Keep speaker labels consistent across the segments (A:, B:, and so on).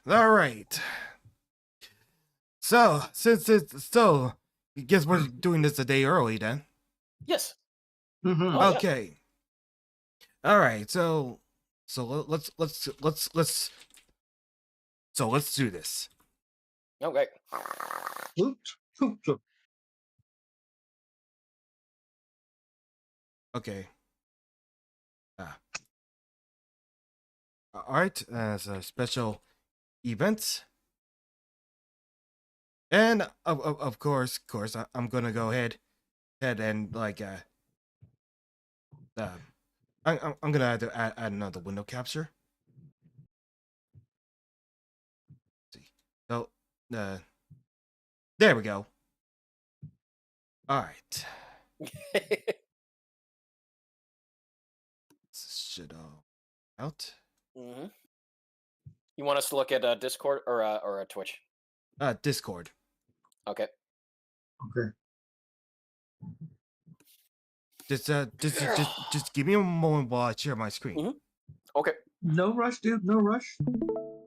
A: All right. So, since it's so, I guess we're doing this a day early then.
B: Yes.
C: Mm-hmm.
B: Oh, yeah.
A: Okay. All right. So let's do this.
B: Okay.
C: Oops. Oops.
A: Okay. All right. As a special event, and of course, I'm gonna go ahead and like I'm gonna have to add another window capture. Let's see. So there we go. All right. This should all out.
B: hmm You want us to look at Discord or Twitch?
A: Discord.
B: Okay.
C: Okay.
A: Just give me a moment while I share my screen.
B: Mhm. Okay.
C: No rush, dude. No rush.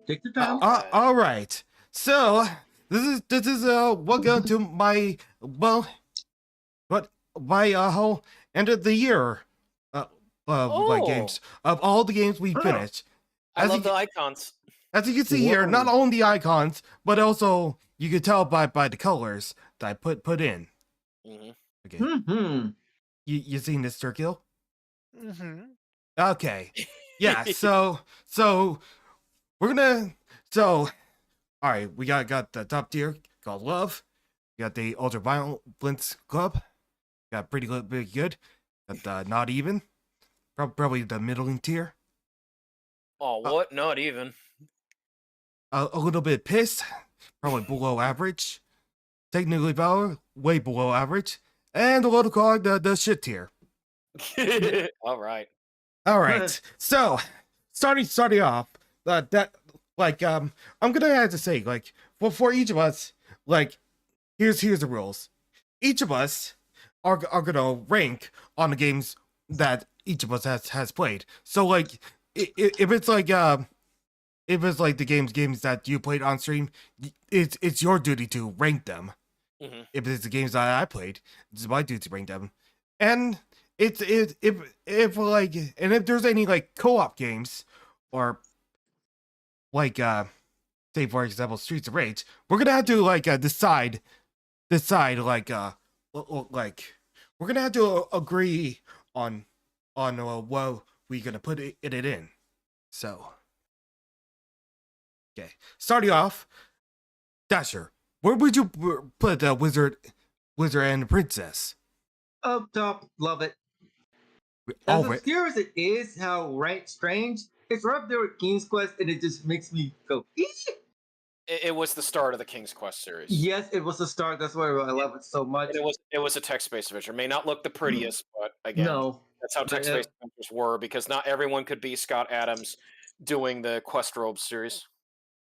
C: Take your time.
A: All right. So this is welcome to my my whole end of the year my games of all the games we finished.
B: I love the icons.
A: As you can see here, not only the icons, but also you can tell by the colors that I put in.
B: Mm-hmm.
A: Okay.
C: Mm-hmm.
A: You seen this circle?
D: Mm-hmm.
A: Okay. Yeah, so we're gonna all right, we got the top tier called Love. We got the Ultra Violence Club. Got pretty good. Got the Not Even. Probably the middling tier.
B: Oh, what? Not even.
A: A little bit pissed. Probably below average. Technically valid, way below average. And a little called the shit tier.
B: All right.
A: All right. So, starting off, that like I'm gonna have to say like for each of us, like here's the rules. Each of us are gonna rank on the games that each of us has played. So like if it's like the games that you played on stream, it's your duty to rank them.
B: Mm-hmm.
A: If it's the games that I played, it's my duty to rank them. And if like and if there's any like co-op games or like say for example Streets of Rage, we're gonna have to like decide like like we're gonna have to agree on what we're gonna put it in. So okay, starting off, Dasher, where would you put the wizard and the princess?
C: Up top, love it.
A: All
C: As
A: right.
C: obscure as it is, how right strange, it's right up there with King's Quest, and it just makes me go. Eee!
B: It was the start of the King's Quest series.
C: Yes, it was the start. That's why I love it so much.
B: And it was a text-based adventure. May not look the prettiest, but again,
C: No,
B: that's how text-based adventures were, because not everyone could be Scott Adams doing the Quest Robe series.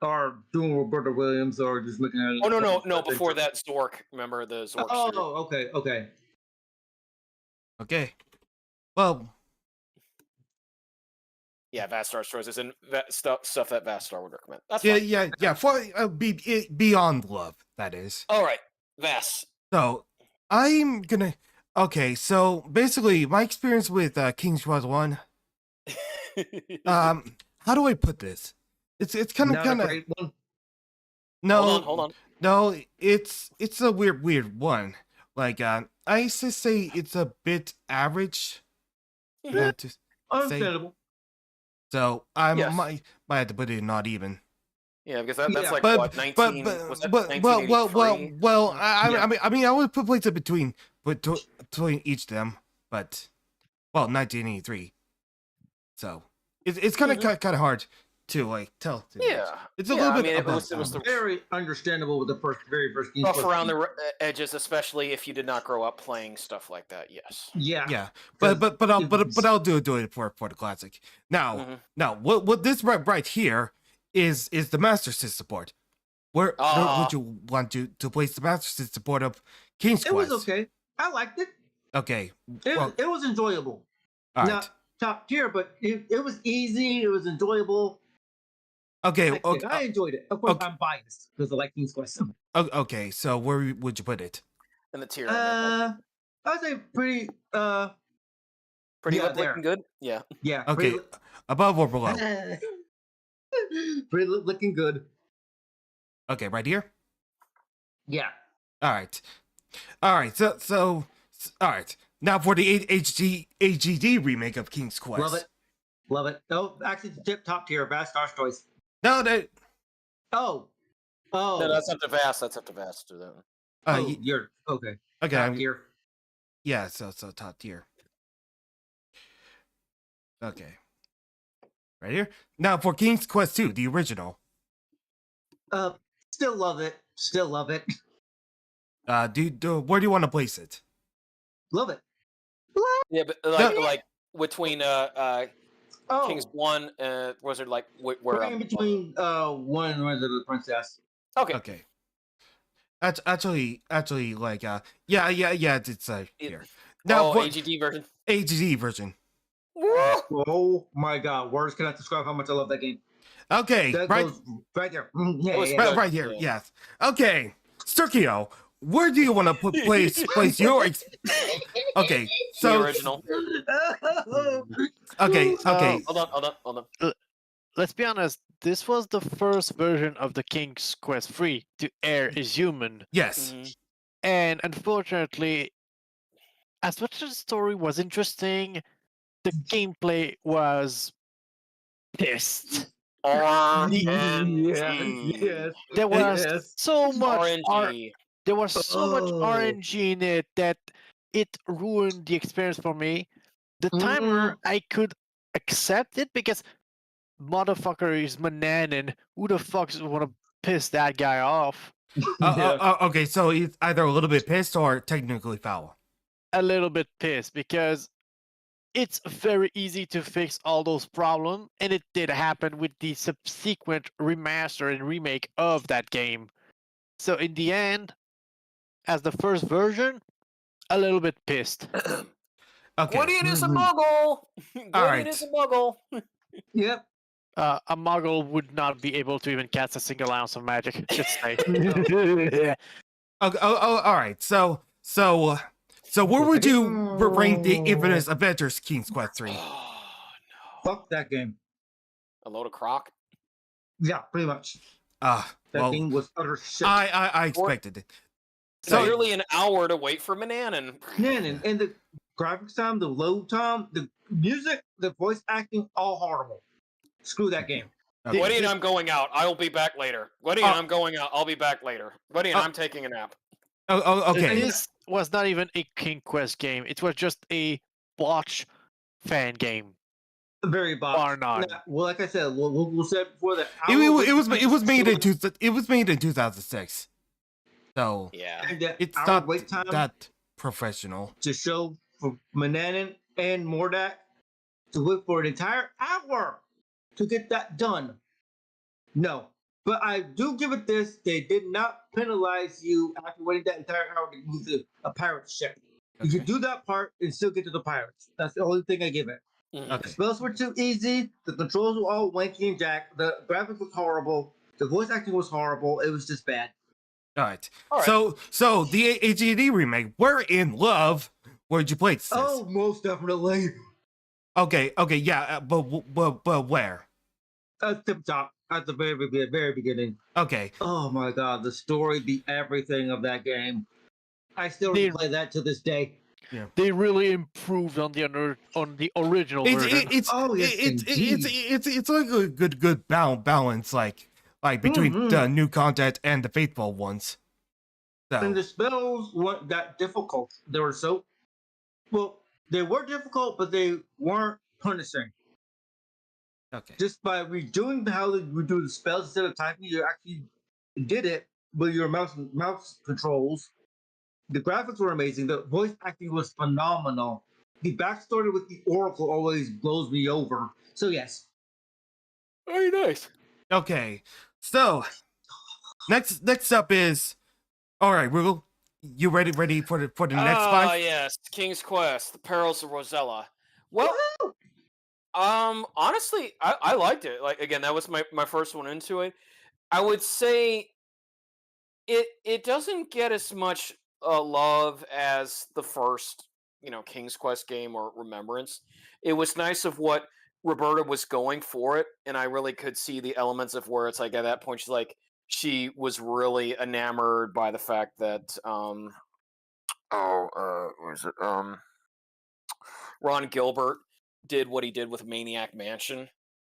C: or doing Roberta Williams, or just looking at it.
B: Oh no! Before that, Zork. Remember the Zork series?
C: Oh, okay.
A: Okay. Well,
B: Yeah, VaStar choices and that stuff that VaStar would recommend. That's
A: yeah,
B: fine.
A: yeah. For beyond love, that is.
B: All right, Vas.
A: So I'm gonna. Okay, so basically, my experience with King's Quest 1. How do I put this? It's kind of no.
B: Hold on.
A: No, it's a weird one. Like I used to say it's a bit average. Not to say.
C: Understandable.
A: So I
B: Yes.
A: might have to put it in not even.
B: Yeah, because that's
C: Yeah.
B: like
A: But
B: what 19. Was that
A: well
B: 1983?
A: I mean I would put places between each of them, but 1983. So it's kind of hard to like tell.
B: Yeah,
A: It's a little bit.
B: I mean,
A: above
B: it was the
C: Very understandable with the very first King's
B: rough
C: Quest.
B: around the edges, especially if you did not grow up playing stuff like that. Yes.
C: Yeah.
A: but I'll do it for the classic. Now what this right here is the Master System port. Where would you want to place the Master System port of King's Quest?
C: It was okay. I liked it.
A: Okay.
C: It was enjoyable.
A: All right.
C: Not top tier, but it was easy. It was enjoyable.
A: Okay,
C: I enjoyed it. Of course,
A: okay.
C: I'm biased because I like King's Quest.
A: Okay, so where would you put it?
B: In the tier. I meant,
C: I'd say pretty.
B: pretty
C: yeah,
B: looking good. Yeah.
C: Yeah.
A: Okay, above or below?
C: Looking good.
A: Okay, right here.
C: Yeah.
A: All right. So all right. Now for the HGD remake of King's Quest.
C: Love it. Love it. Oh, actually, the top tier. VaStar's choice.
A: No, that.
C: Oh. Oh.
B: No, that's up to Vast. That's up to Vast to do that one.
C: Oh, you're okay.
A: Okay.
C: Top tier.
A: Yeah. So top tier. Okay. Right here. Now for King's Quest 2, the original.
C: Still love it. Still love it.
A: Where do you want to place it?
C: Love it.
B: Yeah, but like between
C: Oh,
B: King's 1, was it like where?
C: right in between one and Rise of the Princess.
B: Okay.
A: Okay. Actually, like, yeah, it's here. Now, for
B: AGD version.
A: AGD version.
C: Oh my God! Words cannot describe how much I love that game.
A: Okay,
C: That
A: right,
C: goes right there. Yeah,
B: was
C: yeah,
A: right,
C: yeah.
A: right here.
B: Yeah.
A: Yes. Okay, Sturkio, where do you want to place your? Okay,
B: The
A: so
B: original.
A: okay.
B: Hold on.
D: Let's be honest, this was the first version of the King's Quest 3 to air as human.
A: Yes.
B: Mhm.
D: And unfortunately, as much as the story was interesting, the gameplay was pissed.
B: RNG.
C: Yes.
D: There was
C: Yes.
D: so much
B: RNG.
D: there was so much
C: Oh.
D: RNG in it that it ruined the experience for me. The timer, I could accept it because motherfucker is Mananan. Who the fuck's want to piss that guy off?
A: Okay, so he's either a little bit pissed or technically foul.
D: A little bit pissed because it's very easy to fix all those problems, and it did happen with the subsequent remaster and remake of that game. So in the end, as the first version, a little bit pissed.
A: Okay.
B: Gwydion is a muggle. Gwydion is a muggle.
C: Yep.
D: A muggle would not be able to even cast a single ounce of magic. Just say.
A: Okay. All right. So where would you rank the infamous Avengers King's Quest 3?
B: Oh
C: Fuck that game.
B: no. A load of crock.
C: Yeah, pretty much.
A: That
C: That game was utter shit.
A: I expected it.
B: So nearly an hour to wait for Mananan.
C: Man, and the graphics time, the load time, the music, the voice acting, all horrible. Screw that game.
A: Okay.
B: Gwydion, I'm going out. I'll be back later. Gwydion, I'm going out. I'll be back later. Gwydion, I'm taking a nap.
A: Okay.
D: This was not even a King Quest game. It was just a botch fan game.
C: Very botched.
D: Bar none.
C: Well, like I said, we'll said before that.
A: It was made in 2006. So
B: Yeah.
A: it's
C: our
A: not
C: wait time
A: that professional.
C: to show for Mananan and Mordak to wait for an entire hour to get that done. No. But I do give it this. They did not penalize you after waiting that entire hour to move to a pirate ship. You
A: Okay.
C: can do that part and still get to the pirates. That's the only thing I give it.
B: Mhm.
C: The
A: Okay.
C: spells were too easy. The controls were all wanky and jack. The graphics was horrible. The voice acting was horrible. It was just bad.
A: All right.
B: All right.
A: So the AGD remake, we're in love. Where'd you place this?
C: Oh, most definitely.
A: Okay, yeah, but where?
C: At the top, at the very beginning.
A: Okay.
C: Oh my god, the story, the everything of that game. I still
D: They-
C: play that to this day.
D: They really improved on the original version.
C: Oh, yes,
A: It's like a good balance, like between the new content and the faithful ones.
C: And
A: So
C: the spells weren't that difficult. They were so they were difficult, but they weren't punishing.
A: okay.
C: Just by redoing how they redo the spells instead of typing, you actually did it with your mouse controls. The graphics were amazing. The voice acting was phenomenal. The backstory with the Oracle always blows me over. So yes.
B: Very nice.
A: Okay. So next up is all right, Rugel. You ready for the next
B: Ah,
A: five?
B: yes. King's Quest, The Perils of Rosella. Well, Honestly, I liked it. Like again, that was my first one into it. I would say it doesn't get as much love as the first, King's Quest game or Remembrance. It was nice of what Roberta was going for it, and I really could see the elements of where it's like at that point she was really enamored by the fact that what is it Ron Gilbert did what he did with Maniac Mansion.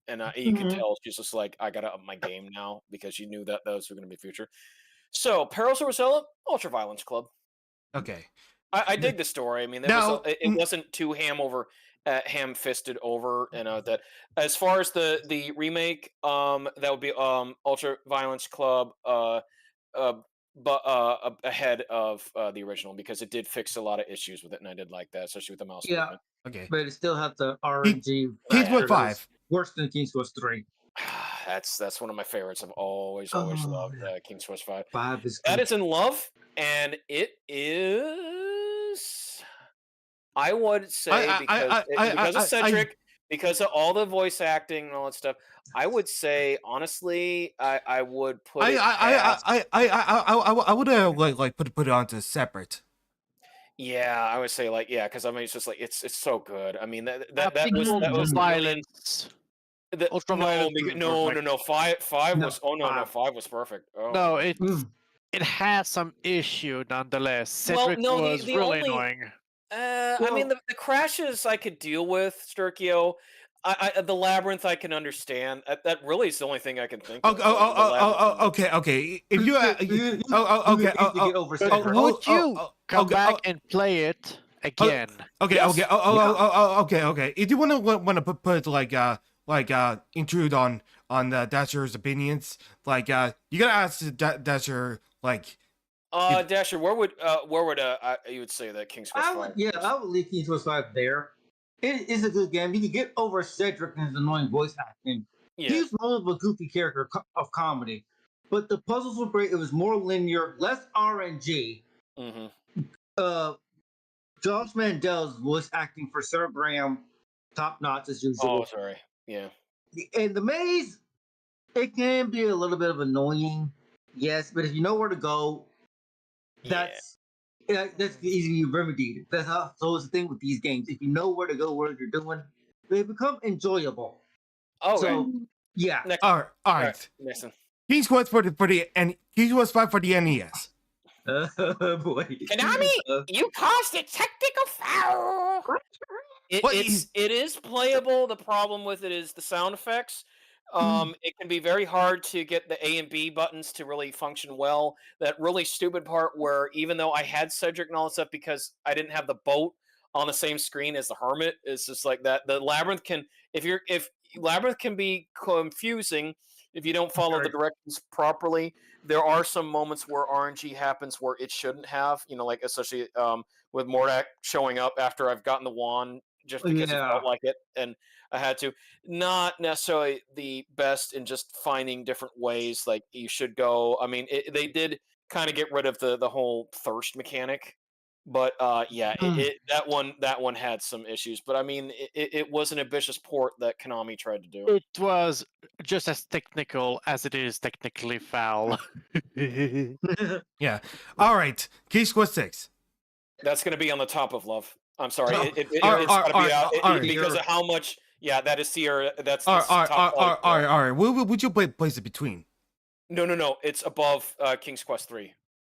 B: And you can
C: Mhm.
B: tell she's just like, I gotta up my game now because she knew that those were going to be future. So, Perils of Rosella, Ultraviolence Club.
A: Okay.
B: I dig the story. I mean,
A: Now,
B: it wasn't too ham-fisted over, that. As far as the remake, that would be Ultraviolence Club, but ahead of the original because it did fix a lot of issues with it, and I did like that, especially with the mouse
C: Yeah,
B: movement.
A: okay.
C: but it still has the RNG
A: King's Quest
C: factor that is
A: 5.
C: worse than King's Quest 3.
B: That's one of my favorites. I've always
C: Oh,
B: loved King's Quest 5.
C: 5 is
B: That
C: good.
B: is in love, and it is. I would say because of Cedric, because of all the voice acting and all that stuff. I would say honestly, I would put it past.
A: I would like put it onto separate.
B: Yeah, I would say because I mean it's just like it's so good. I mean that was really.
D: Ultraviolence.
B: No,
D: Ultraviolence was
B: no,
D: like-
B: no. Five
C: No,
B: was. Oh no, no.
C: 5.
B: 5 was perfect. Oh
D: No,
B: my.
D: it has some issue nonetheless.
B: Well,
D: Cedric
B: no,
D: was
B: the
D: really
B: only.
D: annoying.
B: I mean, the crashes I could deal with, Sturkio. The labyrinth I can understand. That really is the only thing I can think of.
A: Okay. If you,
C: You need to get over
D: But
C: Cedric.
D: would you come back and play it again?
A: Okay. If you want to put like intrude on Dasher's opinions, like you gotta ask Dasher like.
B: Dasher, where would you would say that King's Quest 5?
C: I would leave King's Quest 5 there. It is a good game. You can get over Cedric and his annoying voice acting.
B: Yeah.
C: He's more of a goofy character of comedy, but the puzzles were great. It was more linear, less RNG.
B: Mm-hmm.
C: Josh Mandel's voice acting for Sir Graham, top notch as usual.
B: Oh, sorry. Yeah.
C: And the maze, it can be a little bit of annoying, yes, but if you know where to go, that's easily remedied. That's how. So it's the thing with these games. If you know where to go, what you're doing, they become enjoyable.
B: Oh, okay.
C: So yeah.
B: Next.
A: All right.
B: Listen.
A: King's Quest for the and King's Quest 5 for the NES.
C: Boy.
B: Konami, you caused a technical foul. It is playable. The problem with it is the sound effects. It can be very hard to get the A and B buttons to really function well. That really stupid part where even though I had Cedric and all that stuff because I didn't have the boat on the same screen as the hermit, it's just like that. The labyrinth can if labyrinth can be confusing if you don't follow the directions properly. There are some moments where RNG happens where it shouldn't have. Like especially with Mordak showing up after I've gotten the wand just because it felt like it and I had to. Not necessarily the best in just finding different ways like you should go. I mean, they did kind of get rid of the whole thirst mechanic, but that one had some issues. But I mean, it was an ambitious port that Konami tried to do.
D: It was just as technical as it is technically foul.
A: Yeah. All right. King's Quest 6.
B: That's going to be on the top of love. I'm sorry. It's
A: got
B: to be out because of how much. Yeah, that is Sierra. That's the top.
A: All right. Would you place it between?
B: No. It's above King's Quest 3.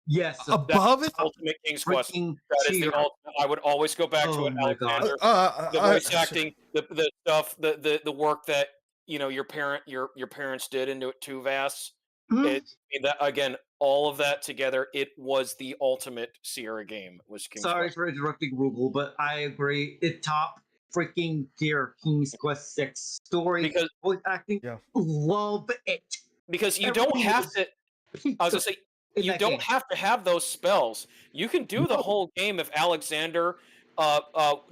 C: Yes,
A: above it.
B: Ultimate King's Quest. That is the ultimate. I would always go back to it. Alexander. The voice acting, the stuff, the work that your parents did into it too, Vass. That again, all of that together, it was the ultimate Sierra game. Was King's
C: Sorry
B: Quest.
C: for interrupting Google, but I agree. It top freaking tier King's Quest 6 story
B: because
C: voice acting.
A: Yeah.
C: Love it.
B: Because you don't have to. I was gonna say you don't have to have those spells. You can do the whole game of Alexander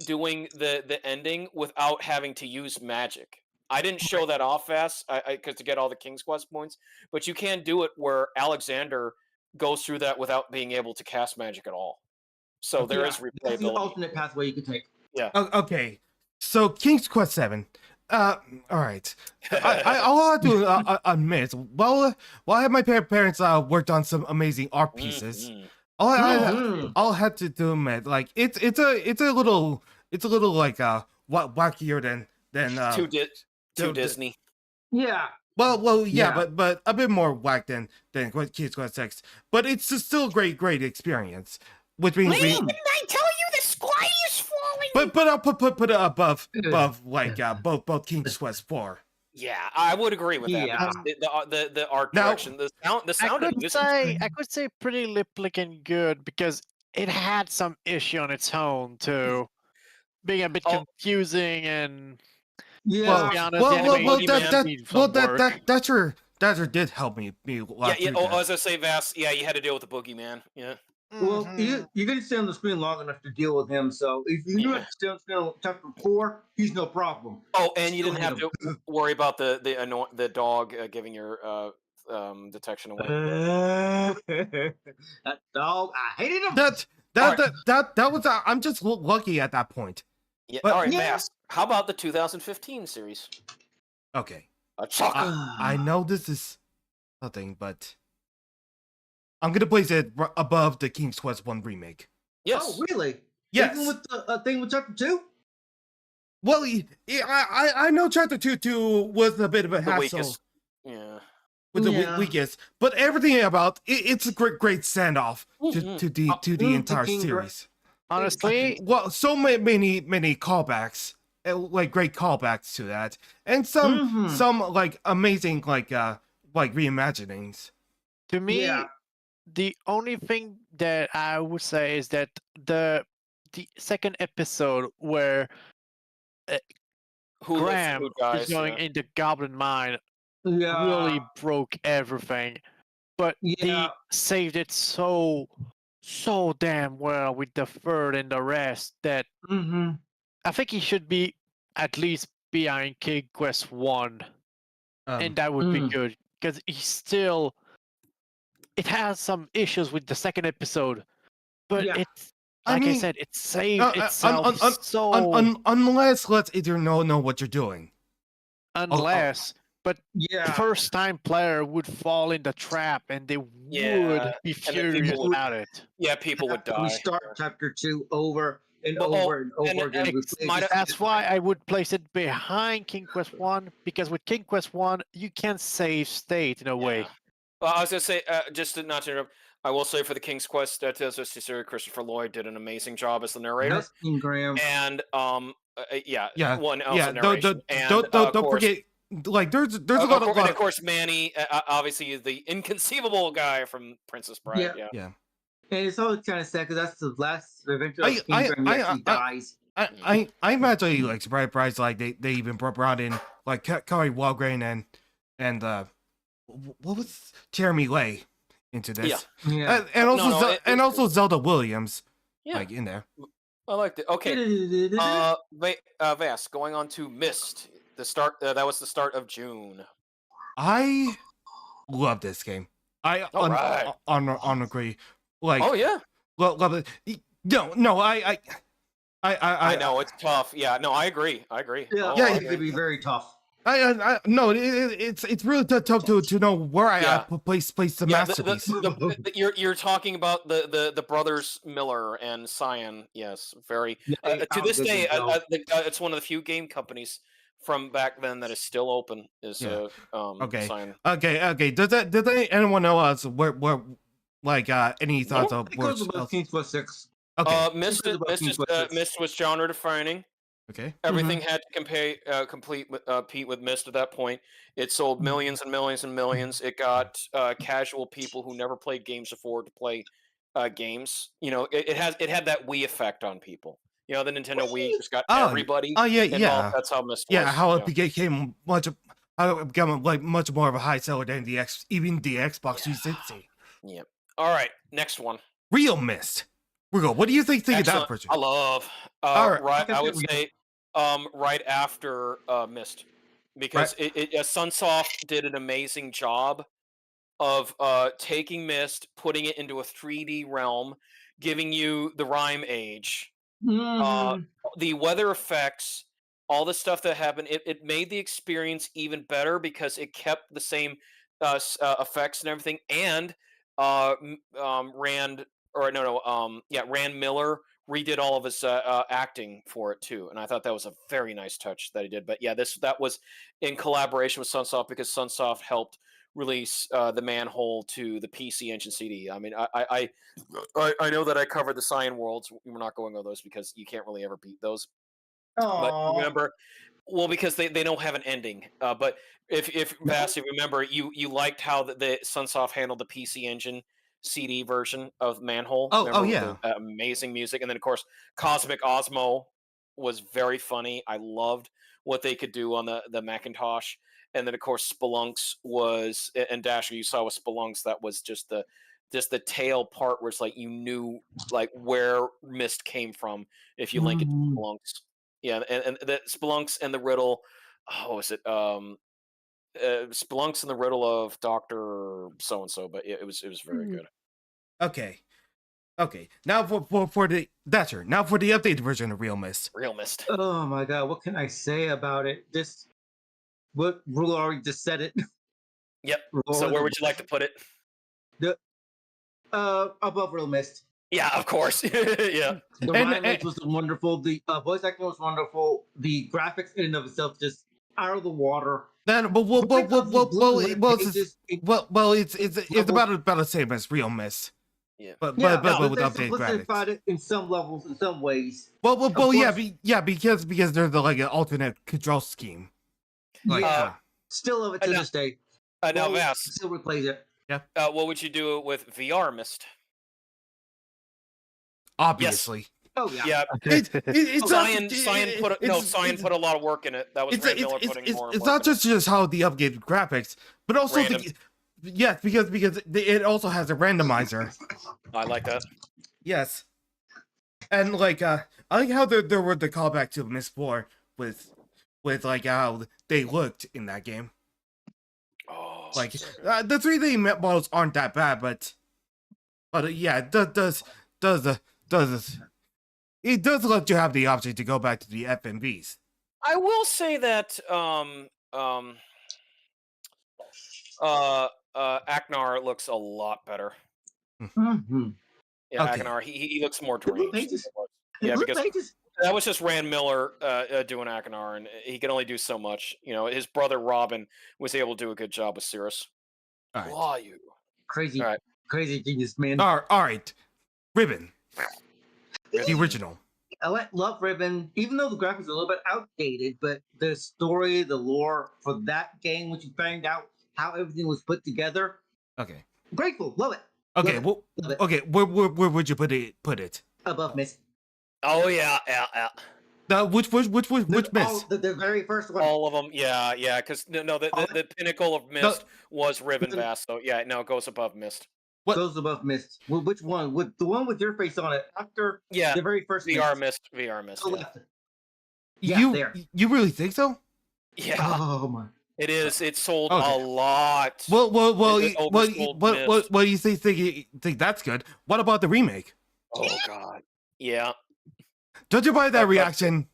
B: doing the ending without having to use magic. I didn't show that off fast because to get all the King's Quest points, but you can do it where Alexander goes through that without being able to cast magic at all. So there is replayability.
C: That's the alternate pathway you could take.
B: Yeah.
A: Okay. So King's Quest 7. all right. I'll have to admit, while I had my parents worked on some amazing art pieces,
B: Mhm.
A: I'll have to admit, like it's a little like wackier than
B: Too Disney.
C: Yeah.
A: well yeah,
C: Yeah.
A: but a bit more whack than Kids Quest 6, but it's still a great experience. Which means
B: Didn't I tell you the sky is falling?
A: but I'll put it above like both King's Quest 4.
B: Yeah, I would agree with that.
C: Yeah.
B: Because the art
A: Now-
B: direction, the sound
D: I
B: and
D: could
B: music.
D: say pretty lip licking good because it had some issue on its own too, being a bit
B: Oh.
D: confusing and
C: Yeah.
D: be honest, the animation needed some work.
A: that did help me a lot.
B: Yeah.
A: through
B: Oh,
A: that.
B: as I say, Vass. Yeah, you had to deal with the boogeyman. Yeah.
C: Well,
D: Mhm.
C: you didn't stay on the screen long enough to deal with him. So if you knew
B: Yeah.
C: at the screen on chapter 4, he's no problem.
B: Oh, and you
C: Still
B: didn't have
C: hit
B: to worry about the dog giving your detection away.
C: That dog, I hated him.
A: That was I'm just lucky at that point.
B: Yeah.
A: but-
B: All right,
C: Yeah.
B: Vass. How about the 2015 series?
A: Okay,
B: Chuck.
A: I know this is nothing, but I'm gonna place it above the King's Quest 1 remake.
B: Yes.
C: Oh, really?
A: Yes.
C: Even with the thing with chapter 2?
A: Well, I know Chapter 2 was a bit of a
B: The
A: hassle
B: weakest. Yeah.
A: with the
C: Yeah.
A: weakest, but everything about it's a great standoff
B: Mhm.
A: to the entire
C: King
A: series.
D: Honestly,
A: Well, so many callbacks, like great callbacks to that, and some like amazing like reimaginings.
D: to me,
C: Yeah.
D: the only thing that I would say is that the second episode where
B: Who lives,
D: Graham
B: who dies?
D: is going
B: Yeah.
D: in the goblin mine
C: Yeah.
D: really broke everything. But
C: Yeah.
D: they saved it so damn well with the third and the rest that
C: Mm-hmm.
D: I think he should be at least behind King Quest 1. And that would be good. Because he's still it has some issues with the second episode. But
C: Yeah.
D: it's like I
A: mean,
D: said, it saved itself
A: unless let's either know what you're doing.
D: unless but
C: Yeah.
D: first time player would fall in the trap and they
B: Yeah,
D: would be
B: and then
D: furious
B: people would-
D: about it.
B: Yeah, people would die.
C: We start chapter 2 over and
B: Well,
C: over and over
B: and
C: again. We
B: it's
C: play
B: might-
C: this-
D: That's why I would place it behind King Quest 1 because with King Quest 1 you can save state in a way.
B: Yeah. Well, I was gonna say, just not to interrupt, I will say for the King's Quest series, Christopher Lloyd did an amazing job as the narrator,
C: Yes, King Graham.
B: and
A: Yeah,
B: one else
A: yeah.
B: narration, and
A: Don't
B: of
A: don't
B: course,
A: forget, like there's a
B: of
A: lot
B: course,
A: of
B: and of course, Manny, obviously is the inconceivable guy from Princess Bride.
C: Yeah.
A: yeah.
C: And it's always kind of sad because that's the last adventure of
A: I-
C: King
A: I-
C: Graham. He actually dies.
A: I'm actually like surprised like they even brought in like Kari Walgrain and what was Jeremy Lay into this.
C: Yeah.
A: And also
B: No, no,
A: also Zelda Williams
B: Yeah.
A: like in there.
B: I liked it. Okay, Vass, going on to Myst. The start. That was the start of June.
A: I love this game. I
B: Alright.
A: on agree. Like
B: Oh yeah,
A: love it. No, I
B: I know it's tough. Yeah, no, I agree.
C: Yeah,
B: Oh,
A: yeah,
B: I
C: it
B: agree.
C: could be very tough.
A: I no, it's really tough to know where
B: Yeah.
A: I place the
B: Yeah,
A: masterpiece.
B: you're talking about the brothers Miller and Cyan. Yes, very.
C: Yeah,
B: To this
C: good
B: day,
C: to
B: it's one of the few game companies from back then that is still open. Is
A: Yeah. Okay.
B: Cyan.
A: Okay. Does anyone know us where like any thoughts of
C: It goes
A: words?
C: about King's Quest 6.
A: Okay.
B: Myst
C: Think about King's Quest six.
B: Myst was genre defining.
A: Okay.
B: Everything had to compete with Myst at that point. It sold millions and millions and millions. It got casual people who never played games before to play games. You know, it had that Wii effect on people. You know, the Nintendo Wii just got everybody.
A: Oh yeah,
B: involved.
A: yeah.
B: That's how Myst was.
A: Yeah, how it became like much more of a high seller than even the Xbox 360.
B: Yep. All right, next one.
A: Real Mist. Rigo, what do you think of that
B: Excellent.
A: version?
B: I love.
A: All right.
B: Right, I would
C: we-
B: say right after Myst, because Sunsoft did an amazing job of taking Myst, putting it into a 3D realm, giving you the Rime Age,
C: Mm.
B: the weather effects all the stuff that happened, it made the experience even better because it kept the same effects and everything. And Rand or no, Rand Miller redid all of his acting for it too, and I thought that was a very nice touch that he did. But yeah, that was in collaboration with Sunsoft because Sunsoft helped release the Manhole to the PC Engine CD. I mean, I know that I covered the Cyan Worlds. We're not going over those because you can't really ever beat those. But remember, well, because they don't have an ending. But if Vass, if you remember, you liked how the Sunsoft handled the PC Engine CD version of Manhole.
A: Oh,
B: Remember
A: yeah.
B: the amazing music, and then of course Cosmic Osmo was very funny. I loved what they could do on the Macintosh, and then of course Spelunks was, and Dasher, you saw with Spelunks, that was just the tail part where it's like you knew like where Mist came from if you link it to Spelunks. Yeah, and the Spelunks and the riddle. Oh, is it Spelunks and the riddle of Doctor So and So? But it was very good.
A: Okay. Now for the Dasher. Now for the updated version of Real Mist.
B: Real Mist.
C: Oh my god, what can I say about it? Just what Rule already just said it.
B: Yep. So where would you like to put it?
C: The above Real Mist.
B: Yeah, of course. Yeah.
C: The rhyme was wonderful. The voice acting was wonderful. The graphics in and of itself just out of the water.
A: Then, it's about the same as Real Mist.
B: Yeah.
A: But
C: Yeah,
A: with
C: they
A: updated graphics.
C: simplified it in some levels, in some ways.
A: Well, yeah, because there's like an alternate control scheme. Like,
C: Yeah. Still love it to this day.
B: Now, Vass,
C: Still replays it.
A: Yeah.
B: what would you do with VR Mist?
A: obviously.
C: Oh yeah.
B: Yeah.
A: It's
B: Cyan put a lot of work in it. That was Rand Miller putting more.
A: It's not just how the updated graphics, but also yes, because it also has a randomizer.
B: I like that.
A: Yes, and like I like how there were the callback to Miss 4 with like how they looked in that game.
B: Oh,
A: Like the 3D models aren't that bad, but yeah, it does it does let you have the option to go back to the FMVs.
B: I will say that Aknar looks a lot better.
C: Mm-hmm.
B: Yeah,
A: Okay.
B: Aknar, he looks more
C: Blue
B: deranged.
C: Pages.
B: Yeah,
C: Blue
B: because
C: Pages.
B: that was just Rand Miller doing Aknar, and he can only do so much. You know, his brother Robin was able to do a good job with Cirrus.
A: All right.
B: Who are you?
C: Crazy,
B: All right.
C: crazy genius man.
A: All right. Ribbon. The original.
C: I love Ribbon, even though the graphics are a little bit outdated, but the story, the lore for that game, when you find out how everything was put together,
A: Okay.
C: grateful, love it.
A: Okay.
C: Love
A: Well.
C: it. Love it.
A: Okay. Where would you put it?
C: Above Miss.
B: Oh yeah.
A: Which Miss?
C: The very first one.
B: All of them. Yeah. Because the pinnacle of Mist was Ribbon Vast. So yeah, no, it goes above Mist.
A: What?
C: Goes above Mist. Well, which one? With the one with your face on it after the very first
B: VR Mist. VR Mist.
C: To the
B: Yeah.
C: left. Yeah, there.
A: You really think so?
B: Yeah.
C: Oh my.
B: It is. It sold
A: Okay.
B: a lot.
A: Well,
B: Mist.
A: what do you think that's good? What about the remake?
B: Oh god. Yeah.
A: Judging by that reaction,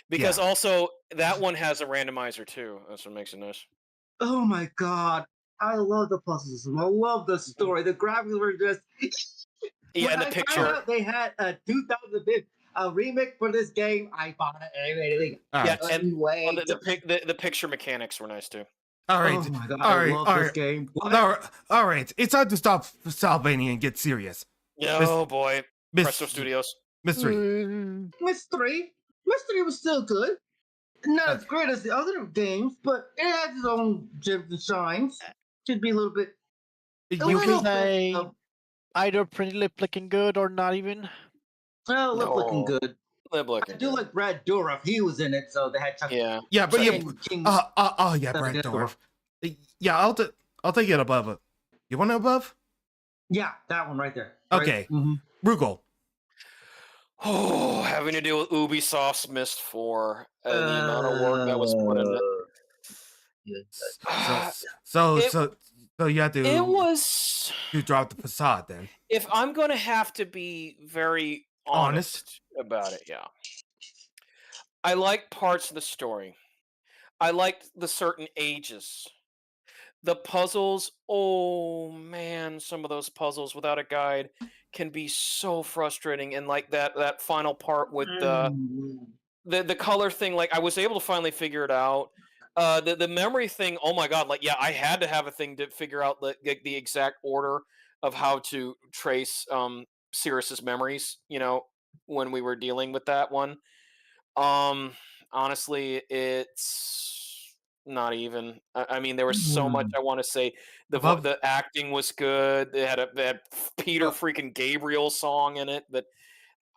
B: Because also that one has a randomizer too. That's what makes it nice.
C: Oh my god. I love the puzzle system. I love the story. The graphics were just.
B: Yeah, and the
C: When I found
B: picture.
C: out they had a 2005 remake for this game, I bought it immediately.
B: Yeah, and
C: Anyway.
B: the picture mechanics were nice too.
A: all right,
C: Oh my god,
A: all right,
C: I love
A: all
C: this
A: right.
C: game.
A: All right. It's time to stop Salvania and get serious.
B: Oh boy,
A: Miss-
B: Presto Studios.
A: Mystery.
C: Mystery was still good. Not as great as the other games, but it has its own gems and shines. Should be a little bit.
A: You
C: little
A: can
D: say
C: bit,
D: either pretty lip looking good or not even.
C: looking
B: No.
C: good.
B: Lib
C: I
B: looking
C: do
B: good.
C: like Brad Dourif. He was in it, so they had Chuck.
B: Yeah.
A: yeah, but yeah.
C: King.
A: Yeah, Brad Dorf. Yeah, I'll take it above it. You want it above?
C: Yeah, that one right there.
A: Okay.
C: Mhm.
A: Rugal.
B: Oh, having to deal with Ubisoft's Mist 4 and the amount of work that was put in it.
A: So you have to
B: It was.
A: drop the facade then.
B: If I'm gonna have to be very honest about it, yeah. I like parts of the story. I liked the certain ages. The puzzles, oh man, some of those puzzles without a guide can be so frustrating. And like that final part with
C: Mm.
B: the color thing, like I was able to finally figure it out. The memory thing, oh my god, like yeah, I had to have a thing to figure out the exact order of how to trace Cirrus's memories, when we were dealing with that one. Um, Honestly, it's not even. I mean, there was so much
C: Mm.
B: I want to say.
A: Above,
B: The acting was good. They had Peter
A: uh,
B: freaking Gabriel song in it, but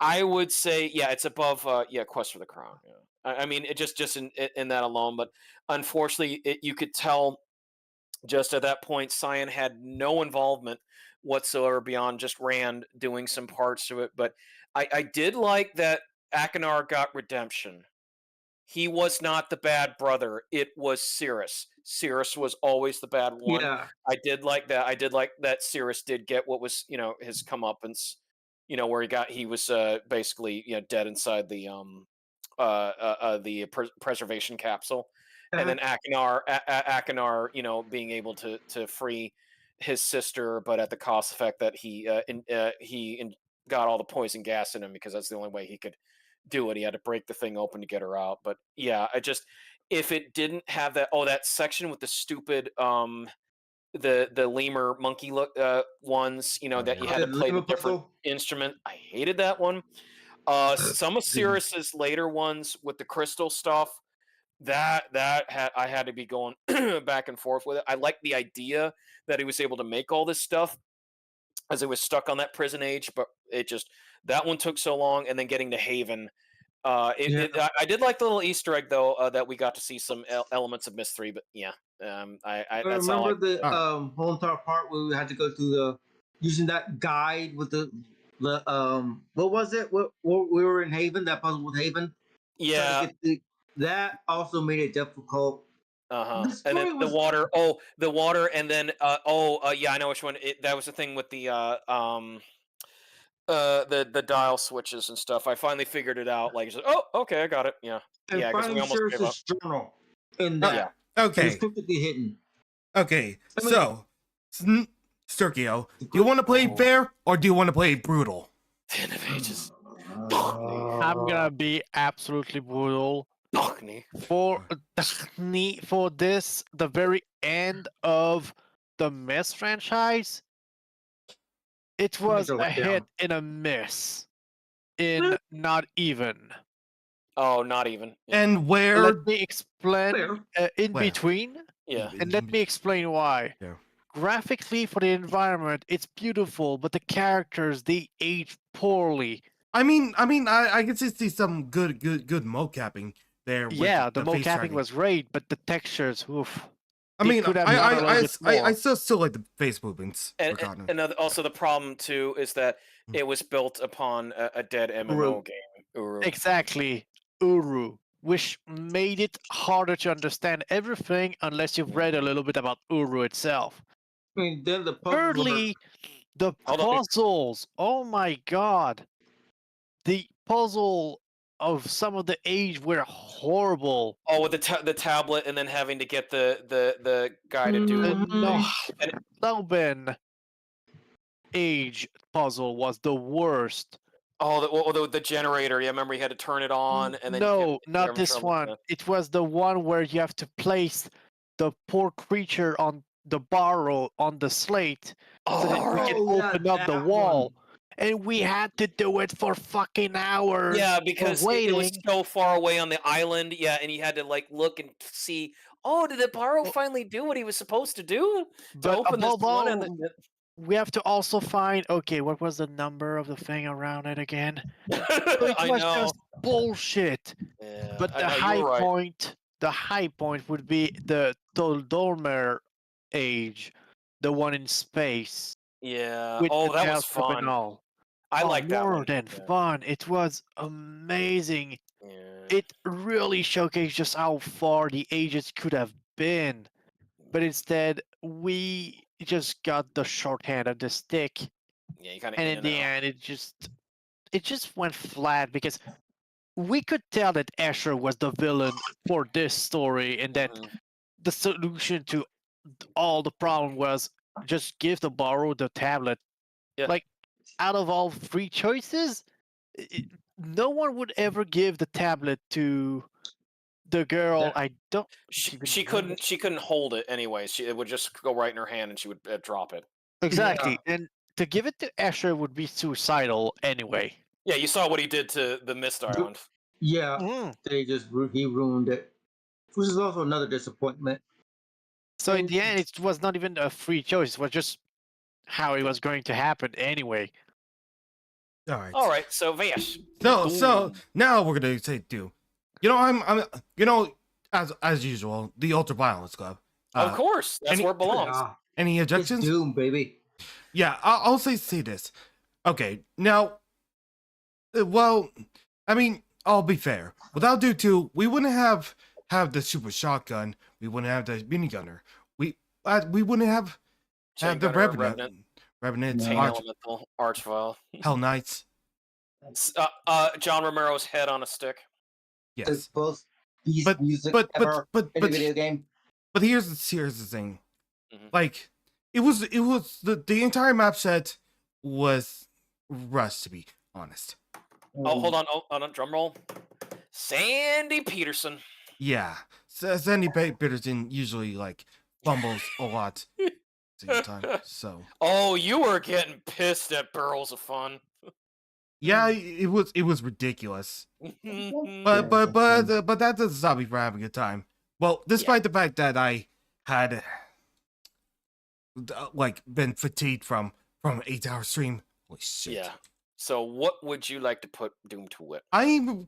B: I would say, yeah, it's above. Yeah, Quest for the Crown. Yeah. I mean, it just in that alone, but unfortunately, you could tell just at that point, Cyan had no involvement whatsoever beyond just Rand doing some parts to it. But I did like that Akinar got redemption. He was not the bad brother. It was Cirrus. Cirrus was always the bad one.
C: Yeah.
B: I did like that. I did like that Cirrus did get what was, his comeuppance, where he was basically, dead inside the preservation capsule. And
C: Uh-huh.
B: then Akinar, being able to free his sister, but at the cost of the fact that got all the poison gas in him because that's the only way he could do it. He had to break the thing open to get her out. But yeah, if it didn't have that section with the stupid the lemur monkey look ones, that you had
C: Yeah,
B: to
C: the
B: play the
C: lemur
B: different
C: puzzle.
B: instrument. I hated that one. Some of
C: Yeah.
B: Cirrus's later ones with the crystal stuff, I had to be going back and forth with it. I like the idea that he was able to make all this stuff as it was stuck on that prison age, but that one took so long, and then getting to Haven. I did like the little Easter egg though, that we got to see some elements of Myst 3, but yeah, I
C: I
B: that's all
C: remember
B: I.
C: the
A: all right.
C: whole entire part where we had to go through the using that guide with the what was it? What we were in Haven, that puzzle with Haven. Trying to
B: Yeah,
C: get that also made it difficult.
B: uh-huh.
C: The
B: And then
C: story
B: the
C: was
B: water. Oh, the water, and then yeah, I know which one. That was the thing with the dial switches and stuff. I finally figured it out. Like, oh, okay, I got it. Yeah,
C: and
B: yeah, because we
C: finding
B: almost gave up.
C: Cirrus's journal in
A: Uh,
B: Yeah.
C: that. It was
A: okay,
C: cryptically hidden.
A: okay.
C: I mean,
A: So, Sturkio, do you want to play
B: Oh,
A: fair or do you want to play brutal?
B: Ten of Ages.
D: I'm gonna be absolutely brutal.
B: Balcony.
D: For for this, the very end of the Myst franchise, it
C: let me
D: was
C: throw
D: a
C: it
D: hit
C: down.
D: and a miss in not even.
B: Oh, not even. Yeah.
A: And where?
D: Let me explain
C: Fair.
D: in
A: Where?
D: between,
B: Yeah.
D: and let me explain why.
A: Yeah.
D: Graphically, for the environment, it's beautiful, but the characters, they age poorly.
A: I mean, I can just see some good mocapping there. With
D: Yeah, the
A: face
D: mocapping
A: tracking.
D: was great, but the textures, oof.
A: I
D: They
A: mean,
D: could have done a little bit
A: I
D: more.
A: still like the face movements.
B: And,
A: for Cotton.
B: also the problem too is that it was built upon a dead MMO game. Uru.
D: Exactly, Uru, which made it harder to understand everything unless you've read a little bit about Uru itself.
C: I mean, then the puzzles
D: Thirdly, the
B: Hold on.
D: puzzles. Oh my god. The puzzle of some of the age were horrible.
B: Oh, with the tablet, and then having to get the guy to do it.
D: No,
B: And
D: Thelben age puzzle was the worst.
B: the generator. Yeah, remember you had to turn it on, and then
D: No,
B: you
D: not this one. It was the one where you have to place the poor creature on the barrel on the slate so that we can
C: Oh, yeah,
D: open up the
C: that
D: wall.
C: one.
D: And we had to do it for fucking hours.
B: Yeah,
D: of
B: because it was
D: waiting.
B: so far away on the island. Yeah, and you had to like look and see. Oh, did the Barrow
D: Well,
B: finally do what he was supposed to do to
D: But
B: open this
D: above
B: one?
D: all,
B: And the,
D: we have to also find, okay, what was the number of the thing around it again? So it
B: I
D: was
B: know.
D: just bullshit.
B: Yeah,
D: But
B: I know you were right.
D: the high point would be the Toldolmer age, the one in space
B: Yeah.
D: with
B: Oh,
D: the
B: that was
D: telescope and
B: fun.
D: all.
B: I
D: Oh,
B: like that
D: more
B: one.
D: than
B: Yeah.
D: fun. It was amazing.
B: Yeah.
D: It really showcased just how far the ages could have been. But instead, we just got the shorthand of the stick.
B: Yeah, you kind of
D: And
B: in
D: in
B: and
D: the
B: out.
D: end, it just went flat because we could tell that Asher was the villain for this story, and that the solution to all the problem was just give the borrow the tablet.
B: Yeah.
D: Like, out of all three choices, no one would ever give the tablet to the girl.
C: Yeah.
D: I don't.
B: She couldn't hold it anyway. It would just go right in her hand, and she would drop it.
D: Exactly, and to give it to Asher would be suicidal anyway.
B: Yeah, you saw what he did to the Mist Island.
C: Yeah, he ruined it, which is also another disappointment.
D: So in the end, it was not even a free choice. It was just how it was going to happen anyway.
A: All right.
B: So Vash.
A: So now we're gonna say Doom. You know, I'm you know, as usual, the Ultra Violence Club.
B: Of course, that's where it belongs.
A: Any
C: It's
A: objections?
C: Doom, baby.
A: Yeah, I'll say this. Okay, now, well, I mean, I'll be fair. Without Doom 2, we wouldn't have the super shotgun. We wouldn't have the minigunner. We wouldn't have the Revenant,
B: Elemental, Archvile,
A: Hell Knights.
B: John Romero's head on a stick.
A: Yes,
C: It's both beast
A: but
C: music
A: but
C: ever in a video game.
A: But here's the thing. Like, it was the entire map set was rushed, to be honest.
B: Oh, hold on, drum roll. Sandy Peterson.
A: Yeah, Sandy Peterson usually like fumbles a lot at the same time. So.
B: Oh, you were getting pissed at Barrels of Fun.
A: Yeah, it was ridiculous. But that doesn't stop me from having a good time. Well, despite the fact that I had like been fatigued from an 8-hour stream. Holy shit.
B: Yeah. So what would you like to put Doom to it?
A: I'm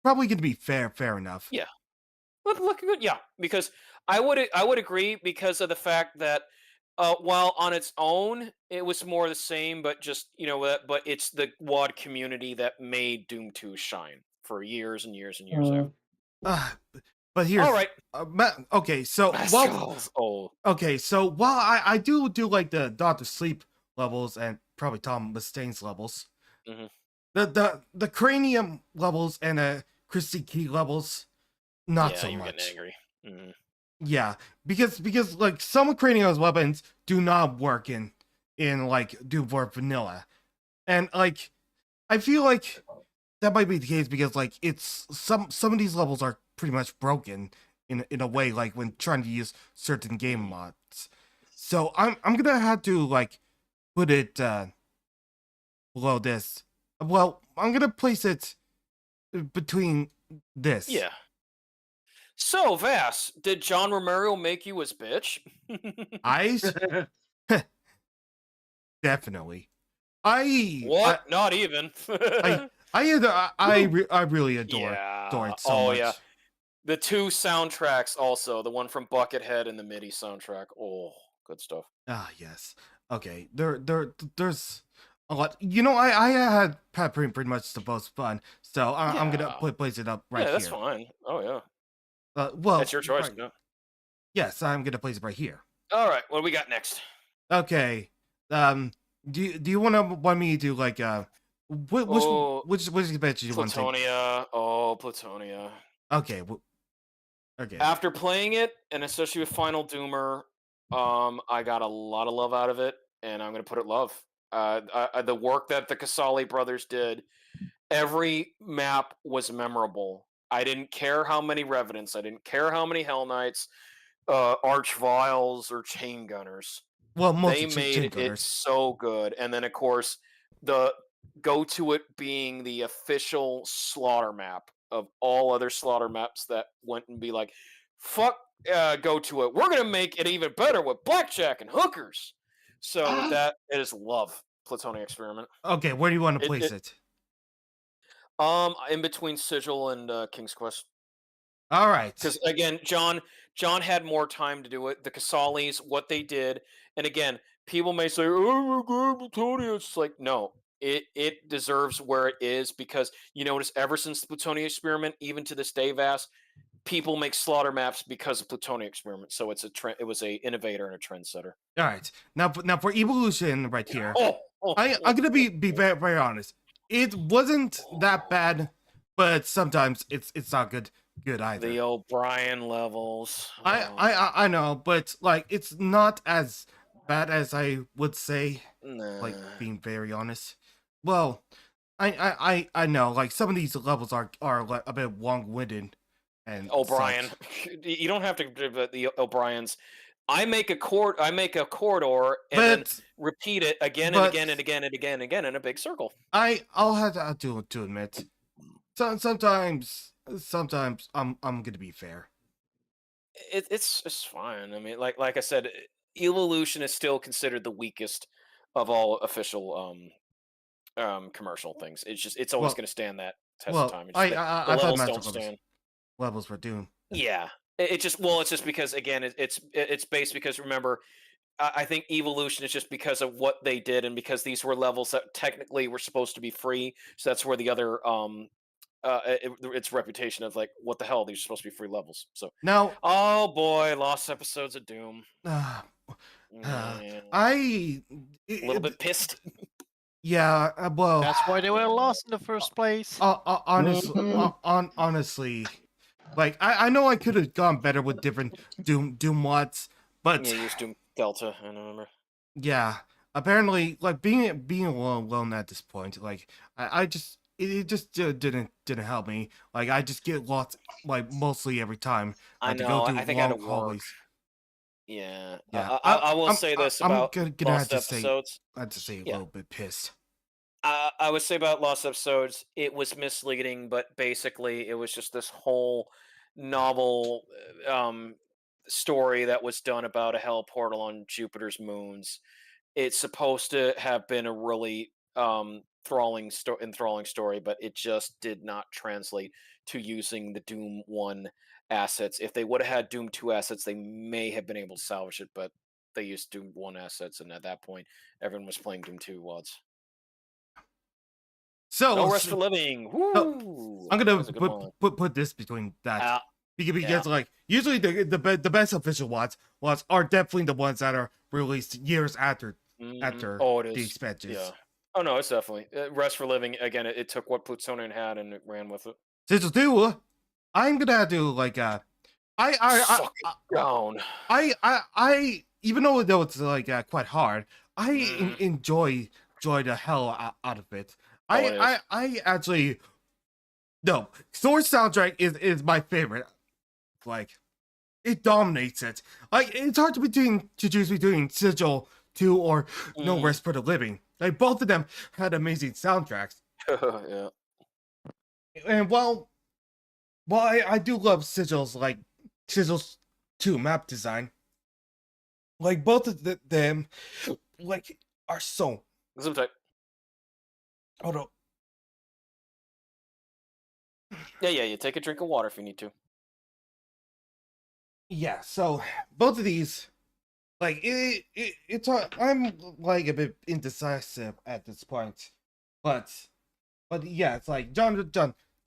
A: probably gonna be fair enough.
B: Yeah. Look good. Yeah, because I would agree because of the fact that while on its own it was more the same, but just but it's the WOD community that made Doom 2 shine for years and years and years after.
A: But here's
B: all right.
A: Okay, so while I do like the Dr. Sleep levels and probably Tom Mustaine's levels, the Cranium levels and the Christy Key levels, not so much.
B: Getting angry.
A: Yeah, because like some Cranium's weapons do not work in like Doom 4 Vanilla, and like I feel like that might be the case because like it's some of these levels are pretty much broken in a way, like when trying to use certain game mods. So I'm gonna have to like put it below this. Well, I'm gonna place it between this.
B: Yeah. So Vass, did John Romero make you his bitch?
A: Definitely.
B: Not even.
A: I really adore it so much.
B: Yeah. The two soundtracks also, the one from Buckethead and the MIDI soundtrack. Oh, good stuff.
A: Yes. Okay. There's a lot. I had pretty much the most fun, so I'm gonna place it up right here.
B: Yeah, that's fine. Oh yeah.
A: Well,
B: that's your choice.
A: Right.
B: No?
A: Yes, I'm gonna place it right here.
B: All right. What do we got next?
A: Okay. Do you want me to like which expansion do you want to take?
B: Plutonia. Oh, Plutonia.
A: Okay. Okay.
B: After playing it, and especially with Final Doomer, I got a lot of love out of it, and I'm gonna put it love. The work that the Casali brothers did, every map was memorable. I didn't care how many Revenants, I didn't care how many Hell Knights, Archviles, or Chain Gunners.
A: Well,
B: they made it so good, and then of course the go to it being the official slaughter map of all other slaughter maps that went and be like, fuck, go to it. We're gonna make it even better with blackjack and hookers. So with that, it is love. Plutonic Experiment.
A: Okay, where do you want to place it?
B: In between Sigil and King's Quest.
A: All right.
B: Because again, John had more time to do it. The Casalis, what they did, and again, people may say, "Oh my God, Plutonia." It's like, no, it deserves where it is because you notice ever since the Plutonic Experiment, even to this day, Vass, people make slaughter maps because of Plutonic Experiment. So it's it was a innovator and a trendsetter.
A: All right. Now for Evolution right here, I'm gonna be very, very honest. it wasn't that bad, but sometimes it's not good either.
B: The O'Brien levels.
A: I know, but like it's not as bad as I would say. Like being very honest. Well, I know like some of these levels are like a bit long-winded and
B: O'Brien. You don't have to do the O'Briens. I make a corridor and then repeat it again and again and again and again and again in a big circle.
A: I'll have to admit, sometimes I'm gonna be fair.
B: It's fine. I mean, like I said, Evolution is still considered the weakest of all official commercial things. It's always going to stand that test of time.
A: I thought
B: levels don't stand.
A: Levels were doomed.
B: Yeah, it's just because again it's based because remember. I think Evolution is just because of what they did, and because these were levels that technically were supposed to be free. So that's where the other its reputation of like, what the hell? These are supposed to be free levels. So
A: now,
B: oh boy, lost episodes of Doom.
A: A
B: little bit pissed.
A: Yeah, well,
D: that's why they were lost in the first place.
A: Honestly, like I know I could have gone better with different Doom mods, but
B: yeah, use Doom Delta. I remember.
A: Yeah, apparently, like being alone at this point, like I just it just didn't help me. Like I just get lost like mostly every time.
B: I know. I think I had to work. Yeah. I will say this about lost episodes.
A: I have to say a little bit pissed.
B: I would say about lost episodes, it was misleading, but basically it was just this whole novel story that was done about a hell portal on Jupiter's moons. It's supposed to have been a really enthralling story, but it just did not translate to using the Doom 1 assets. If they would have had Doom 2 assets, they may have been able to salvage it, but they used Doom 1 assets, and at that point, everyone was playing Doom 2 WODs.
A: So
B: no Rest for Living. Woo!
A: I'm gonna put this between that because like usually the best official WODs are definitely the ones that are released years after the expansions.
B: Yeah. Oh no, it's definitely Rest for Living. Again, it took what Plutonian had and it ran with it.
A: Sigil 2, I'm gonna do like I even though it's like quite hard, I enjoy the hell out of it. I actually no, Source soundtrack is my favorite. Like it dominates it. Like it's hard to choose between Sigil 2 or No Rest for the Living. Like both of them had amazing soundtracks.
B: Yeah.
A: And well, I do love Sigil's 2 map design. Like both of them like are so hold on.
B: Yeah. Take a drink of water if you need to.
A: Yeah, so both of these, like it's I'm like a bit indecisive at this point, but yeah, it's like John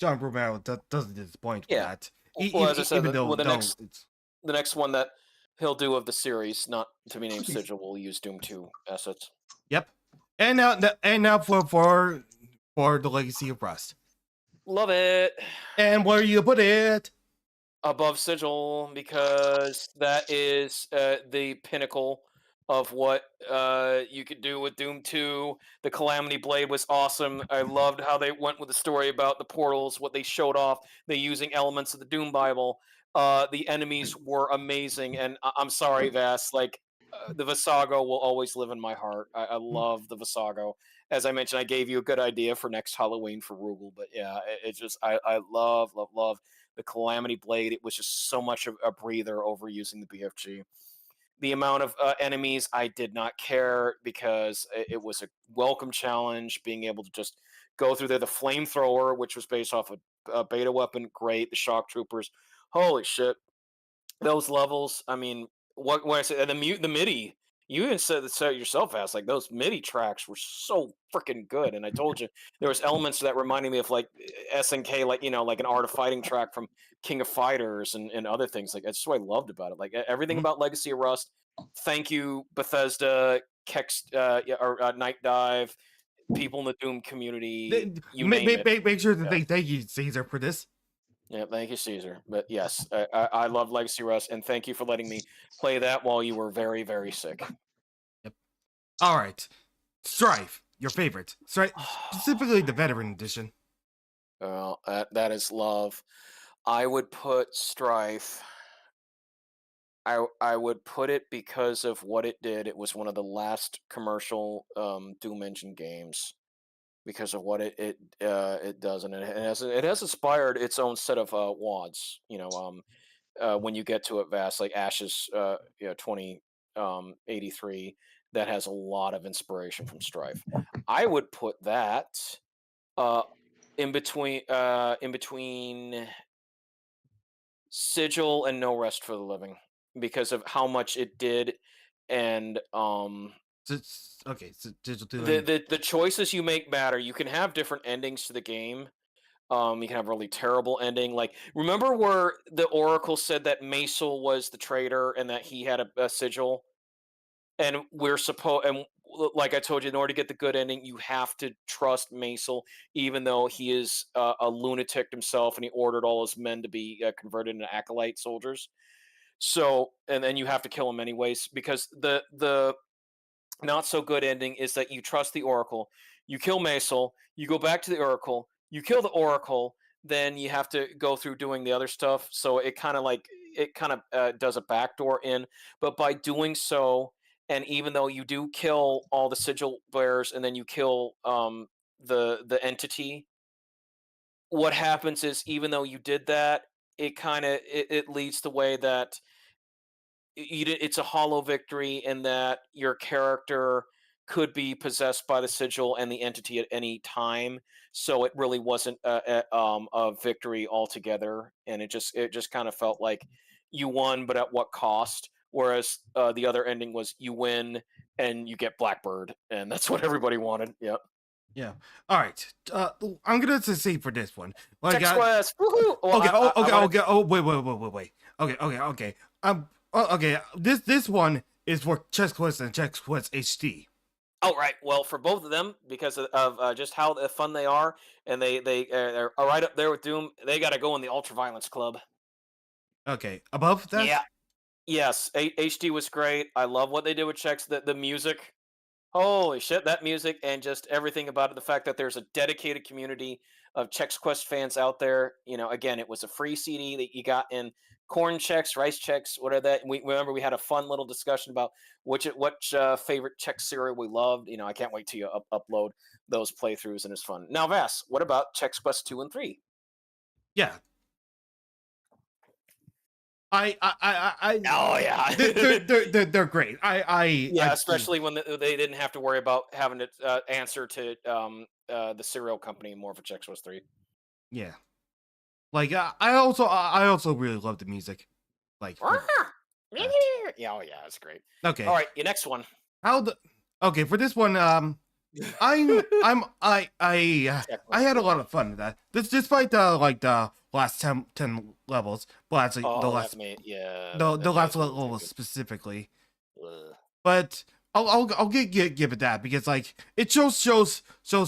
A: Romero doesn't disappoint with that.
B: Well, as I said, the next one that he'll do of the series, not to be named Sigil, will use Doom 2 assets.
A: Yep, and now for the Legacy of Rust.
B: Love it.
A: And where you put it?
B: Above Sigil, because that is the pinnacle of what you could do with Doom 2. The Calamity Blade was awesome. I loved how they went with the story about the portals, what they showed off. They using elements of the Doom Bible. The enemies were amazing, and I'm sorry, Vas, like the Visago will always live in my heart. I love the Visago. As I mentioned, I gave you a good idea for next Halloween for Rugal, but yeah, it's just I love the Calamity Blade. It was just so much of a breather over using the BFG. The amount of enemies, I did not care because it was a welcome challenge. Being able to just go through there, the flamethrower, which was based off a beta weapon, great. The shock troopers, holy shit, those levels. I mean, what I said, the MIDI. You even said it yourself, As like those MIDI tracks were so freaking good. And I told you there was elements that reminded me of like SNK, like like an Art of Fighting track from King of Fighters and other things. Like that's what I loved about it. Like everything about Legacy of Rust. Thank you, Bethesda, Kex, or Night Dive. people in the Doom community, you
A: Make,
B: name it.
A: make sure that they thank you, Caesar, for this.
B: Yeah, thank you, Caesar. But yes, I love Legacy Rush, and thank you for letting me play that while you were very, very sick.
A: Yep. All right, Strife, your favorite. Strife, specifically the Veteran Edition.
B: Well, that is love. I would put Strife. I would put it because of what it did. It was one of the last commercial Doom Engine games because of what it does, and it has inspired its own set of WODs. When you get to it, vast like Ashes, 2083, that has a lot of inspiration from Strife. I would put that uh, in between Sigil and No Rest for the Living because of how much it did, and
A: Okay, so digital
B: the choices you make matter. You can have different endings to the game. You can have a really terrible ending. Like, remember where the Oracle said that Maisel was the traitor and that he had a sigil, and like I told you, in order to get the good ending, you have to trust Maisel, even though he is a lunatic himself, and he ordered all his men to be converted into acolyte soldiers. So, and then you have to kill him anyways, because the not so good ending is that you trust the Oracle, you kill Maisel, you go back to the Oracle, you kill the Oracle, then you have to go through doing the other stuff. So it kind of does a backdoor in, but by doing so, and even though you do kill all the sigil bearers and then you kill the entity, what happens is even though you did that, it leads the way that it's a hollow victory in that your character could be possessed by the sigil and the entity at any time. So it really wasn't a victory altogether, and it just kind of felt like you won, but at what cost? Whereas the other ending was you win and you get Blackbird, and that's what everybody wanted. Yep.
A: Yeah. All right. I'm gonna say for this one. Like,
B: Chex Quest. Woohoo! Well,
A: okay.
B: I wanna-
A: Okay. Oh, wait. Okay. Okay. This one is for Chex Quest and Chex Quest HD.
B: Oh right. Well, for both of them, because of just how fun they are, and they're right up there with Doom. They got to go in the Ultraviolence Club.
A: Okay. Above that.
B: Yeah. Yes. HD was great. I love what they did with Chex. The music. Holy shit, that music and just everything about it. The fact that there's a dedicated community of Chex Quest fans out there. Again, it was a free CD that you got in corn checks, rice checks, whatever that. We remember we had a fun little discussion about which favorite Chex cereal we loved. I can't wait till you upload those playthroughs, and it's fun. Now, Vass, what about Chex Quest 2 and 3?
A: Yeah. Oh
B: yeah,
A: they're great.
B: Especially when they didn't have to worry about having to answer to the cereal company more for Chex Quest 3.
A: Yeah, like I also really love the music. Like,
B: yeah, it's great.
A: Okay,
B: all right, your next one.
A: Okay, for this one, I had a lot of fun with that. Despite the last 10 levels, well, actually the last the last level specifically. But I'll give it that because like it shows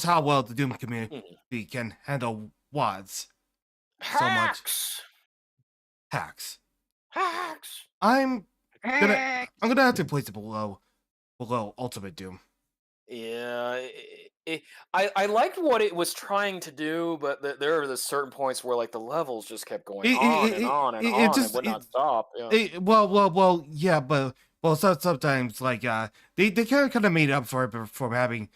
A: how well the Doom community can handle WODs. So much hacks. I'm gonna have to place it below Ultimate Doom.
B: Yeah, I liked what it was trying to do, but there were certain points where like the levels just kept going on and on and would not stop. Yeah.
A: Yeah, but sometimes like they kind of made up for it from having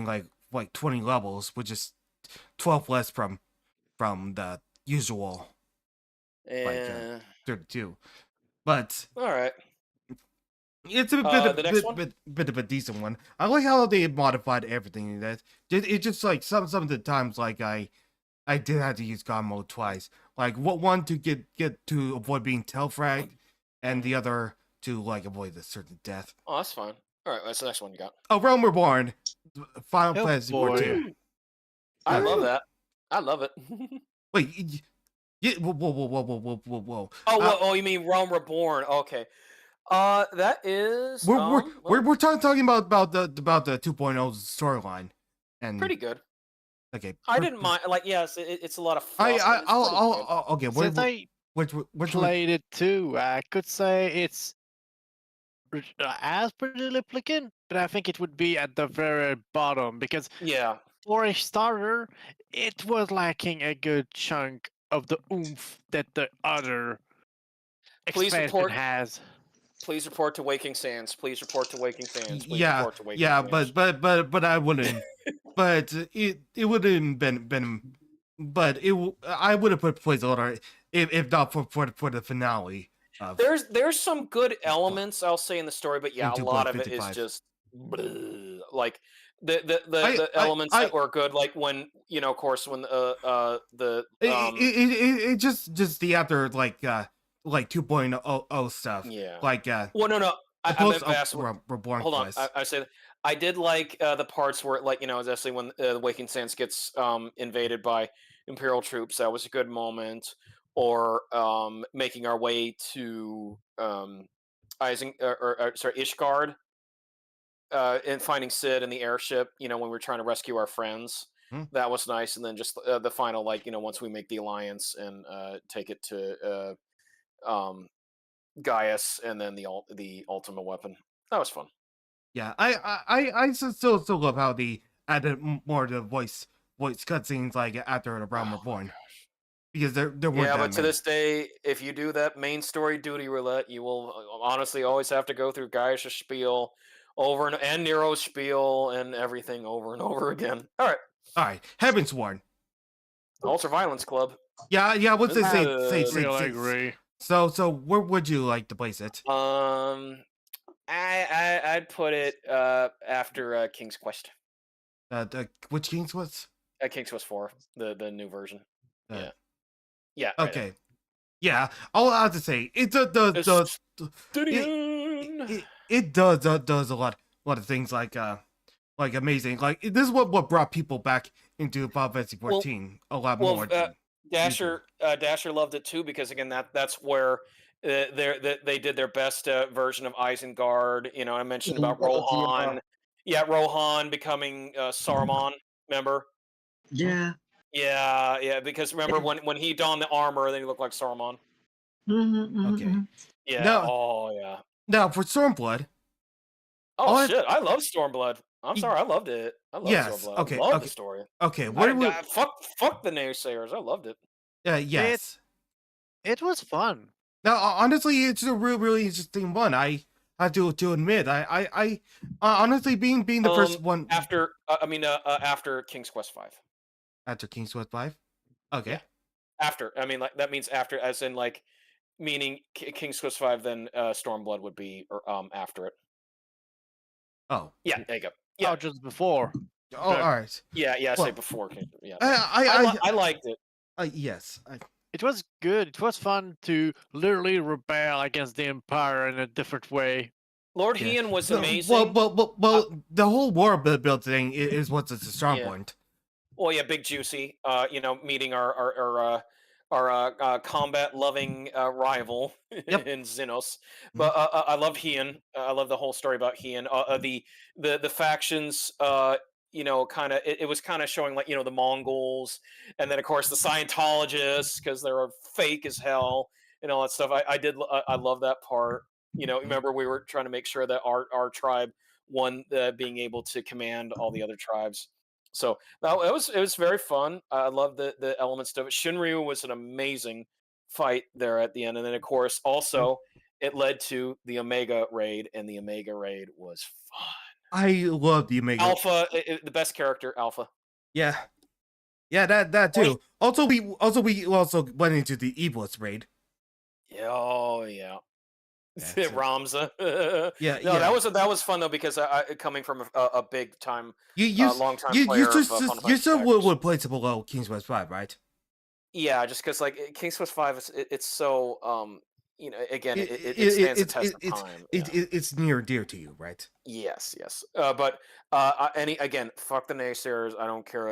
A: like 20 levels, which is 12 less from the usual like 32. But
B: all right.
A: It's a bit of a decent one. I like how they modified everything in that. It just like some of the times like I did have to use God mode twice. Like one to get to avoid being telfragged, and the other to like avoid a certain death.
B: Oh, that's fine. All right, what's the next one you got?
A: Oh, Realm Reborn, Final Fantasy 14.
B: I love that. I love it.
A: Wait, yeah, whoa.
B: Oh, you mean Realm Reborn? Okay. That is
A: we're talking about the 2.0 storyline, And
B: Pretty good.
A: okay,
B: I didn't mind. Like, yes, it's a lot of fluff.
A: I
B: but it's pretty good.
A: okay.
D: Since I
A: Which
D: played it too, I could say it's as pretty replicant, but I think it would be at the very bottom because
B: Yeah.
D: for a starter, it was lacking a good chunk of the oomph that the other
B: Please
D: expansion
B: report.
D: has.
B: Please report to Waking Sands. Please report to Waking Sands. Please
A: yeah,
B: report to Waking
A: yeah,
B: Sands.
A: but I wouldn't. But it wouldn't been. But I would have put placeholder if not for the finale.
B: There's some good elements I'll say in the story, but yeah, a lot of it is
A: 2.55.
B: just like the elements that were good, like when of course, when
A: it just the after like 2.0 stuff.
B: yeah.
A: Like
B: Well, no, I meant Vast.
A: Reborn
B: Hold on,
A: Quest.
B: I say that. I did like the parts where, like, especially when the Waking Sands gets invaded by Imperial troops. That was a good moment. Or making our way to Ishgard, and finding Sid in the airship. When we were trying to rescue our friends.
A: Hmm.
B: That was nice. And then just the final, like, once we make the alliance and take it to Gaius, and then the ultimate weapon. That was fun.
A: Yeah, I still love how they added more to the voice cutscenes like after the Realm Reborn, because there weren't
B: Yeah,
A: that
B: but to
A: many.
B: this day, if you do that main story duty roulette, you will honestly always have to go through Gaius' spiel over and Nero's spiel and everything over and over again. All right,
A: Heavensworn.
B: Ultra Violence Club.
A: Yeah. What's this say?
D: Really agree.
A: So where would you like to place it?
B: I'd put it after King's Quest.
A: Which King's Quest?
B: King's Quest 4, the new version.
A: Uh,
B: Yeah.
A: Okay.
B: Right.
A: Yeah. I'll have to say it does a lot of things like amazing. Like this is what brought people back into Final Fantasy 14 a lot more.
B: Dasher loved it too, because again that's where they did their best version of Isengard. I mentioned about Rohan. Yeah, Rohan becoming Saruman. Remember?
C: Yeah.
B: Yeah. Because remember when he donned the armor, then he looked like Saruman.
A: Okay.
B: Yeah.
A: Now,
B: yeah.
A: Now for Stormblood.
B: Oh shit! I love Stormblood. I'm sorry, I loved it. I love Stormblood.
A: Okay.
B: I love the story.
A: Okay.
B: Fuck the naysayers. I loved it.
A: Yes.
D: It was fun.
A: Now, honestly, it's a really interesting one. I have to admit, I honestly being the first one
B: after after King's Quest 5.
A: After King's Quest 5. Okay.
B: Yeah. After, like that means after, as in like meaning King's Quest 5, then Stormblood would be after it.
A: Oh.
B: Yeah, there you go. Yeah,
D: just before.
A: Oh, all right.
B: Yeah.
A: Well,
B: say before. Yeah.
A: I
B: liked it.
A: Yes.
D: It was good. It was fun to literally rebel against the Empire in a different way.
B: Lord Hien was amazing.
A: Well, the whole war build thing is what's a strong point.
B: Well, yeah, Big Juicy. Meeting our combat loving rival in Xenos. But I love Hien. I love the whole story about Hien. The factions. Kind of it was kind of showing, like, the Mongols, and then of course the Scientologists, because they're fake as hell and all that stuff. I love that part. Remember we were trying to make sure that our tribe won being able to command all the other tribes. So it was very fun. I love the elements of it. Shinryu was an amazing fight there at the end, and then of course also it led to the Omega raid, and the Omega raid was fun.
A: I love the Omega.
B: Alpha, the best character, Alpha.
A: Yeah, that too. Also, we went into the Evilist raid.
B: Oh yeah, Ramza.
A: Yeah.
B: That was fun though, because coming from a big time, long time player.
A: You still would place it below King's Quest 5, right?
B: Yeah, just because like King's Quest 5, it's so again, it stands the test of time.
A: It's near and dear to you, right?
B: Yes. But again, fuck the naysayers. I don't care.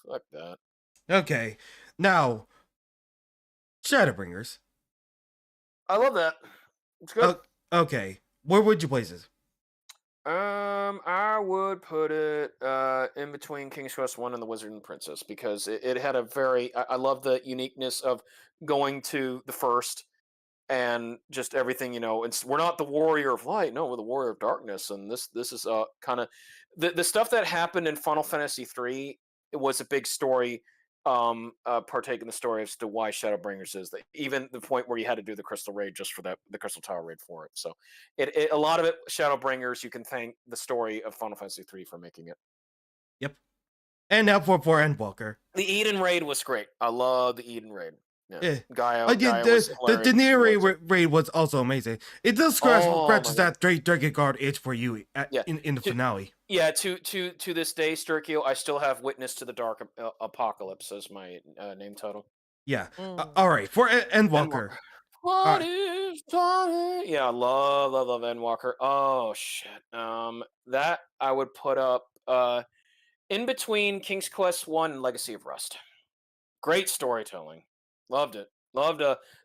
B: Fuck that.
A: Okay, now Shadowbringers.
B: I love that. It's good.
A: Okay, where would you place it?
B: I would put it in between King's Quest One and the Wizard and Princess because it had a very. I love the uniqueness of going to the first and just everything. We're not the Warrior of Light. No, we're the Warrior of Darkness, and this is kind of the stuff that happened in Final Fantasy III. It was a big story. Partake in the story as to why Shadowbringers is that even the point where you had to do the Crystal Raid just for the Crystal Tower Raid for it. So a lot of it Shadowbringers. You can thank the story of Final Fantasy III for making it.
A: Yep. And now for Endwalker.
B: The Eden Raid was great. I love the Eden Raid. Yeah. Gaia
A: the
B: was
A: Daenerys raid was also amazing. It does scratches
B: my
A: that Dragon Guard itch for you in the finale.
B: Yeah, to this day, Sturkio, I still have Witness to the Dark Apocalypse as my name title.
A: Yeah. All right, for Endwalker.
B: What is time? Yeah, I love Endwalker. Oh shit. That I would put up in between King's Quest 1 and Legacy of Rust. Great storytelling. Loved it.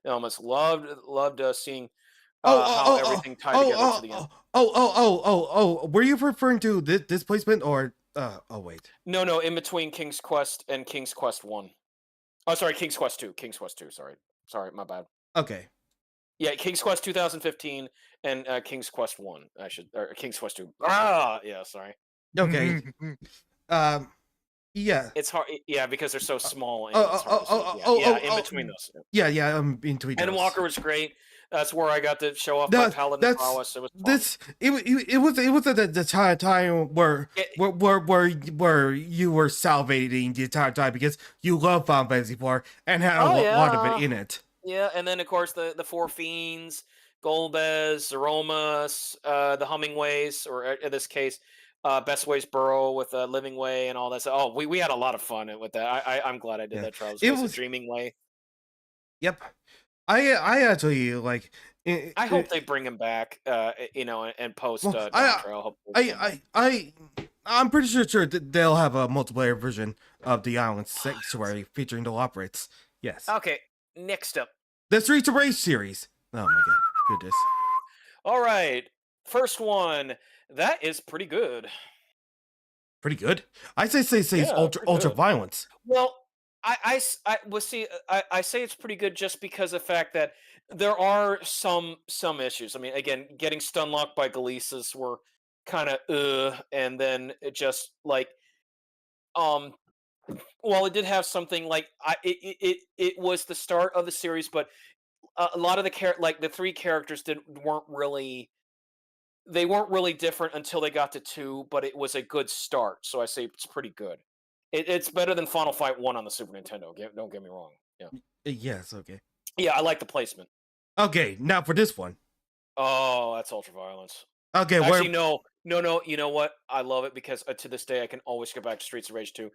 B: Almost loved seeing how everything tied together to the end.
A: Were you referring to this placement or wait.
B: No, in between King's Quest and King's Quest 1. Oh, sorry, King's Quest 2. King's Quest 2, sorry, my bad.
A: Okay.
B: Yeah, King's Quest 2015 and King's Quest 1. Or King's Quest 2. Yeah, sorry.
A: Okay. Yeah.
B: It's hard. Yeah, because they're so small.
A: In
B: between those.
A: Yeah, in between those.
B: Endwalker was great. That's where I got to show off my paladin prowess. It was fun.
A: It was at the time where you were salivating the entire time because you love Final Fantasy IV and had a lot of it in it.
B: Yeah, and then of course the Four Fiends, Golbez, Aromas, the Hummingways, or in this case, Best Ways Burrow with Living Way and all that. So, we had a lot of fun with that. I'm glad I did that trial. It was Dreaming Way.
A: Yep. I actually like.
B: I hope they bring him back. And post.
A: I'm pretty sure they'll have a multiplayer version of the Island Sanctuary featuring the operates. Yes.
B: Okay. Next up,
A: the Streets of Rage series. Oh my goodness.
B: All right. First one. That is pretty good.
A: Pretty good. I say ultra violence.
B: Well, I say it's pretty good just because of the fact that there are some issues. I mean, again, getting stun locked by Galeases were kind of and then it just like well, it did have something like it was the start of the series, but a lot of the three characters weren't really different until they got to 2, but it was a good start. So I say it's pretty good. It's better than Final Fight 1 on the Super Nintendo. Don't get me wrong. Yeah.
A: Yes. Okay.
B: Yeah, I like the placement.
A: Okay, now for this one.
B: Oh, that's ultra violence.
A: Okay.
B: Actually, no. You know what? I love it because to this day I can always go back to Streets of Rage 2.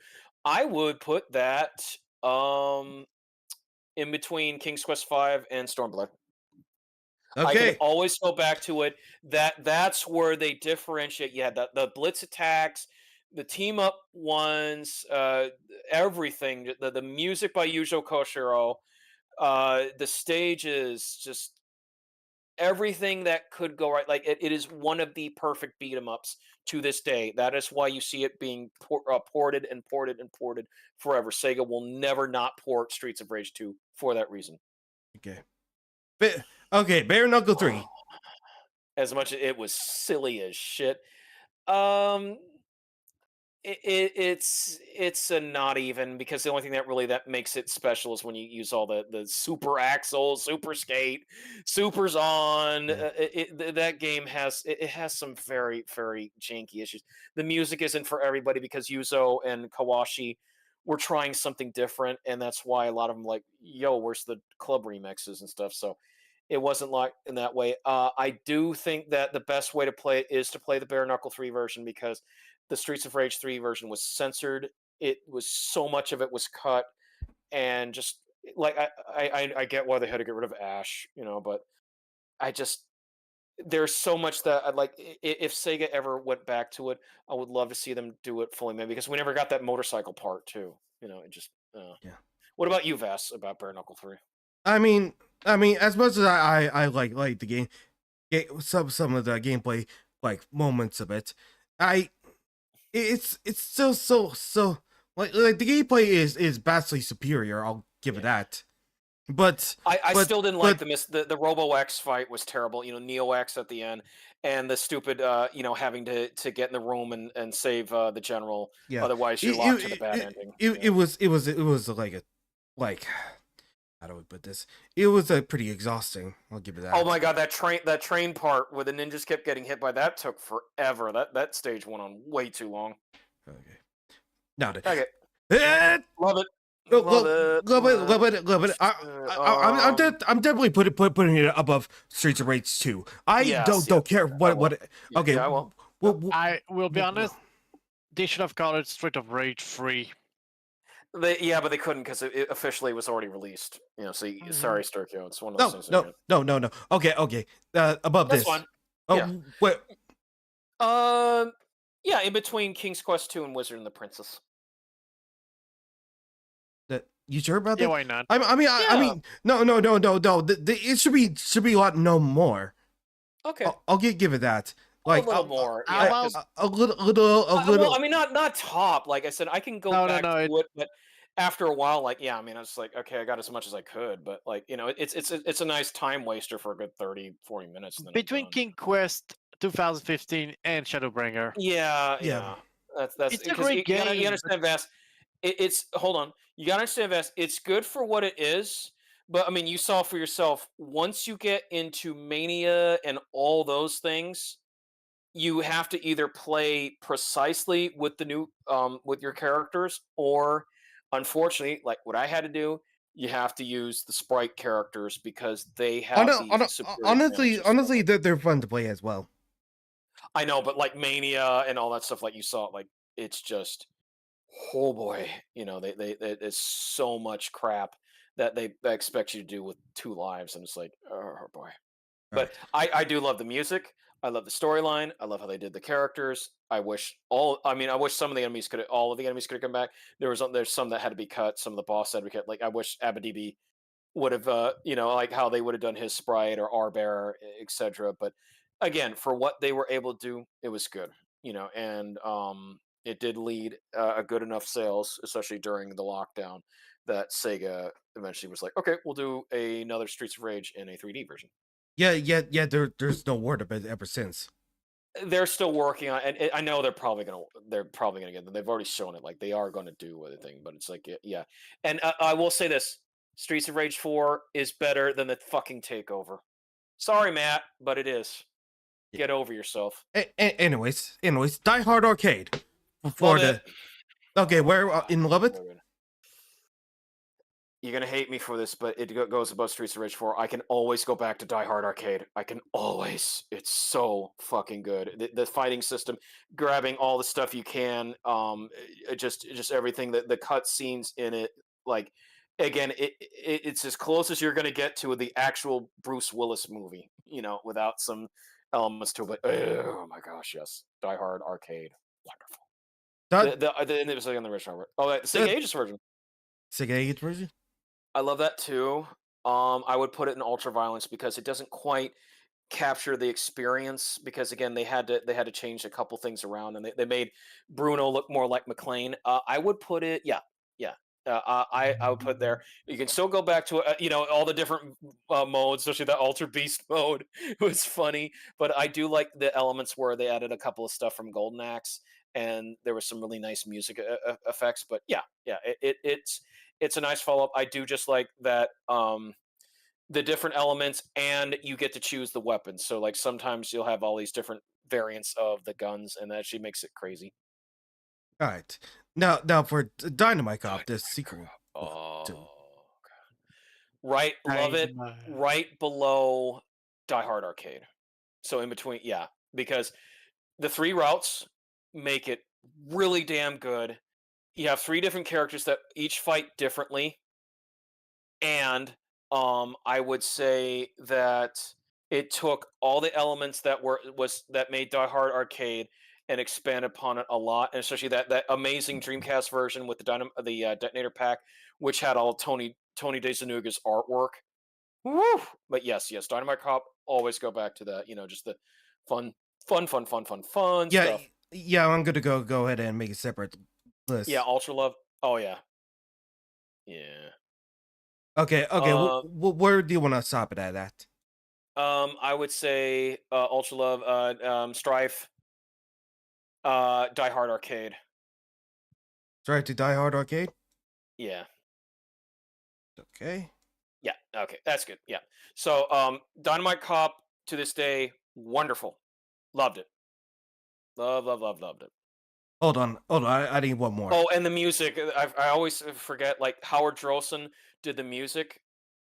B: I would put that in between King's Quest 5 and Stormblood.
A: Okay.
B: I can always go back to it. That's where they differentiate. Yeah, the blitz attacks, the team up ones, everything. The music by Yuzo Koshiro, the stages, just everything that could go right. Like it is one of the perfect beat 'em ups to this day. That is why you see it being ported and ported and ported forever. Sega will never not port Streets of Rage 2 for that reason.
A: Okay. Okay, Bare Knuckle 3.
B: As much as it was silly as shit. It's a not even, because the only thing that makes it special is when you use all the super axle, super skate, supers on. That game has some very, very janky issues. The music isn't for everybody because Yuzo and Kawashi were trying something different, and that's why a lot of them like, yo, where's the club remixes and stuff. So it wasn't like in that way. I do think that the best way to play it is to play the Bare Knuckle 3 version, because the Streets of Rage 3 version was censored. It was so much of it was cut, and just like I get why they had to get rid of Ash, but there's so much that I'd like. If Sega ever went back to it, I would love to see them do it fully, maybe, because we never got that motorcycle part too. It just
A: yeah.
B: What about you, Vass, about Bare Knuckle 3?
A: I mean, as much as I like the game, some of the gameplay like moments of it, it's still so like the gameplay is vastly superior. I'll give it that. But
B: I
A: but
B: still didn't
A: but
B: like the Robo X fight was terrible. Neo X at the end, and the stupid having to get in the room and save the general.
A: yeah,
B: Otherwise, you're
A: it
B: locked to the bad ending.
A: it was like how do we put this? It was pretty exhausting. I'll give it that.
B: Oh my god, that train part where the ninjas kept getting hit by that took forever. That stage went on way too long.
A: Okay. Now
B: Okay. Love it.
A: Love it. I'm definitely putting it above Streets of Rage 2. I don't care what. Okay.
B: Yeah, I will.
D: I will be honest. They should have called it Street of Rage 3.
B: But they couldn't because it officially was already released. So sorry, Sturkio. It's one of those things.
A: No. Okay. Above
B: That's
A: this.
B: fine.
A: Oh, what?
B: Yeah, in between King's Quest 2 and Wizard and the Princess.
A: You sure about that?
D: Yeah, why not?
A: I mean, no. It should be a lot more.
B: Okay.
A: I'll give it that. Like
B: a little more.
A: A little.
B: Well, I mean, not top. Like I said, I can go back to it, but after a while, like, I mean, I was like, okay, I got as much as I could, but like, it's a nice time waster for a good 30-40 minutes. And then
D: Between King Quest 2015 and Shadowbringer.
B: Yeah. That's
D: it's a great game.
B: You understand, Vass? It's hold on. You gotta understand, Vass. It's good for what it is, but I mean, you saw for yourself. Once you get into Mania and all those things, you have to either play precisely with the new with your characters, or unfortunately, like what I had to do, you have to use the sprite characters because they have
A: honestly, they're fun to play as well.
B: I know, but like Mania and all that stuff, like you saw, like it's just, oh boy, they it's so much crap that they expect you to do with 2 lives, and it's like, oh boy. But I do love the music. I love the storyline. I love how they did the characters. I wish all of the enemies could have come back. There's some that had to be cut. Some of the boss had to be cut. Like I wish Abadibi would have, like how they would have done his sprite or Arbear, etc. But again, for what they were able to do, it was good. And it did lead a good enough sales, especially during the lockdown, that Sega eventually was like, okay, we'll do another Streets of Rage in a 3D version.
A: Yeah. There's no word about it ever since.
B: They're still working on, and I know they're probably gonna get them. They've already shown it, like they are going to do anything. But it's like, yeah. And I will say this: Streets of Rage 4 is better than the fucking Takeover. Sorry, Matt, but it is. Get over yourself.
A: Anyways, Die Hard Arcade. Okay, where in Love It?
B: You're gonna hate me for this, but it goes above Streets of Rage 4. I can always go back to Die Hard Arcade. I can always. It's so fucking good. The fighting system, grabbing all the stuff you can, just everything. The cut scenes in it, like, again, it's as close as you're gonna get to the actual Bruce Willis movie. Without some elements to it. But oh my gosh, yes, Die Hard Arcade, wonderful. It was like on the original. Oh, the Sega Ages version.
A: Sega Ages version.
B: I love that too. I would put it in ultra-violence because it doesn't quite capture the experience. Because again, they had to change a couple things around, and they made Bruno look more like McClane. I would put it, yeah. I would put there. You can still go back to all the different modes, especially the Ultra Beast mode. It was funny, but I do like the elements where they added a couple of stuff from Golden Axe, and there was some really nice music effects. But yeah, it's a nice follow-up. I do just like that the different elements, and you get to choose the weapons. So like sometimes you'll have all these different variants of the guns, and that actually makes it crazy.
A: All right. Now for Dynamite Cop, this sequel.
B: Right, love it. Right below Die Hard Arcade. So in between, yeah, because the 3 routes make it really damn good. You have 3 different characters that each fight differently, and I would say that it took all the elements that made Die Hard Arcade and expand upon it a lot, and especially that amazing Dreamcast version with the detonator pack, which had all Tony DeZanuga's artwork. Woo! But yes, Dynamite Cop. Always go back to that. Just the fun
A: Yeah,
B: stuff.
A: yeah. I'm gonna go ahead and make a separate list.
B: Yeah, Ultra Love. Oh yeah, yeah.
A: Okay. Where do you want to stop it at?
B: I would say Ultra Love, Strife, Die Hard Arcade.
A: Try to Die Hard Arcade.
B: Yeah.
A: Okay.
B: Yeah. Okay, that's good. Yeah. So, Dynamite Cop to this day, wonderful. Loved it. Loved it.
A: Hold on. I need one more.
B: Oh, and the music. I always forget. Like Howard Drossen did the music,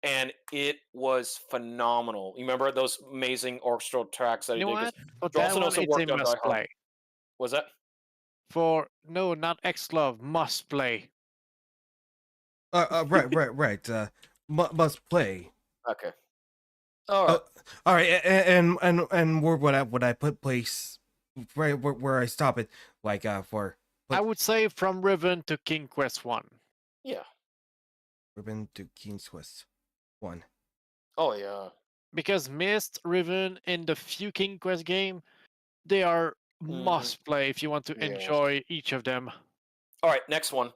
B: and it was phenomenal. You remember those amazing orchestral tracks that he
D: You know
B: did?
D: what?
B: 'Cause
D: For that
B: Drossen
D: one,
B: also
D: it's a
B: worked on Die
D: must
B: Hard.
D: play.
B: Was that?
D: For no, not X-Love, must play.
A: Right. Must play.
B: Okay. All right.
A: All right. And where would I put place? Right where I stop it? Like for.
D: I would say from Riven to King Quest 1.
B: Yeah.
A: Ribbon to King's Quest 1.
B: Oh yeah.
D: Because Mist, Riven, and the few King Quest game, they are must play if you want to
B: Yes.
D: enjoy each of them.
B: All right, next one.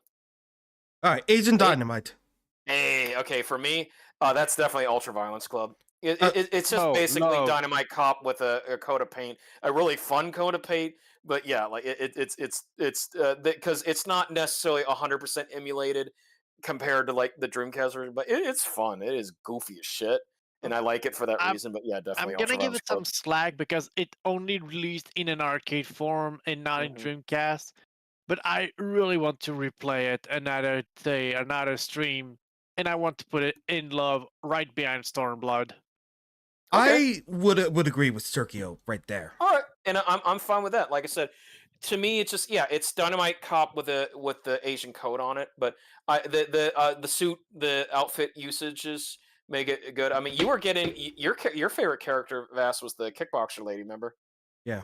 A: All right, Agent Dynamite.
B: Hey, okay, for me, that's definitely Ultra Violence Club. It's just
D: no,
B: basically
D: no.
B: Dynamite Cop with a coat of paint, a really fun coat of paint. But yeah, like it's because it's not necessarily 100% emulated compared to like the Dreamcast version, but it's fun. It is goofy as shit, and I like it for that reason. But yeah, definitely.
D: I'm gonna
B: Ultra
D: give
B: Violence
D: it some
B: Club.
D: slack because it only released in an arcade form and not in Dreamcast. But I really want to replay it another day, another stream, and I want to put it in love right behind Stormblood.
A: Okay. I would agree with Sergio right there.
B: All right, and I'm fine with that. Like I said, to me, it's just it's Dynamite Cop with the Asian coat on it. But the suit, the outfit usages make it good. I mean, you were getting your favorite character, Vass, was the kickboxer lady. Remember?
A: Yeah.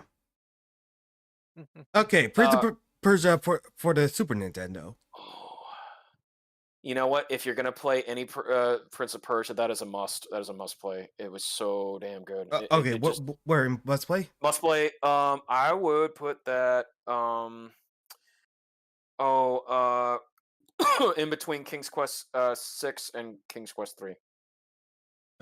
A: Okay, Prince of Persia for the Super Nintendo.
B: You know what? If you're gonna play any Prince of Persia, that is a must. That is a must play. It was so damn good.
A: Okay, where in must play?
B: Must play. I would put that. In between King's Quest 6 and King's Quest 3.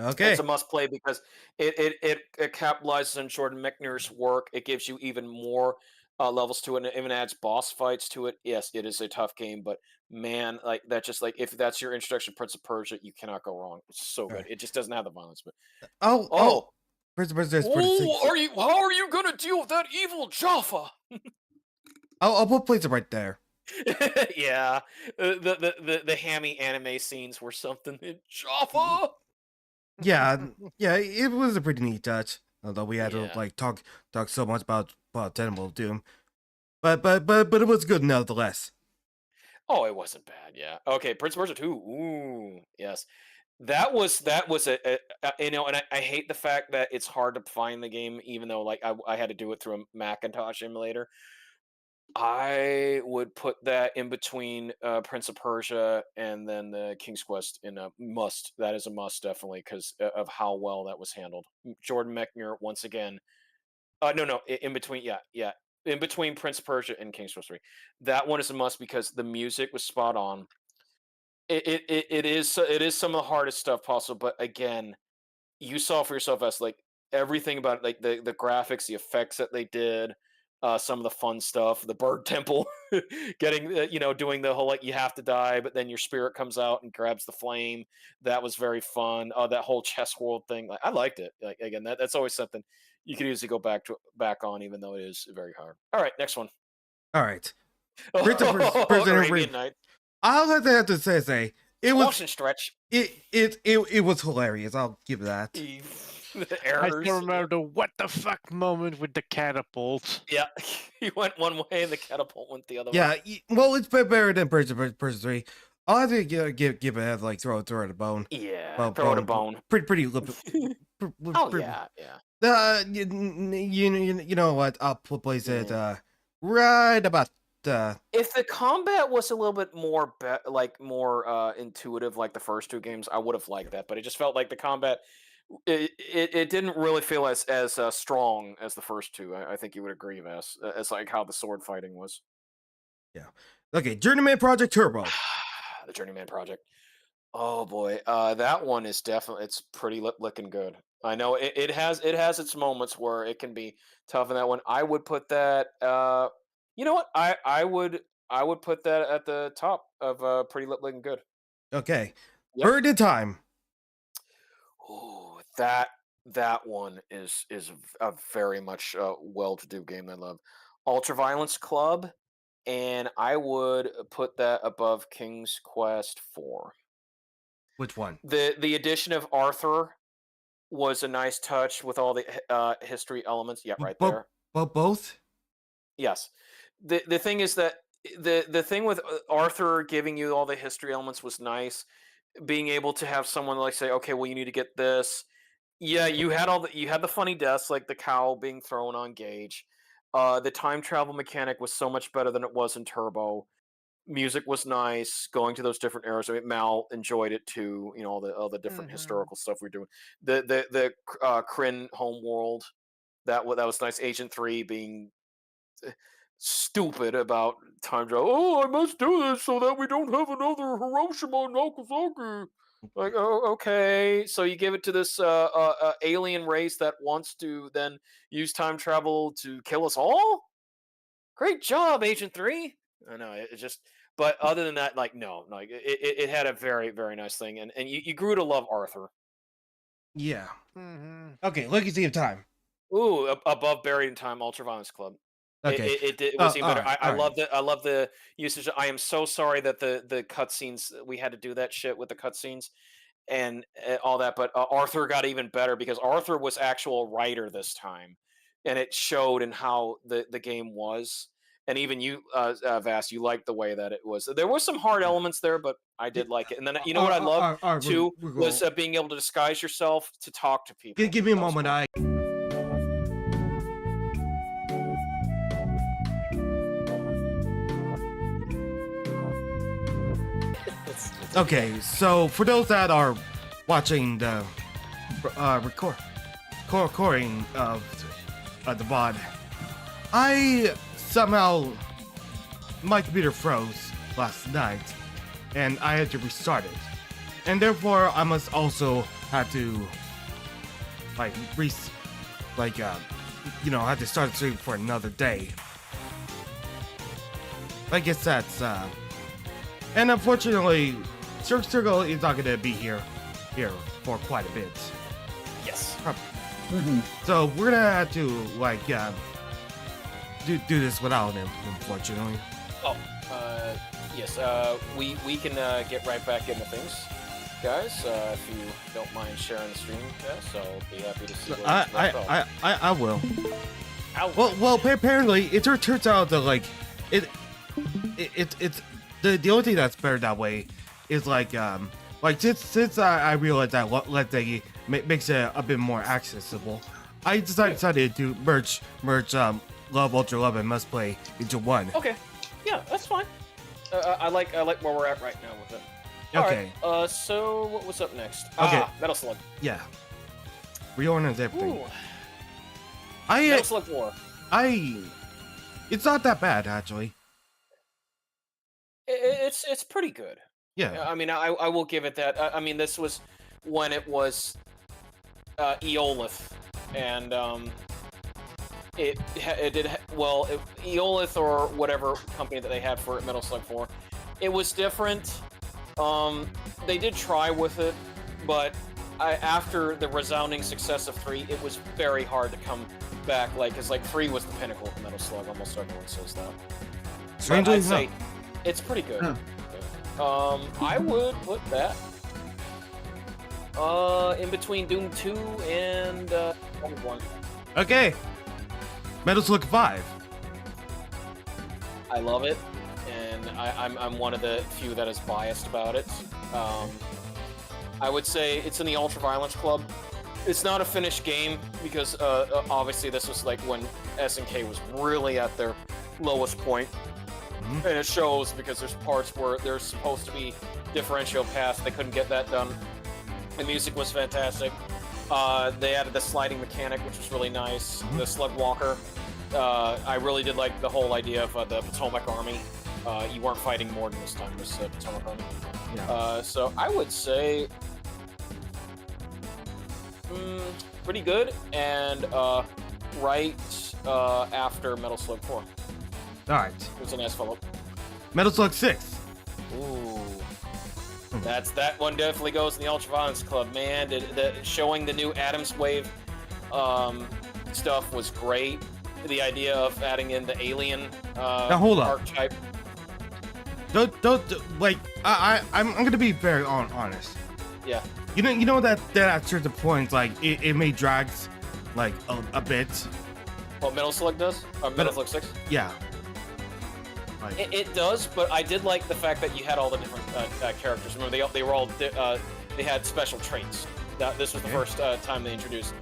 A: Okay,
B: it's a must play because it capitalizes on Jordan Mechner's work. It gives you even more levels to it, and it even adds boss fights to it. Yes, it is a tough game, but man, like that, just like if that's your introduction to Prince of Persia, you cannot go wrong. It's so good. It just doesn't have the violence, but
A: Prince of Persia is for the 6.
B: How are you gonna deal with that evil Jaffa?
A: I'll put places right there.
B: Yeah, the hammy anime scenes were something. Jaffa.
A: Yeah, it was a pretty neat touch. Although we had to like talk so much about Tenable Doom, but it was good nevertheless.
B: Oh, it wasn't bad. Yeah. Okay, Prince of Persia 2. Ooh, yes. That was a and I hate the fact that it's hard to find the game, even though like I had to do it through a Macintosh emulator. I would put that in between Prince of Persia and then the King's Quest in a must. That is a must, definitely, because of how well that was handled. Jordan Mechner, once again. No, in between, yeah. In between Prince of Persia and King's Quest 3. That one is a must because the music was spot on. It is some of the hardest stuff possible, but again, you saw for yourself as like everything about it, like the graphics, the effects that they did, some of the fun stuff, the bird temple, getting doing the whole like you have to die, but then your spirit comes out and grabs the flame. That was very fun. That whole chess world thing, like I liked it. Like again, that's always something you could easily go back on, even though it is very hard. All right, next one.
A: All right, Arabian
B: Night.
A: All I have to say it was
B: stretch.
A: It was hilarious. I'll give that.
D: I still remember the what the fuck moment with the catapult.
B: Yeah, he went one way and the catapult went the other way.
A: Yeah, well, it's better than Persia 3. I'll have to give a head, like throw it a bone.
B: Yeah, throw it a bone.
A: Pretty.
B: Yeah.
A: You know what? I'll place it right about
B: If the combat was a little bit more more intuitive, like the first two games, I would have liked that. But it just felt like the combat, it didn't really feel as strong as the first two. I think you would agree, Vass, as like how the sword fighting was.
A: Yeah. Okay, Journeyman Project Turbo.
B: The Journeyman Project. Oh boy, that one is definitely, it's pretty looking good. I know it has its moments where it can be tough in that one. I would put that. You know what? I would put that at the top of pretty looking good.
A: Okay,
B: Yep.
A: Bird in Time.
B: Oh, that one is a very much well-to-do game I love. Ultraviolence Club, and I would put that above King's Quest 4.
A: Which one?
B: The addition of Arthur was a nice touch with all the history elements. Yeah, right there.
A: Both?
B: Yes. The thing is that the thing with Arthur giving you all the history elements was nice. Being able to have someone like say, okay, well, you need to get this. Yeah, you had the funny deaths like the cow being thrown on Gage. The time travel mechanic was so much better than it was in Turbo. Music was nice. Going to those different eras. I mean, Mal enjoyed it too. You know, all the different historical stuff we're doing. The Kryn homeworld, that was nice. Agent 3 being stupid about time travel. Oh, I must do this so that we don't have another Hiroshima and Nagasaki. Like, oh, okay. So you give it to this alien race that wants to then use time travel to kill us all? Great job, Agent 3. I know, it just... But other than that, like, no. Like, it had a very, very nice thing. And you grew to love Arthur.
A: Yeah. Okay, Legacy of Time.
B: Ooh, above Buried in Time, Ultraviolence Club.
A: Okay.
B: It was even better.
A: Right,
B: I love the usage. I am so sorry that the cutscenes, we had to do that shit with the cutscenes and all that. But Arthur got even better because Arthur was actual writer this time, and it showed in how the game was. And even you, Vass, you liked the way that it was. There were some hard elements there, but I did like it. And then you know what I loved too was being able to disguise yourself to talk to people.
A: Give me a moment. Okay, so for those that are watching the recording of the VOD, my computer froze last night, and I had to restart it, and therefore I must also have to had to start the stream for another day. I guess that's and unfortunately, Circle is not gonna be here for quite a bit.
B: Yes.
A: So we're gonna have to do this without him, unfortunately.
B: Oh, yes. We can get right back into things, guys. If you don't mind sharing the stream, so I'll be happy to see.
A: I will. Well, apparently it turns out that it's the only thing that's better that way is since I realized that Let's Say makes it a bit more accessible, I decided to merge Love, Ultra Love, and Must Play into one.
B: Okay, yeah, that's fine. I like where we're at right now with it.
A: Okay.
B: All right, so what was up next?
A: Okay.
B: Metal Slug.
A: Yeah. Reorganize everything.
B: Ooh. Metal Slug 4.
A: It's not that bad actually.
B: It's pretty good.
A: Yeah.
B: I mean, I will give it that. I mean, this was when it was Eolith, and it did well. Eolith or whatever company that they had for Metal Slug 4, it was different. They did try with it, but after the resounding success of 3, it was very hard to come back. Cause 3 was the pinnacle of Metal Slug. Almost everyone says that.
A: Strangely
B: I'd say it's pretty good. I would put that in between Doom 2 and 1.
A: Okay. Metal Slug 5.
B: I love it, and I'm one of the few that is biased about it. I would say it's in the Ultraviolence Club. It's not a finished game because obviously this was when SNK was really at their lowest point. And it shows because there's parts where there's supposed to be differential paths. They couldn't get that done. The music was fantastic. They added the sliding mechanic, which was really nice. The slug walker. I really did like the whole idea of the Potomac Army. You weren't fighting more than this time. This Potomac Army.
A: Yeah.
B: So I would say pretty good, and right after Metal Slug 4.
A: All right.
B: It was a nice follow-up.
A: Metal Slug 6.
B: Ooh. That one definitely goes in the Ultraviolence Club, man. Showing the new Adams Wave stuff was great. The idea of adding in the alien
A: now hold up.
B: archetype.
A: Don't like I'm gonna be very honest.
B: Yeah.
A: You know that at certain points like it may drags like a bit.
B: What Metal Slug does? Metal Slug 6?
A: Yeah. Like,
B: It does, but I did like the fact that you had all the different characters. Remember, they were all they had special traits. This was the first time they introduced.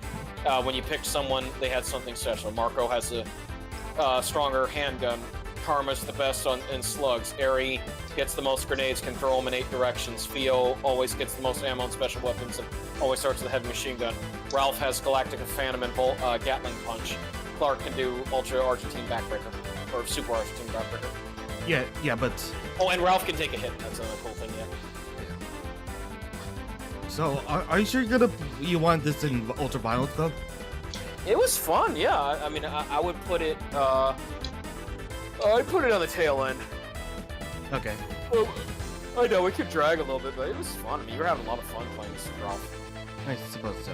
B: When you picked someone, they had something special. Marco has a stronger handgun. Karma's the best in slugs. Eri gets the most grenades, can throw them in 8 directions. Fio always gets the most ammo and special weapons, and always starts with a heavy machine gun. Ralph has Galactica Phantom and Gatling Punch. Clark can do Ultra Argentine Backbreaker, or Super Argentine Backbreaker.
A: yeah, but
B: Oh, and Ralph can take a hit. That's another cool thing, yeah.
A: so are you sure you want this in Ultraviolence Club?
B: It was fun, yeah. I mean, I would put it. I'd put it on the tail end.
A: Okay.
B: Well, I know it could drag a little bit, but it was fun. I mean, you were having a lot of fun playing this Ralph.
A: I suppose so.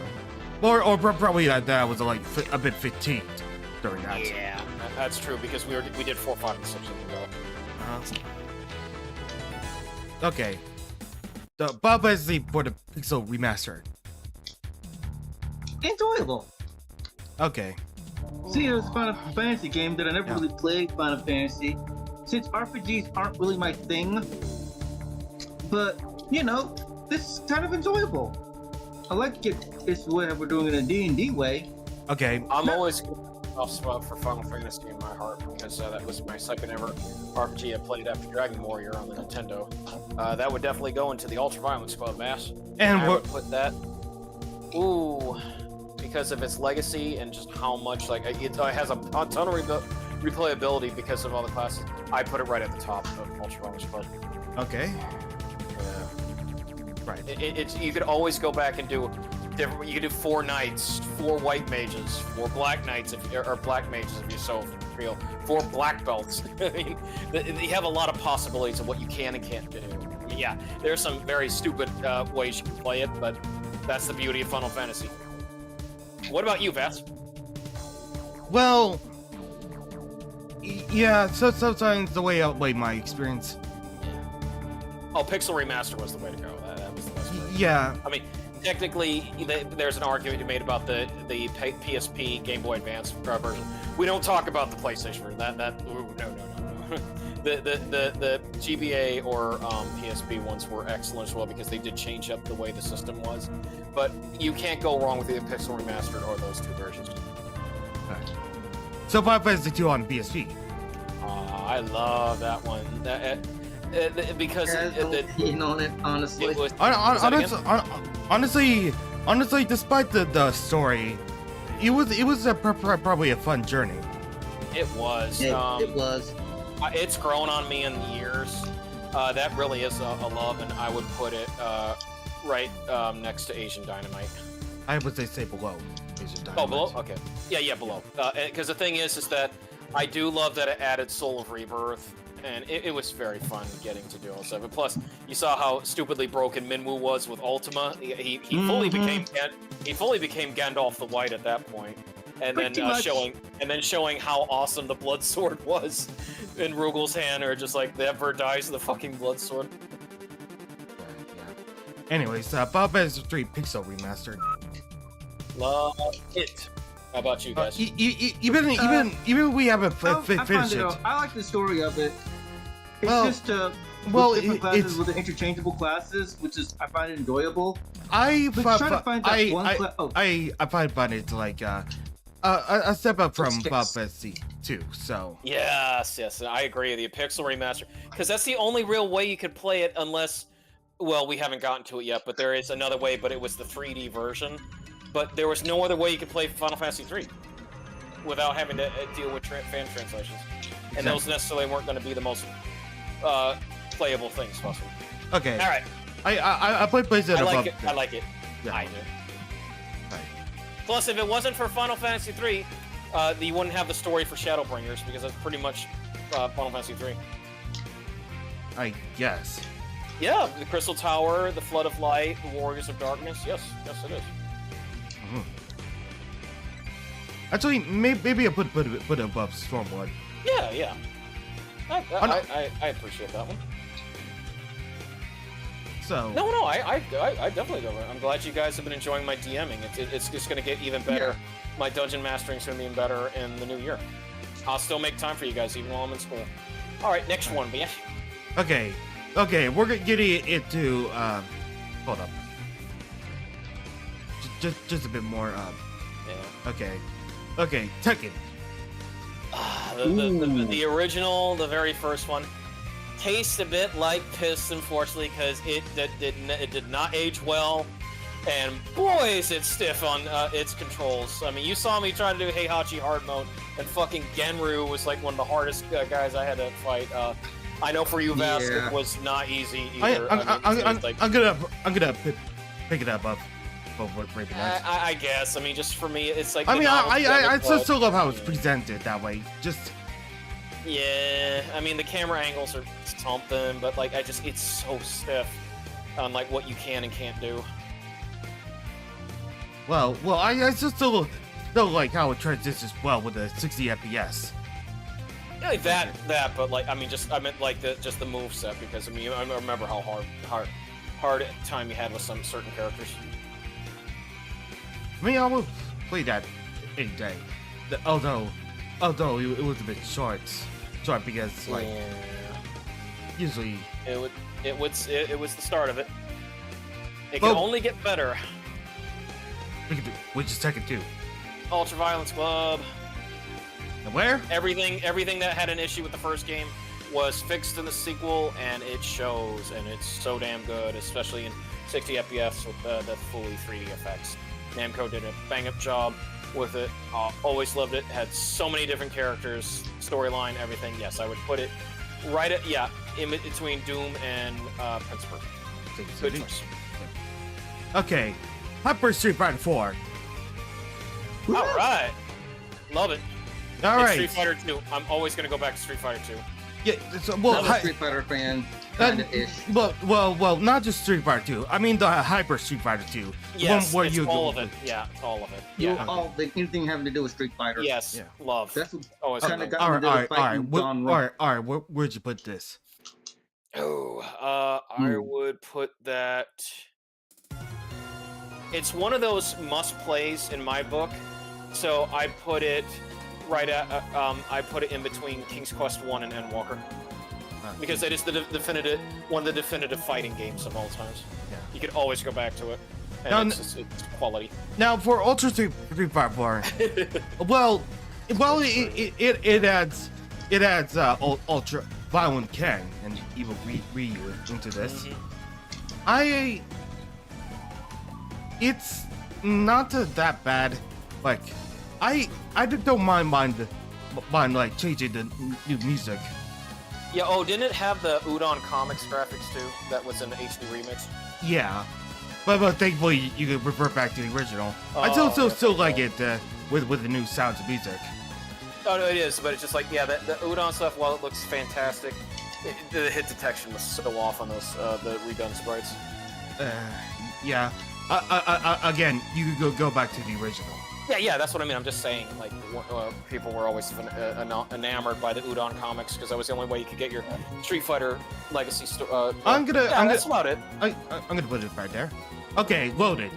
A: Or probably that was like a bit fatigued during that.
B: Yeah, that's true because we did 4, 5, and 6 in a row.
A: Okay. The Bob Wesley for the Pixel Remastered.
C: Enjoyable.
A: Okay.
C: See, it was a Final Fantasy game that I never really played Final Fantasy, since RPGs aren't really my thing. But, you know, this is kind of enjoyable. I like it. It's what we're doing in a D&D way.
A: Okay.
B: I'm always off spot for Final Fantasy in my heart because that was my second ever RPG I played after Dragon Warrior on the Nintendo. That would definitely go into the Ultraviolence Club, Mass.
A: And
B: I
A: what?
B: would put that. Ooh, because of its legacy and just how much it has a ton of replayability because of all the classes. I put it right at the top of Ultraviolence Club.
A: Okay.
B: Yeah.
A: Right.
B: You could always go back and do different. You could do 4 knights, 4 white mages, 4 black knights, or black mages if you so feel, 4 black belts. I mean, you have a lot of possibilities of what you can and can't do. I mean, yeah, there's some very stupid ways you can play it, but that's the beauty of Final Fantasy. What about you, Vass?
A: Well, yeah. So sometimes the way I outweigh my experience.
B: Oh, Pixel Remaster was the way to go. That was the best way.
A: Yeah.
B: I mean, technically, there's an argument you made about the PSP Game Boy Advance version. We don't talk about the PlayStation version. No. The GBA or PSP ones were excellent as well because they did change up the way the system was. But you can't go wrong with either Pixel Remastered or those 2 versions.
A: Right. So Final Fantasy 2 on PSP.
B: I love that one. Because
C: on it, honestly.
B: it was,
A: Honestly, despite the story, it was probably a fun journey.
B: it was.
C: It was.
B: It's grown on me in years. That really is a love, and I would put it right next to Asian Dynamite.
A: I would say below.
B: Oh, below? Okay. Yeah, below. Because the thing is that I do love that it added Soul of Rebirth, and it was very fun getting to do all stuff. And plus, you saw how stupidly broken Minwoo was with Ultima. He fully became Gandalf the White at that point. And then showing how awesome the blood sword was in Rugel's hand, or just like the Emperor dies of the fucking blood sword.
A: Anyways, Final Fantasy 3 Pixel Remastered.
B: Love it. How about you guys?
A: Even we haven't finished it.
C: I like the story of it. It's
A: Well,
C: just different classes with the interchangeable classes, which is I find it enjoyable.
A: I
C: But try to find that one
A: find it like a step up from
C: Six.
A: Final Fantasy 2. So
B: Yes, I agree with you. Pixel remaster, because that's the only real way you could play it, unless, well, we haven't gotten to it yet, but there is another way, but it was the 3D version. But there was no other way you could play Final Fantasy 3 without having to deal with fan translations, and those necessarily weren't going to be the most playable things possible.
A: okay.
B: All right,
A: I played PlayStation.
B: I like it. I like it.
A: Yeah.
B: I do.
A: Right.
B: Plus, if it wasn't for Final Fantasy 3, you wouldn't have the story for Shadowbringers, because that's pretty much Final Fantasy 3.
A: I guess.
B: Yeah, the Crystal Tower, the Flood of Light, the Warriors of Darkness. Yes, it is.
A: Mm-hmm. Actually, maybe I put it above Stormblood.
B: Yeah. I appreciate that one.
A: So
B: No, I definitely do. I'm glad you guys have been enjoying my DMing. It's just going to get even better.
C: Yeah.
B: My dungeon mastering's going to be even better in the new year. I'll still make time for you guys even while I'm in school. All right, next one, yeah.
A: okay, we're getting into hold up. Just a bit more.
B: Yeah.
A: Okay, Tekken.
B: The original, the very first one, tastes a bit like piss, unfortunately, because it did not age well, and boy is it stiff on its controls. I mean, you saw me try to do Heihachi hard mode, and fucking Genru was like one of the hardest guys I had to fight. I know for you, Vas,
C: Yeah.
B: it was not easy either.
A: I'm gonna pick it up over Raven Knights.
B: I guess. I mean, just for me, it's like.
A: I
B: the
A: mean, I
B: novelty of it,
A: still love how it's
B: yeah.
A: presented that way. Just
B: Yeah, I mean the camera angles are something, but like it's so stiff on like what you can and can't do.
A: well, I still like how it transitions well with the 60 FPS.
B: Yeah, like that, but like I meant like just the move set, because I mean I remember how hard time you had with some certain characters.
A: I mean, I will play that any day. Although it was a bit short because like
B: Yeah.
A: usually.
B: It was the start of it. It
A: Well-
B: can only get better.
A: Which is Tekken 2.
B: Ultra Violence Club.
A: And where?
B: Everything that had an issue with the first game was fixed in the sequel, and it shows, and it's so damn good, especially in 60 FPS with the fully 3D effects. Namco did a bang-up job with it. Always loved it. Had so many different characters, storyline, everything. Yes, I would put it right at in between Doom and Principal. Good choice.
A: Okay, Hyper Street Fighter 4.
B: All right, love it.
A: All
B: It's
A: right.
B: Street Fighter 2. I'm always gonna go back to Street Fighter 2.
A: Yeah. So, well,
C: I'm a Street Fighter fan, kind of ish.
A: well, not just Street Fighter 2. I mean the Hyper Street Fighter 2. The
B: Yes,
A: one where
B: it's
A: you
B: all of it. Yeah, it's all of it. Yeah.
C: Anything having to do with Street Fighter.
B: Yes,
A: Yeah.
B: love.
C: That's what
B: Always
C: kinda
B: love.
C: got-
A: All right.
C: genre.
A: All right. Where'd you put this?
B: Oh, I would put that. It's one of those must plays in my book, so I put it right at. I put it in between King's Quest 1 and Endwalker, because it is the definitive one of the definitive fighting games of all times.
A: Yeah.
B: You could always go back to it, and
A: Now,
B: it's quality.
A: Now for Ultra Street Fighter 4, well, it adds Ultra Violent Ken and Evil Ryu into this. It's not that bad. Like, I don't mind like changing the new music.
B: Yeah. Oh, didn't it have the Udon Comics graphics too? That was in the HD remix.
A: Yeah, but thankfully you can revert back to the original. I
B: Oh,
A: still like it with the new sounds of music.
B: Oh no, it is, but it's just like the Udon stuff. While it looks fantastic, the hit detection was so off on those the redone sprites.
A: Yeah. Again, you could go back to the original.
B: Yeah, that's what I mean. I'm just saying, like, people were always enamored by the Udon comics because that was the only way you could get your Street Fighter Legacy. That's about it.
A: I'm gonna put it right there. Okay, loaded.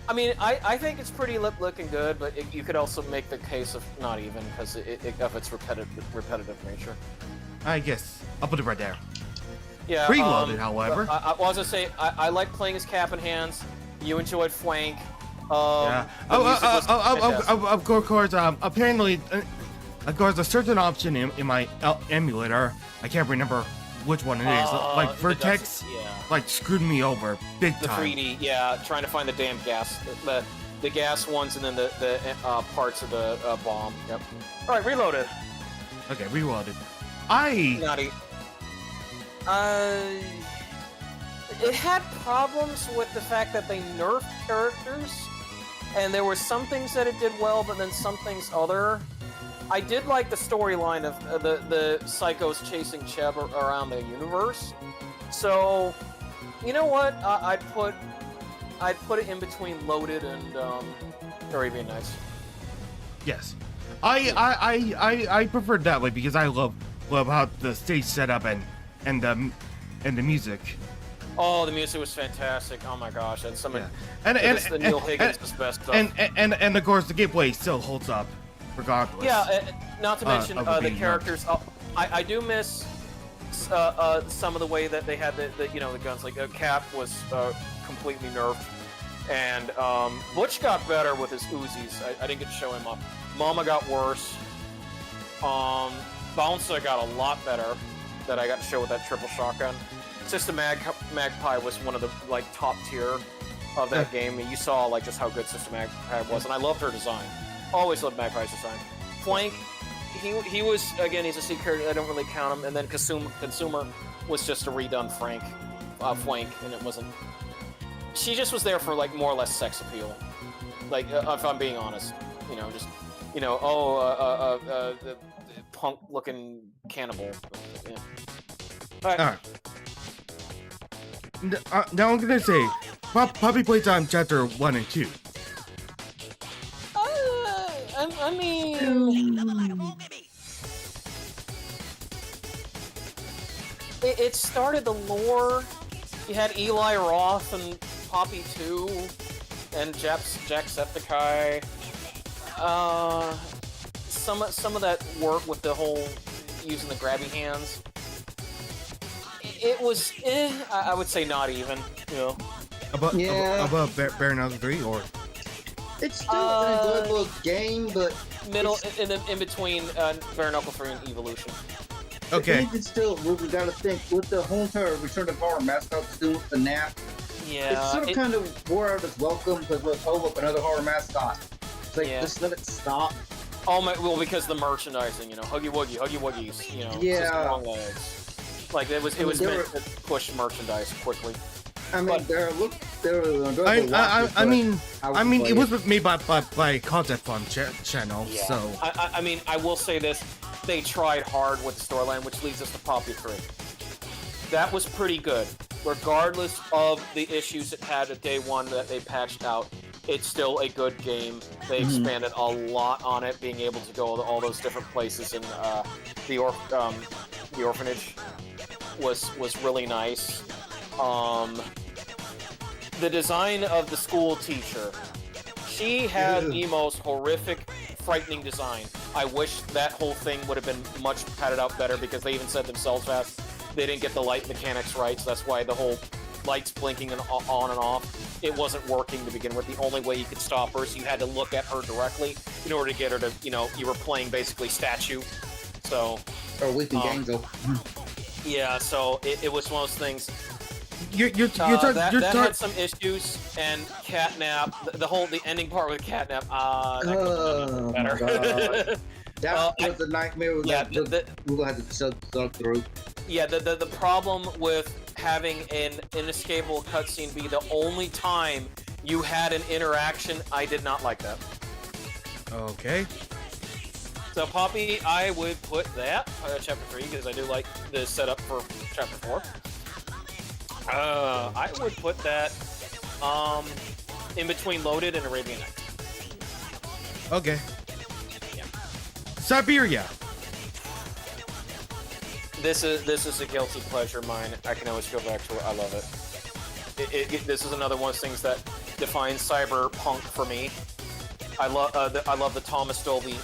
B: I mean, I think it's pretty looking good, but you could also make the case of not even because of its repetitive nature.
A: I guess I'll put it right there.
B: Yeah.
A: Preloaded, however.
B: I was gonna say I like playing as Cap and Hands. You enjoyed Flank.
A: Yeah.
B: The music was fantastic.
A: Of course. Apparently, of course, a certain option in my emulator, I can't remember which one it is. Like
B: It
A: Vertex,
B: does- yeah.
A: like screwed me over big
B: The
A: time.
B: 3D, yeah, trying to find the damn gas, the gas ones, and then the parts of the bomb. Yep. All right, reloaded.
A: Okay, reloaded. I
B: Naughty. It had problems with the fact that they nerfed characters, and there were some things that it did well, but then some things other. I did like the storyline of the psychos chasing Cheb around the universe. So, you know what? I'd put it in between Loaded and Arabian Nights.
A: yes, I prefer it that way because I love how the stage setup and the music.
B: Oh, the music was fantastic! Oh my gosh, that's some
A: Yeah.
B: of the Neil Higgins' best stuff.
A: And of course the gameplay still holds up, regardless.
B: Yeah, not to mention
A: of it
B: the
A: being
B: characters. I do miss some of the way that they had the guns. Like Cap was completely nerfed, and Butch got better with his Uzis. I didn't get to show him up. Mama got worse. Bouncer got a lot better that I got to show with that triple shotgun. Sister Magpie was one of the top tier of that game. And you saw just how good Sister Magpie was, and I loved her design. Always loved Magpie's design. Flank, he was, again, he's a C character. I don't really count him. And then Consumer was just a redone Flank, and it wasn't. She just was there for more or less sex appeal. If I'm being honest, the punk-looking cannibal. Yeah. All right.
A: Now I'm gonna say, Puppy Playtime Chapter 1 and 2.
B: I mean, it started the lore. You had Eli Roth and Poppy 2 and Jacksepticeye. Some of that work with the whole using the grabby hands. It was, I would say not even,
A: Above Bare Knuckle 3, or?
C: It's still an enjoyable game, but
B: middle in between Bare Knuckle 3 and Evolution.
A: Okay.
C: It's still, we gotta think, with the whole entire Return to Power mascot doing the nap,
B: Yeah.
C: it sort of kind of wore out its welcome because let's hold up another horror mascot. It's like,
B: Yeah.
C: just let it stop.
B: Oh my, well, because the merchandising, Huggy Wuggy, Wuggies,
C: Yeah.
B: just long legs. It was meant to push merchandise quickly.
C: I mean,
B: But-
C: they're
A: I mean, it was made by Concept Fun channel,
B: Yeah.
A: so.
B: I mean, I will say this: they tried hard with the storyline, which leads us to Poppy 3. That was pretty good, regardless of the issues it had at day one that they patched out. It's still a good game. They expanded a lot on it, being able to go to all those different places, and the orphanage was really nice. The design of the school teacher, she had the most horrific, frightening design. I wish that whole thing would have been much padded out better, because they even said themselves fast they didn't get the light mechanics right, so that's why the whole lights blinking and on and off, it wasn't working to begin with. The only way you could stop her is you had to look at her directly in order to get her to, you were playing basically statue. So,
C: or Weeping Angel.
B: yeah, so it was one of those things.
A: That
B: Had some issues, and Catnap, the ending part with Catnap, that could have been better.
C: That was a nightmare. Google had to sub through.
B: Yeah, the problem with having an inescapable cutscene be the only time you had an interaction, I did not like that.
A: Okay.
B: So Poppy, I would put that chapter 3, because I do like the setup for chapter 4. I would put that in between Loaded and Arabian Nights.
A: Okay.
B: Yeah.
A: Siberia.
B: This is a guilty pleasure of mine. I can always go back to it. I love it. This is another one of those things that defines cyberpunk for me. I love the Thomas Dolby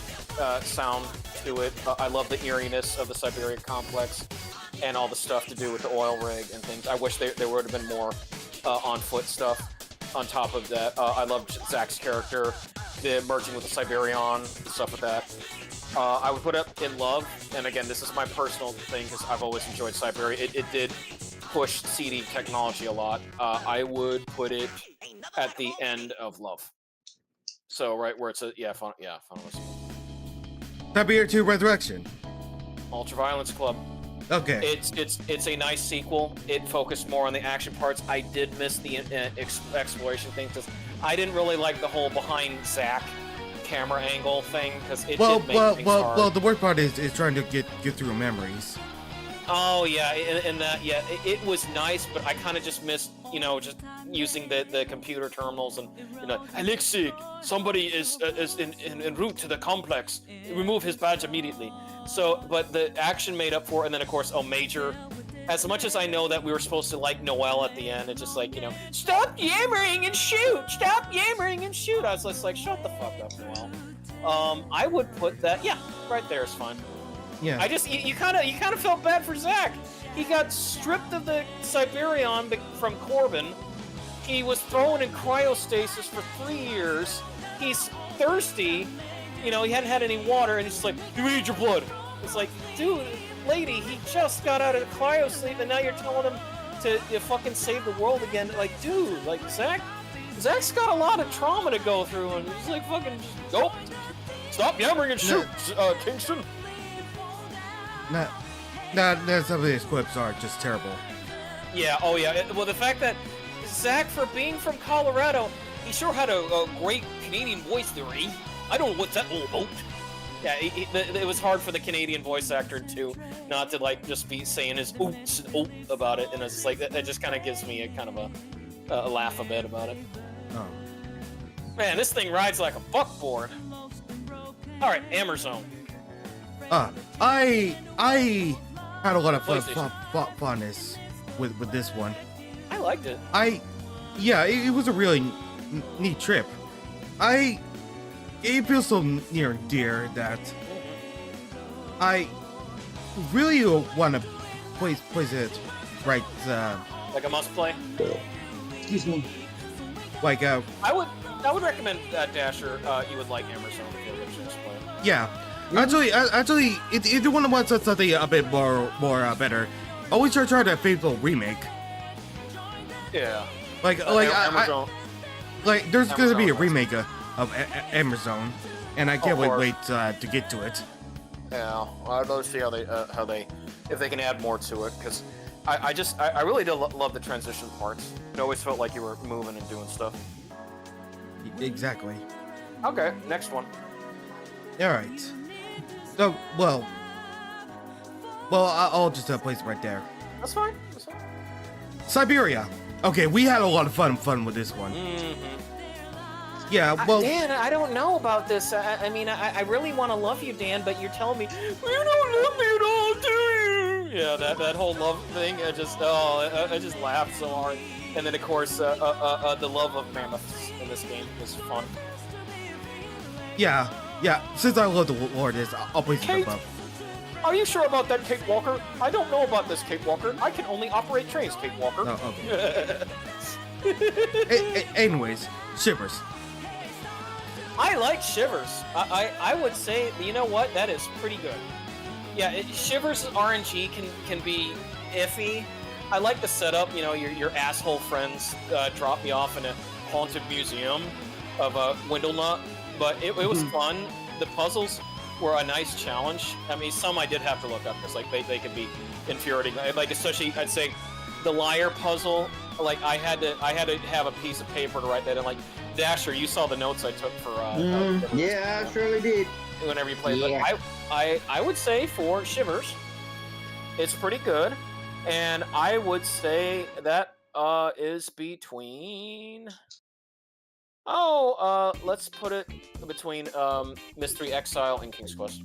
B: sound to it. I love the eeriness of the Siberia complex and all the stuff to do with the oil rig and things. I wish there would have been more on foot stuff. on top of that, I loved Zach's character, the merging with the Siberian, the stuff with that. I would put it in love, and again, this is my personal thing because I've always enjoyed Siberia. It did push CD technology a lot. I would put it at the end of love. So right where it's fun.
A: Siberia 2 Resurrection.
B: Ultraviolence Club.
A: Okay.
B: It's a nice sequel. It focused more on the action parts. I did miss the exploration thing because I didn't really like the whole behind Zach camera angle thing because it did make things hard.
A: Well, the worst part is trying to get through memories.
B: Oh yeah, and that it was nice, but I kind of just missed just using the computer terminals and Alexei, somebody is en route to the complex. Remove his badge immediately. So, but the action made up for it, and then of course Major. As much as I know that we were supposed to like Noelle at the end, it's just like stop yammering and shoot, stop yammering and shoot. I was just like, shut the fuck up, Noelle. I would put that right there is fine.
A: Yeah.
B: I just you kind of felt bad for Zach. He got stripped of the Siberian from Corbin. He was thrown in cryostasis for 3 years. He's thirsty. He hadn't had any water, and he's just like, "You need your blood." It's like, dude, lady, he just got out of cryo sleep, and now you're telling him to fucking save the world again. Like, dude, like Zach's got a lot of trauma to go through, and he's like, fucking, nope, stop yammering and shoot, Kingston.
A: Some of these clips are just terrible.
B: Yeah, oh yeah. Well, the fact that Zach, for being from Colorado, he sure had a great Canadian voice there. I don't know what's that all about. Yeah, it was hard for the Canadian voice actor to not to just be saying his oops and oop about it, and it's like that just kind of gives me a kind of a laugh a bit about it.
A: Oh.
B: Man, this thing rides like a buckboard. All right, Amazon.
A: I had a lot of funness with this one.
B: I liked it.
A: It was a really neat trip. It feels so near and dear that I really want to place it right.
B: Like a must play.
C: Excuse me.
A: Like
B: I would recommend Dasher. You would like Amazon if you were to play.
A: Yeah. Actually, if you want to watch something a bit more better, always try the Faithful remake.
B: Yeah.
A: There's gonna be a remake of Amazon, and I can't wait to get to it.
B: Yeah, I'd love to see how they if they can add more to it, because I really do love the transition parts. It always felt like you were moving and doing stuff.
A: Exactly.
B: Okay, next one.
A: All right. So, well, I'll just place it right there.
B: That's fine.
A: Siberia. Okay, we had a lot of fun with this one.
B: Mm-hmm.
A: Yeah, well,
B: Dan, I don't know about this. I mean, I really want to love you, Dan, but you're telling me you don't love me at all, do you? Yeah, that whole love thing. I just laughed so hard. And then of course, the love of mammoths in this game was fun.
A: Yeah. Since I love the Lord, I'll place it above.
B: Are you sure about that, Kate Walker? I don't know about this, Kate Walker. I can only operate trains, Kate Walker.
A: Oh, okay. Anyways, Shivers.
B: I like Shivers. I would say, you know what? That is pretty good. Yeah, Shivers RNG can be iffy. I like the setup. Your asshole friends drop me off in a haunted museum of Windlenut, but it was fun. The puzzles were a nice challenge. I mean, some I did have to look up because they could be infuriating. Especially I'd say the liar puzzle. I had to have a piece of paper to write that in. Dasher, you saw the notes I took for.
C: Yeah, I surely did.
B: Whenever you played,
C: yeah.
B: But I would say for Shivers, it's pretty good, and I would say that is between. Let's put it between Mystery Exile and King's Quest.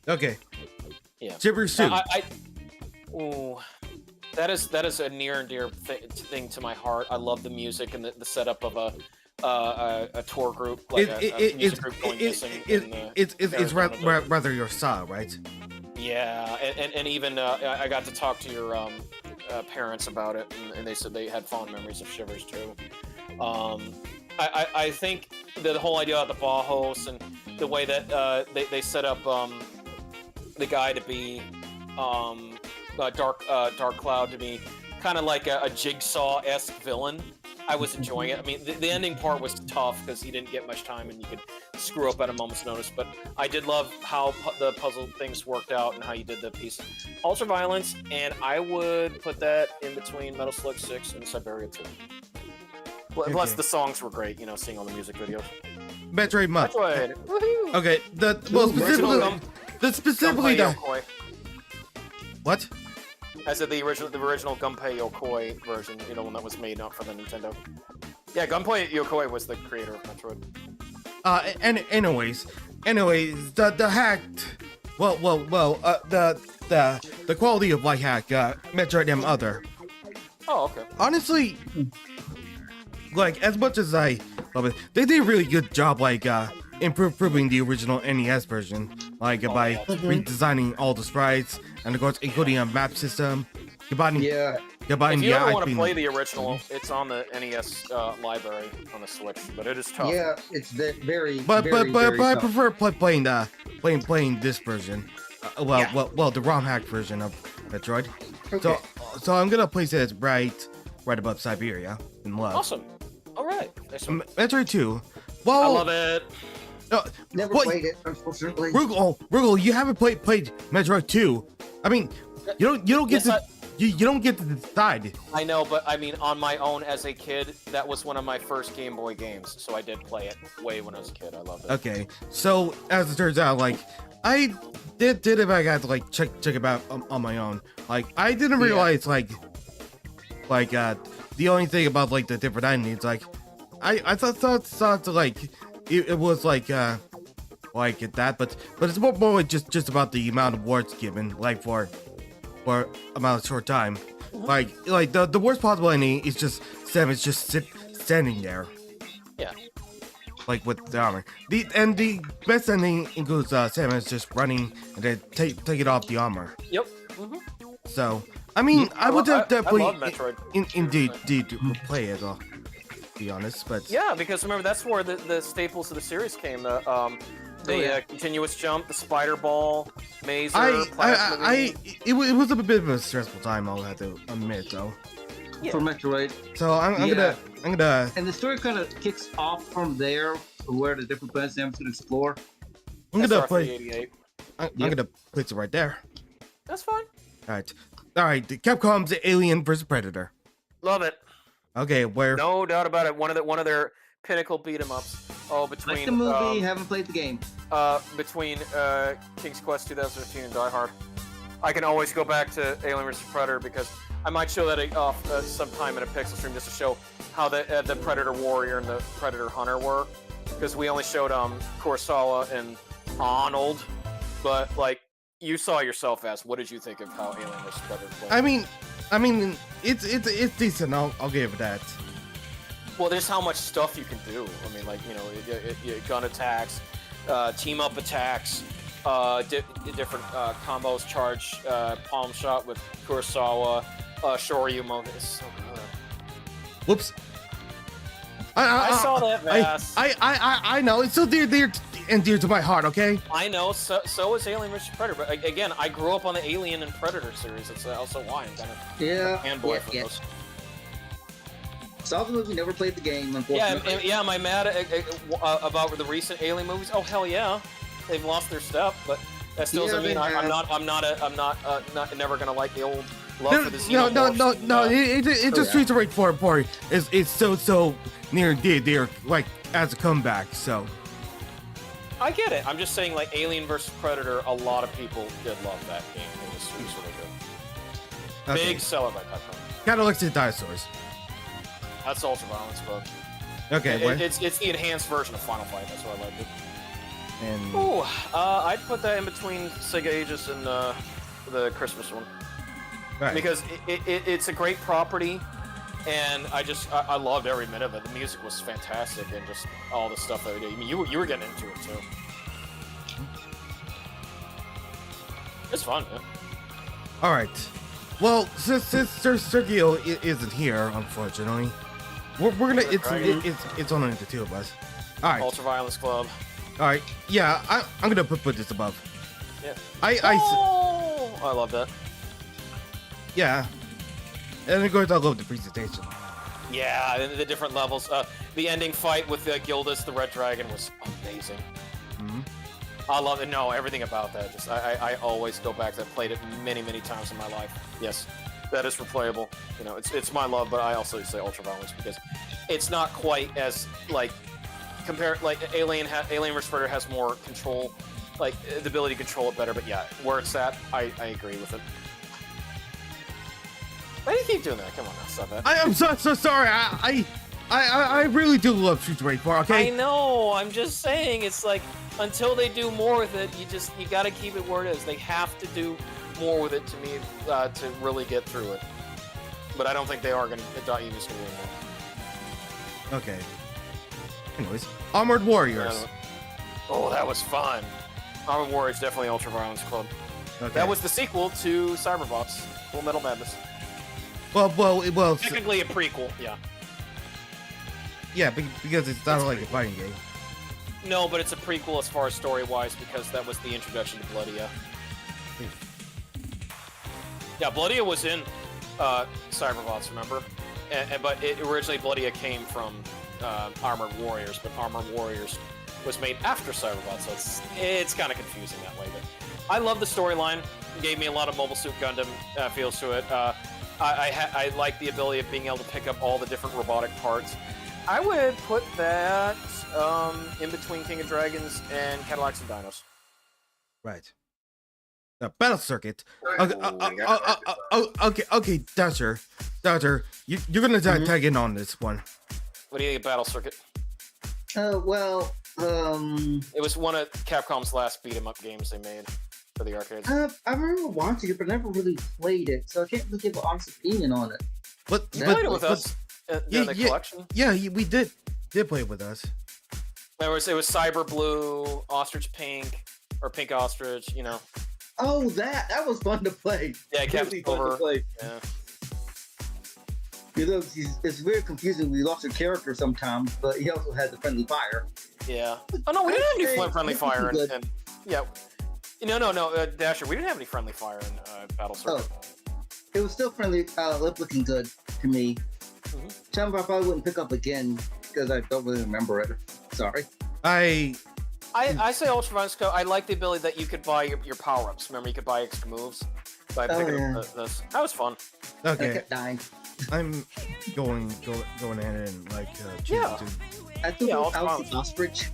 A: Okay.
B: Yeah.
A: Shivers 2.
B: That is a near and dear thing to my heart. I love the music and the setup of a tour group, a music group going missing.
A: It's rather your style, right?
B: Yeah, and even I got to talk to your parents about it, and they said they had fond memories of Shivers too. I think the whole idea of the Bauhaus and the way that they set up the guy to be Dark Cloud to be kind of like a Jigsaw-esque villain. I was enjoying it. I mean, the ending part was tough because he didn't get much time and you could screw up at a moment's notice. But I did love how the puzzle things worked out and how you did the piece. Ultraviolence, and I would put that in between Metal Slug 6 and Siberia 2. Plus, the songs were great, seeing all the music videos.
A: Metroid Month.
B: Metroid. Woohoo!
A: Okay, specifically the what?
B: As of the original Gunpei Yokoi version, one that was made not for the Nintendo. Yeah, Gunpei Yokoi was the creator of Metroid.
A: And anyways, the hacked, the quality of like hack, Metroid M Other.
B: Oh, okay.
A: Honestly, like as much as I love it, they did a really good job, like improving the original NES version, like by redesigning all the sprites and of course including a map system.
B: If you ever want to play the original, it's on the NES library on the Switch, but it is tough.
C: Yeah, it's very.
A: But
C: very
A: I
C: tough.
A: prefer playing this version. The ROM hack version of Metroid.
C: Okay.
A: So I'm gonna place it right above Siberia in love.
B: Awesome. All right.
A: Metroid 2. Well,
B: I love it.
C: Never played it, unfortunately.
A: Rugal, you haven't played Metroid 2. I mean, you don't get you don't get to decide.
B: I know, but I mean, on my own as a kid, that was one of my first Game Boy games, so I did play it way when I was a kid. I loved it.
A: Okay, so as it turns out, like I did if I got to like check it out on my own. Like I didn't realize like the only thing about like the different endings, like I thought like it was like that, but it's more just about the amount of words given, like for amount of short time. Like the worst possible ending is just Samus just standing there.
B: Yeah.
A: Like with the armor. The best ending includes Samus just running and then take it off the armor.
B: Yep.
A: So I mean, I would definitely
B: I love Metroid.
A: indeed play it. To be honest, but
B: yeah, because remember that's where the staples of the series came. The continuous jump, the spider ball, mazer.
A: It was a bit of a stressful time. I'll have to admit, though.
B: Yeah.
C: For Metroid.
A: So I'm gonna.
C: And the story kind of kicks off from there, where the different planets Samus can explore.
A: I'm gonna play.
B: 88.
A: I'm gonna place it right there.
B: That's fine.
A: All right. Capcom's Alien vs Predator.
B: Love it.
A: Okay, where?
B: No doubt about it. One of their pinnacle beat 'em ups. Oh, between
C: Like the movie, haven't played the game.
B: Between King's Quest 2015 and Die Hard, I can always go back to Alien vs Predator because I might show that off sometime in a Pixel stream just to show how the Predator Warrior and the Predator Hunter were, because we only showed Kurosawa and Arnold, but like you saw yourself as, what did you think of how Alien vs Predator played?
A: I mean, it's decent. I'll give it that.
B: Well, there's how much stuff you can do. I mean, like, gun attacks, team up attacks, different combos, charge, palm shot with Kurosawa, Shoryumo. It's so good.
A: Whoops.
B: I saw that, Vass.
A: I know. It's so dear and dear to my heart. Okay.
B: I know. So is Alien vs Predator. But again, I grew up on the Alien and Predator series. That's also why I'm kind of fanboy for those.
C: Saw the movie, never played the game, unfortunately.
B: Yeah. Am I mad about the recent Alien movies? Oh hell yeah, they've lost their step, but that still doesn't mean I'm never gonna like the old love for the xenomorphs.
A: No. It's just Streets of Rage 4 it's so near and dear, like as a comeback. So
B: I get it. I'm just saying, like Alien vs Predator, a lot of people did love that game. It was really good.
A: Okay.
B: Big seller by Capcom.
A: Kind of looks at dinosaurs.
B: That's Ultraviolence, but
A: okay,
B: it's the enhanced version of Final Fight. That's why I liked it.
A: And
B: I'd put that in between Sega Aegis and the Christmas one,
A: right.
B: Because it's a great property, and I loved every minute of it. The music was fantastic, and just all the stuff that we did. I mean, you were getting into it too. It's fun, man.
A: All right. Well, since Sergio isn't here, unfortunately, We're gonna.
B: Dragon.
A: It's only the two of us. All right.
B: Ultraviolence Club.
A: All right. Yeah, I'm gonna put this above.
B: Yeah.
A: I
B: love that.
A: Yeah. And of course, I love the presentation.
B: Yeah, and the different levels. The ending fight with Gildas, the Red Dragon, was amazing.
A: Mm-hmm.
B: I love it. No, everything about that. Just I always go back to that. Played it many times in my life. Yes, that is replayable. You know, it's my love, but I also say Ultraviolence because it's not quite as like Alien vs Predator has more control, like the ability to control it better. But yeah, where it's at, I agree with it. Why do you keep doing that? Come on, now, stop that.
A: I am so sorry. I really do love Streets of Rage 4. Okay.
B: I know. I'm just saying. It's like until they do more with it, you got to keep it where it is. They have to do more with it to me to really get through it. But I don't think they are going to. Even just going to do more.
A: Okay. Anyways, Armored Warriors.
B: Oh, that was fun. Armored Warriors definitely Ultraviolence Club.
A: Okay.
B: That was the sequel to Cyberbots, Full Metal Madness.
A: Well.
B: Technically a prequel, yeah.
A: Yeah, because it's not like a fighting game.
B: No, but it's a prequel as far as story-wise because that was the introduction to Bloodia. Yeah, Bloodia was in Cyberbots, remember? But originally Bloodia came from Armored Warriors, but Armored Warriors was made after Cyberbots, so it's kind of confusing that way. But I love the storyline. It gave me a lot of Mobile Suit Gundam feels to it. I like the ability of being able to pick up all the different robotic parts. I would put that in between King of Dragons and Cadillacs and Dinos.
A: Right. Battle Circuit. Okay, Dasher, you're gonna tag in on this one.
B: What do you think of Battle Circuit?
C: Well,
B: It was one of Capcom's last beat 'em up games they made for the arcades.
C: I remember watching it, but never really played it, so I can't really give an honest opinion on it.
B: You played it with us in the collection.
A: Yeah, we did play it with us.
B: It was Cyber Blue, Ostrich Pink, or Pink Ostrich. You know.
C: Oh, that was fun to play.
B: Yeah, Captain Clover. Yeah.
C: You know, it's very confusing. We lost a character sometimes, but he also had the friendly fire.
B: Yeah. Oh no, we didn't have any friendly fire, and yeah. No, Dasher. We didn't have any friendly fire in Battle Circuit.
C: Oh, it was still friendly, looking good to me. Some I probably wouldn't pick up again because I don't really remember it. Sorry.
B: I say Ultraviolence Club. I like the ability that you could buy your power-ups. Remember, you could buy extra moves by picking up this. That was fun.
A: Okay.
C: I kept dying.
A: I'm going ahead and like choose
B: Yeah.
C: I think it was the ostrich.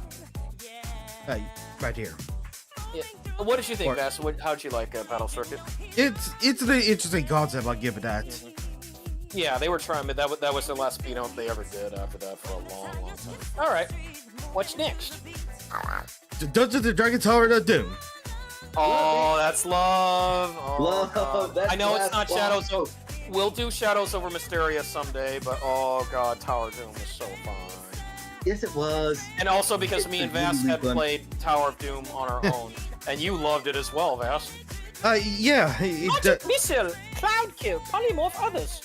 A: Right here.
B: Yeah. What did you think, Vass? How did you like Battle Circuit?
A: It's an interesting concept. I'll give it that.
B: Yeah, they were trying, but that was the last beat 'em up they ever did after that for a long time. All right, what's next?
A: Dungeons and Dragons Tower of Doom.
B: Oh, that's love. Oh,
C: Love.
B: I know it's not Shadows. We'll do Shadows over Mysteria someday, but oh god, Tower of Doom was so fun.
C: Yes, it was.
B: And also because me and Vass had played Tower of Doom on our own, and you loved it as well, Vass.
A: Yeah.
B: Magic Missile, Cloud Kill, Polymorph others.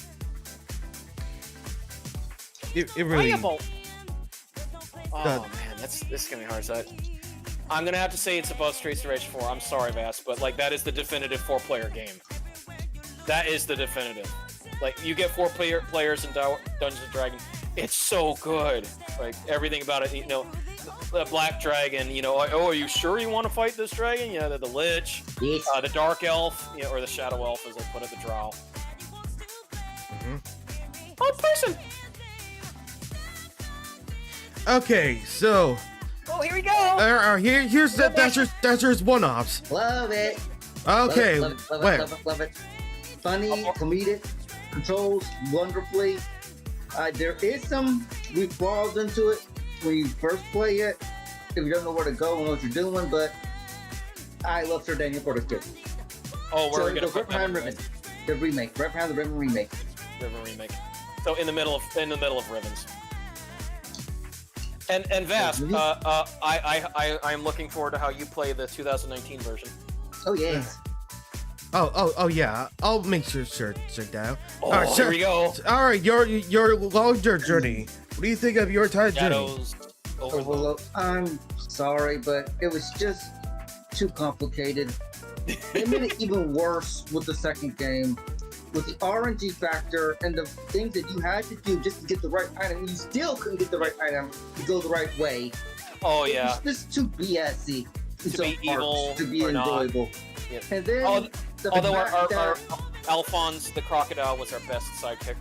A: It really.
B: Firebolt. Oh man, this is gonna be hard. So I'm gonna have to say it's above Streets of Rage 4. I'm sorry, Vass, but like that is the definitive 4-player game. That is the definitive. Like you get 4 players in Dungeons and Dragons. It's so good. Like everything about it, the Black Dragon. Oh, are you sure you want to fight this dragon? Yeah, the Lich.
C: Yes.
B: The Dark Elf, or the Shadow Elf, as I put it, the Drow. Oh, person.
A: Okay, so.
B: Oh, here we go.
A: Here's the Dasher's one-offs.
C: Love it.
A: Okay,
C: love it. Funny, comedic, controls wonderfully. There is some flaws into it when you first play it, if you don't know where to go and what you're doing, but I love Sir Daniel Porter's.
B: Oh, where are we
C: the
B: gonna put
C: River Ribbon, the remake, River the Ribbon remake.
B: Ribbon remake. So in the middle of Ribbons. And Vass, I'm looking forward to how you play the 2019 version.
C: Oh yes.
A: Oh yeah. I'll make sure down.
B: Oh, here we go.
A: All right, your long journey. What do you think of your entire journey?
B: Shadows overload.
C: I'm sorry, but it was just too complicated. They made it even worse with the second game, with the RNG factor and the things that you had to do just to get the right item. You still couldn't get the right item to go the right way.
B: Oh yeah.
C: It's just too BSy.
B: To be evil
C: to be
B: or not.
C: enjoyable.
B: Yep.
C: And then,
B: Although our Alphonse the crocodile was our best sidekick.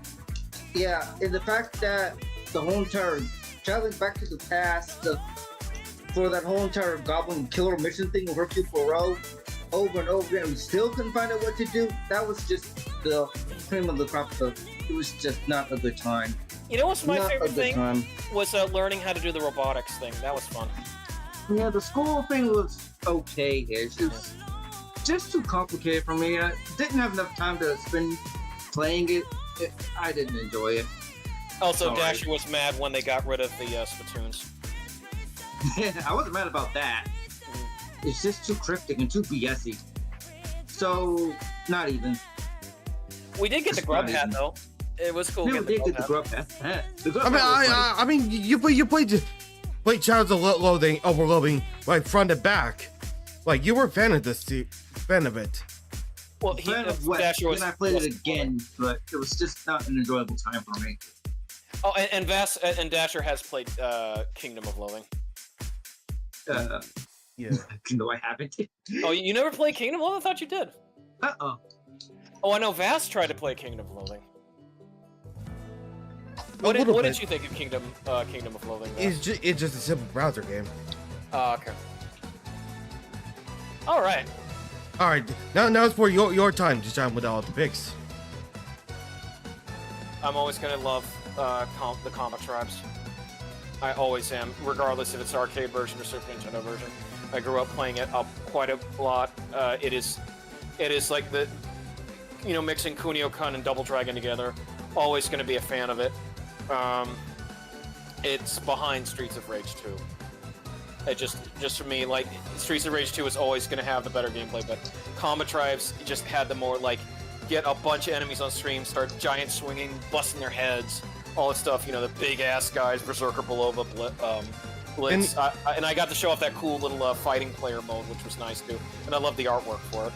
C: yeah, and the fact that the whole entire traveling back to the past for that whole entire Goblin Killer mission thing with Hercule Poirot over and over again, and we still couldn't find out what to do. That was just the cream of the crop. It was just not a good time.
B: You know what's my
C: Not
B: favorite
C: a good
B: thing?
C: time.
B: Was learning how to do the robotics thing. That was fun.
C: Yeah, the school thing was okay-ish. It was just too complicated for me. I didn't have enough time to spend playing it. I didn't enjoy it.
B: Also,
C: Sorry.
B: Dasher was mad when they got rid of the spittoons.
C: I wasn't mad about that. It's just too cryptic and too BSy. So, not even.
B: We did get the
C: It's
B: grub
C: not
B: hat
C: even.
B: though. It was cool.
C: We
B: getting
C: did get the
B: hat.
C: grub hat. The grub
A: I mean,
C: hat was funny.
A: I mean, you played Shadows of Overloading like front and back. Like you were a fan of fan of it.
B: Well,
C: Fan of West.
B: Dasher was.
C: Then I played it
B: wasn't
C: again, but it was just not an enjoyable time for me.
B: Oh, and Dasher has played Kingdom of Loathing.
A: Yeah.
C: No, I haven't.
B: Oh, you never played Kingdom of Loathing? I thought you did.
C: Uh-oh.
B: Oh, I know Vast tried to play Kingdom of Loathing.
A: A
B: What
A: little
B: did
A: bit.
B: you think of Kingdom of Loathing?
A: It's just a simple browser game.
B: Okay. All right.
A: All right, now it's for your time to shine with all the picks.
B: I'm always gonna love the Comic Tribes. I always am, regardless if it's arcade version or Super Nintendo version. I grew up playing it quite a lot. It is like mixing Kunio-kun and Double Dragon together. Always gonna be a fan of it. It's behind Streets of Rage 2. It just for me, like Streets of Rage 2 is always gonna have the better gameplay, but Comic Tribes just had the more like get a bunch of enemies on stream, start giant swinging, busting their heads, all that stuff. You know, the big ass guys, Berserker, Belova, Blitz, and I got to show off that cool little fighting player mode, which was nice too. And I love the artwork for it.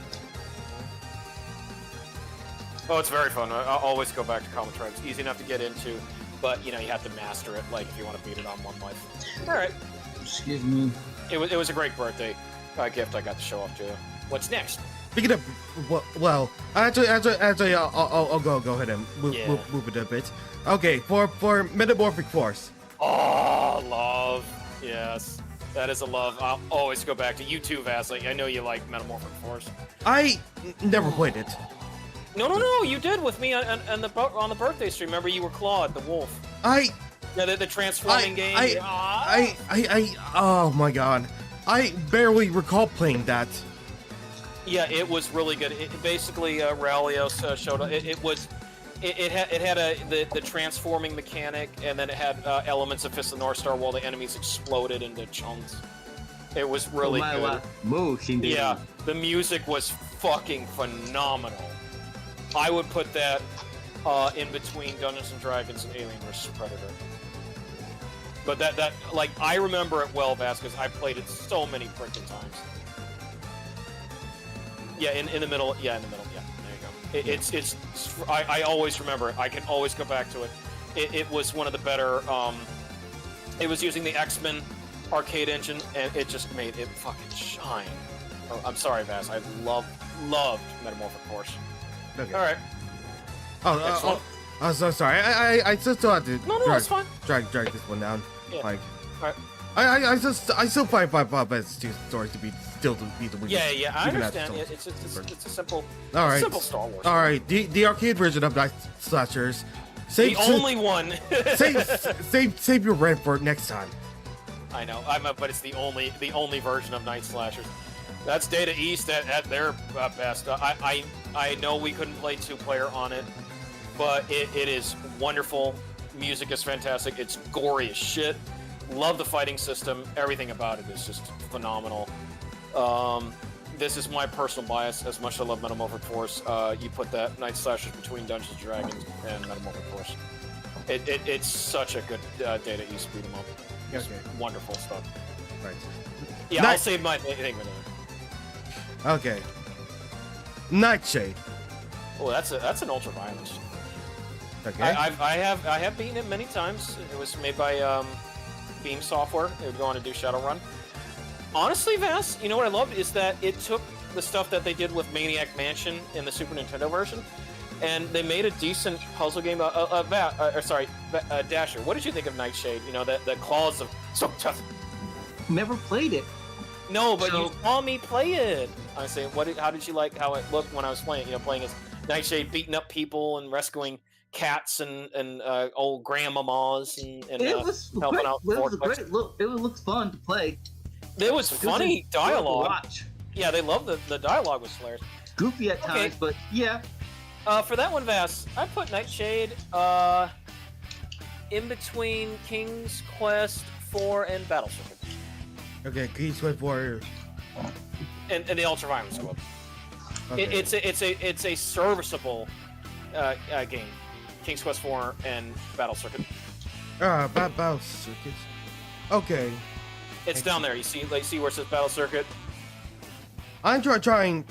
B: Oh, it's very fun. I'll always go back to Comic Tribes. Easy enough to get into, but you have to master it. Like if you want to beat it on one life. All right.
C: Excuse me.
B: It was a great birthday gift I got to show off to you. What's next?
A: Speaking of, well, actually, I'll go ahead and move it a bit. Okay, for Metamorphic Force.
B: Oh, love. Yes. That is a love. I'll always go back to you too, Vas. Like, I know you like Metamorphic Force.
A: I never played it.
B: No, you did with me on the birthday stream. Remember, you were Claude, the wolf. The transforming game.
A: Oh my god. I barely recall playing that.
B: Yeah, it was really good. Basically, Ralios showed up. It had the transforming mechanic, and then it had elements of Fist of the North Star while the enemies exploded into chunks. It was really good. Yeah, the music was fucking phenomenal. I would put that in between Dungeons and Dragons and Alien vs. Predator. But that like I remember it well, Vas, because I played it so many freaking times. Yeah, in the middle. Yeah, there you go. I always remember it. I can always go back to it. It was one of the better. It was using the X-Men arcade engine, and it just made it fucking shine. Oh, I'm sorry, Vas. I loved Metamorphic Force.
A: Okay.
B: All right.
A: Oh, so sorry. I still have to
B: it's fine.
A: drag this one down.
B: Yeah.
A: Like,
B: All right.
A: I still find Bob as two stories to be the weakest.
B: Yeah, I
A: even after
B: understand.
A: Souls.
B: It's a simple,
A: All right.
B: simple Star Wars.
A: All right, the arcade version of Night Slashers.
B: The only one.
A: save your rent for next time.
B: I know, but it's the only version of Night Slashers. That's Data East at their best. I know we couldn't play 2-player on it, but it is wonderful. Music is fantastic. It's gory as shit. Love the fighting system. Everything about it is just phenomenal. this is my personal bias. As much as I love Metamorphic Force, you put that Night Slashers between Dungeons and Dragons and Metamorphic Force. It's such a good data east beat 'em up. It's wonderful stuff.
A: Right.
B: Yeah, I'll save my thing for that.
A: Okay. Nightshade.
B: Oh, that's an ultra violence.
A: Okay.
B: I have beaten it many times. It was made by Beam Software. It would go on to do Shadowrun. Honestly, Vass, you know what I loved is that it took the stuff that they did with Maniac Mansion in the Super Nintendo version, and they made a decent puzzle game. Dasher. What did you think of Nightshade? You know, the claws of so tough.
C: Never played it.
B: No, but you saw me play it. I say, how did you like how it looked when I was playing? You know, playing as Nightshade, beating up people and rescuing cats and old grandmamas and
C: it was
B: helping
C: great.
B: out.
C: It was a great look. It looks fun to play.
B: There was funny dialogue.
C: Watch.
B: Yeah, they loved the dialogue was hilarious.
C: Goofy at times, but yeah.
B: For that one, Vass, I put Nightshade in between King's Quest 4 and Battle Circuit.
A: Okay, King's Quest 4.
B: And the Ultra Violence Club.
A: Okay.
B: It's a serviceable game. King's Quest 4 and Battle Circuit.
A: Battle Circuit. Okay.
B: It's down there. You see where it says Battle Circuit?
A: I'm trying.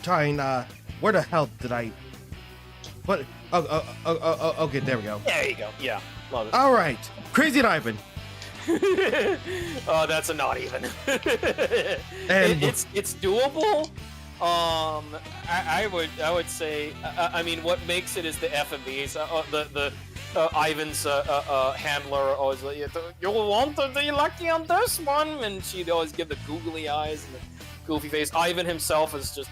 A: Where the hell did I? What? Okay, there we go.
B: There you go. Yeah, love it.
A: All right, Crazy Ivan.
B: Oh, that's a not even.
A: And
B: it's doable. I would say. I mean, what makes it is the FMVs. Ivan's handler always like, you want to be lucky on this one, and she'd always give the googly eyes and the goofy face. Ivan himself is just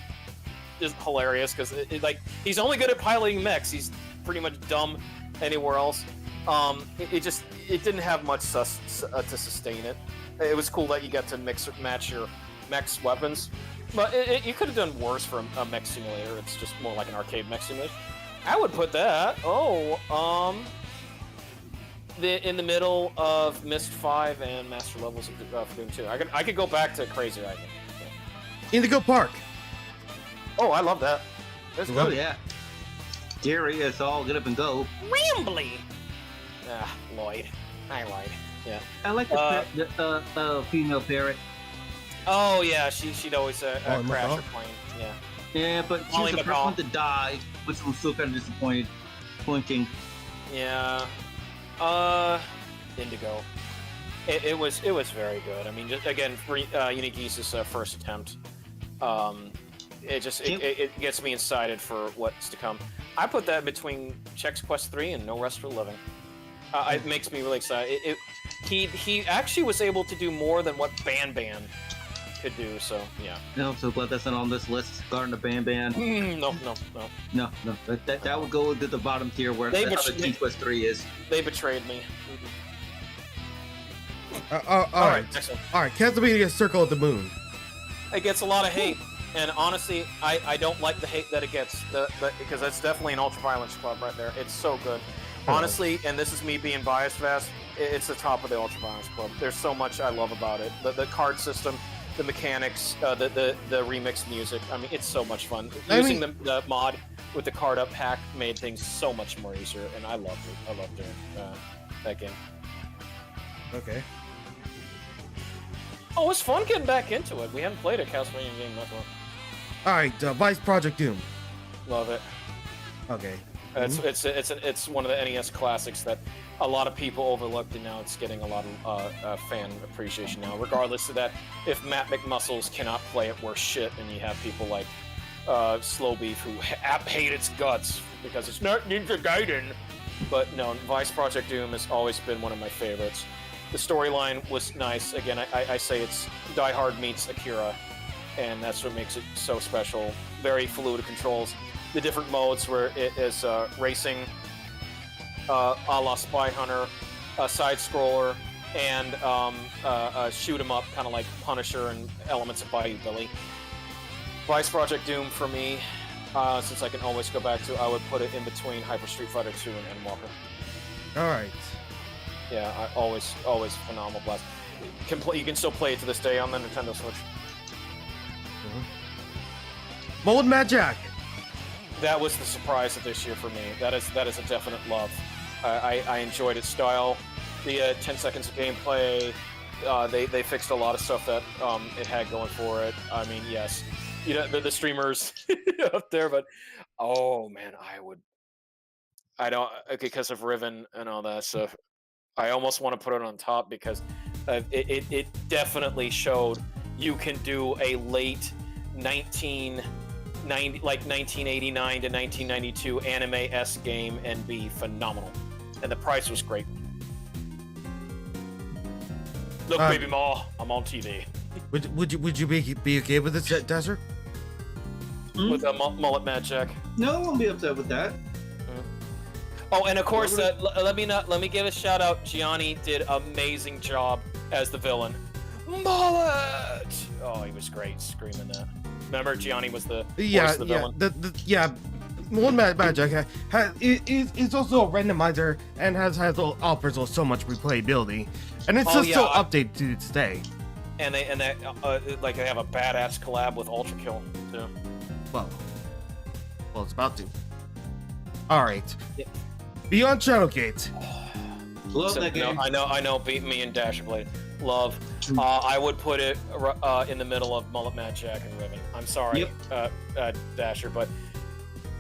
B: hilarious because like he's only good at piloting mechs. He's pretty much dumb anywhere else. It didn't have much to sustain it. It was cool that you got to match your mech's weapons, but you could have done worse for a mech simulator. It's just more like an arcade mech simulator. I would put that. In the middle of Myst 5 and Master Levels of Doom 2. I could go back to Crazy Ivan. Yeah.
A: Indigo Park.
B: Oh, I love that.
C: Oh yeah. Gary is all get up and go.
B: Rambly. Lloyd. I lied. Yeah.
C: I like the female parrot.
B: Oh yeah, she'd always crash her plane. Yeah.
C: Yeah, but she was the first one to die, which was so kind of disappointing.
B: Yeah. Indigo. It was very good. I mean, just again, Unique Geese's first attempt. It gets me excited for what's to come. I put that between Chex Quest 3 and No Rest for the Living. It makes me really excited. He actually was able to do more than what Ban could do. So yeah.
C: No, I'm so glad that's not on this list. Garden of Ban.
B: No.
C: That would go to the bottom tier where King Quest 3 is.
B: They betrayed me.
A: All right.
B: Excellent.
A: All right. Castlevania Circle of the Moon.
B: It gets a lot of hate, and honestly, I don't like the hate that it gets. Because that's definitely an ultra-violence club right there. It's so good. Honestly, and this is me being biased, Vass, it's the top of the ultra-violence club. There's so much I love about it. The card system, the mechanics, the remix music. I mean, it's so much fun. Using the mod with the card up pack made things so much more easier, and I loved it. I loved doing that game.
A: Okay.
B: Oh, it was fun getting back into it. We hadn't played a Castlevania game that long.
A: All right, Vice Project Doom.
B: Love it.
A: Okay.
B: It's one of the NES classics that a lot of people overlooked, and now it's getting a lot of fan appreciation now. Regardless of that, if Matt McMuscles cannot play it worth shit, and you have people like Slow Beef who hate its guts because it's not Ninja Gaiden. But no, Vice Project Doom has always been one of my favorites. The storyline was nice. Again, I say it's Die Hard meets Akira, and that's what makes it so special. Very fluid controls. The different modes where it is racing, a la Spy Hunter, a side-scroller, and shoot 'em up, kind of like Punisher and elements of Bayou Billy. Vice Project Doom for me, since I can always go back to, I would put it in between Hyper Street Fighter 2 and Endwalker.
A: All right.
B: Yeah, I always phenomenal blast. You can still play it to this day on the Nintendo Switch.
A: Mold Magic.
B: That was the surprise of this year for me. That is a definite love. I enjoyed its style, the 10 seconds of gameplay. They fixed a lot of stuff that it had going for it. I mean, yes, you know the streamers up there, but oh man, I don't because of Riven and all that stuff. I almost want to put it on top because it definitely showed you can do a late 1989 to 1992 anime-esque game and be phenomenal, and the price was great. Look, baby ma, I'm on TV.
A: Would you be okay with this, Dasher?
B: With a mullet magic.
C: No, I won't be upset with that.
B: Oh, and of course, let me give a shout out. Gianni did amazing job as the villain. Mullet! Oh, he was great screaming that. Remember, Gianni was the voice of the villain.
A: Mold Magic is also a randomizer and offers so much replayability, and it's still updated to today.
B: And they like they have a badass collab with Ultra Kill too.
A: Well, it's about to. All right.
B: Yeah.
A: Beyond Shadowgate.
C: Love that game.
B: No, I know. Beat me and Dasher Blade. Love. I would put it in the middle of Mullet Magic and Riven. I'm sorry, Dasher, but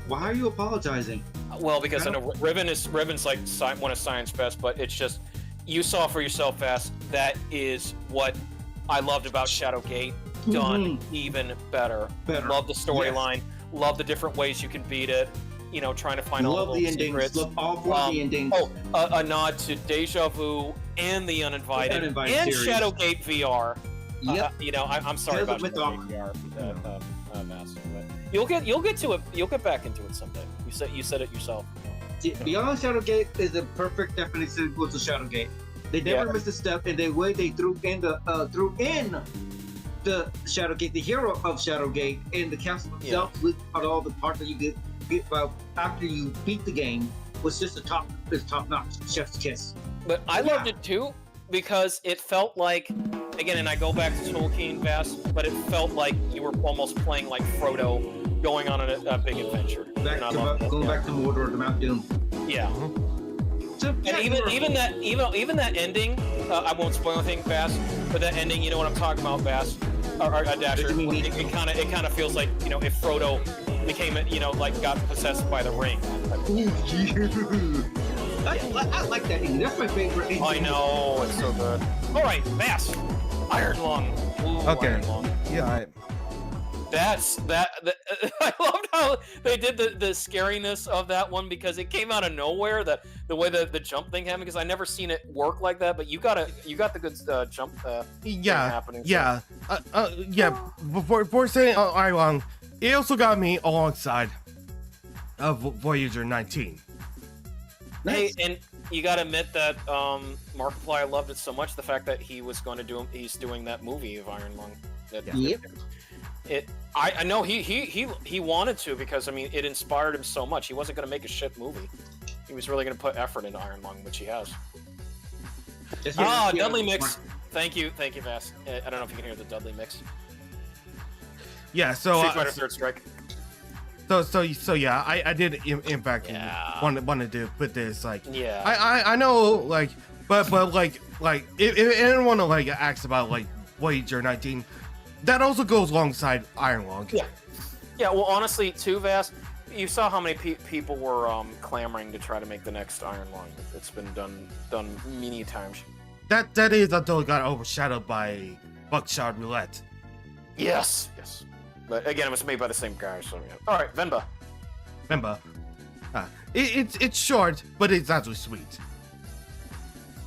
C: why are you apologizing?
B: Well, because I know Riven's like one of Science Fest, but it's just you saw for yourself, Fast. That is what I loved about Shadowgate. Done even better. Love the storyline. Yes. Love the different ways you can beat it. You know, trying to find all the endings. Secrets.
C: Love all four of the endings.
B: A nod to Deja Vu and the Uninvited and
C: series.
B: Shadowgate VR.
C: Yep.
B: You know, I'm sorry about Shadowgate VR, Master, but you'll get to it. You'll get back into it someday. You said it yourself.
C: Beyond Shadowgate is a perfect definition of Shadowgate. They never missed a step, and the way they threw in the Shadowgate, the hero of Shadowgate, and the castle itself with all the parts that you get after you beat the game was just top notch, chef's kiss.
B: But I loved it too because it felt like, again, and I go back to Tolkien Vast, but it felt like you were almost playing like Frodo, going on a big adventure.
C: Going back to Mordor, to Mount Doom.
B: Yeah. And even that ending, I won't spoil anything, Vast, but that ending, you know what I'm talking about, Vast, or Dasher. It kind of feels like, you know, if Frodo became, you know, like got possessed by the ring.
C: I like that ending. That's my favorite ending.
B: I know, it's so good. All right, Vast, Iron Lung. Ooh,
A: okay.
B: Iron Lung.
A: Yeah.
B: I loved how they did the scariness of that one because it came out of nowhere. The way the jump thing happened, because I never seen it work like that. But you got the good jump. Thing happening.
A: Yeah. Before saying Iron Lung, it also got me alongside of Voyager 19.
B: Hey, and you got to admit that Markiplier loved it so much. The fact that he's doing that movie of Iron Lung. I know he wanted to, because I mean it inspired him so much. He wasn't going to make a shit movie. He was really going to put effort into Iron Lung, which he has. Dudley Mix. Thank you, Vass. I don't know if you can hear the Dudley Mix.
A: Yeah, so
B: Street Fighter Third Strike.
A: So yeah, I did in fact wanted to put this like I know like but like if anyone like asks about like Voyager 19, that also goes alongside Iron Lung.
B: Yeah. Well, honestly, too, Vass, you saw how many people were clamoring to try to make the next Iron Lung. It's been done many times.
A: That is until it got overshadowed by Buckshot Roulette.
B: Yes. But again, it was made by the same guy. So yeah. All right, Venba.
A: It's short, but it's actually sweet.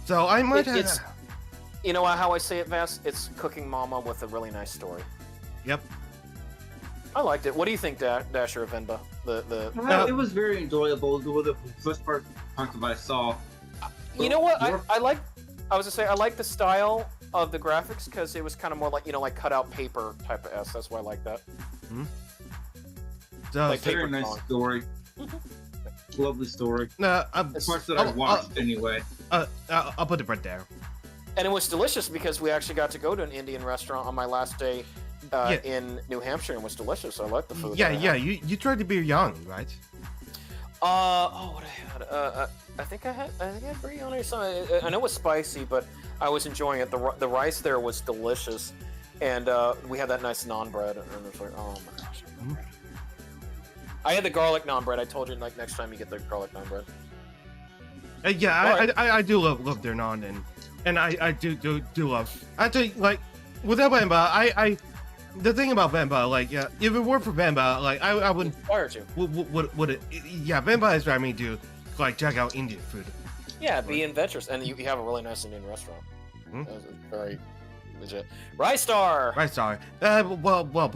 A: So I might have.
B: You know how I say it, Vass? It's Cooking Mama with a really nice story.
A: Yep. I
B: liked it. What do you think, Dasher, Venba?
C: It was very enjoyable. The first part that I saw.
B: You know what? I like the style of the graphics because it was kind of more like, you know, like cut out paper type of S. That's why I like that.
A: Mm-hmm.
C: Like very nice story. Lovely story. Parts that I watched anyway.
A: I'll put it right there.
B: And it was delicious because we actually got to go to an Indian restaurant on my last day in New Hampshire and was delicious. I like the food.
A: Yeah, yeah. You tried to be young, right?
B: What I had? I think I had biryani or something. I know it was spicy, but I was enjoying it. The rice there was delicious, and we had that nice naan bread, and it was like, oh my gosh. I had the garlic naan bread. I told you, like, next time you get the garlic naan bread.
A: Yeah, I do love their naan, and I do love. Actually, like, without Bamba, the thing about Bamba, like, yeah, if it weren't for Bamba, like, I wouldn't.
B: Inspire to.
A: Would it? Yeah, Bamba inspired me to, like, check out Indian food.
B: Yeah, be adventurous, and you have a really nice Indian restaurant. That was very legit. VaStar.
A: VaStar. Well,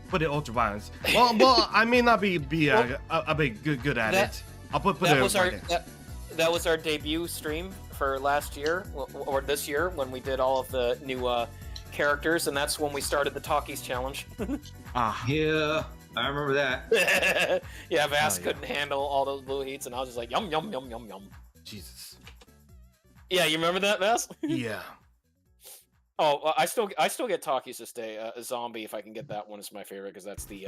A: put it ultra violence. Well, I may not be a bit good at it. I'll put
B: that
A: it
B: was
A: right
B: our that was our debut stream for last year or this year when we did all of the new characters, and that's when we started the Talkies challenge.
C: Yeah, I remember that.
B: Yeah, Vas couldn't handle all those blue heats, and I was just like, yum yum yum yum yum.
A: Jesus.
B: Yeah, you remember that, Vas?
A: Yeah.
B: Oh, I still get Talkies this day. A zombie, if I can get that one, is my favorite because that's the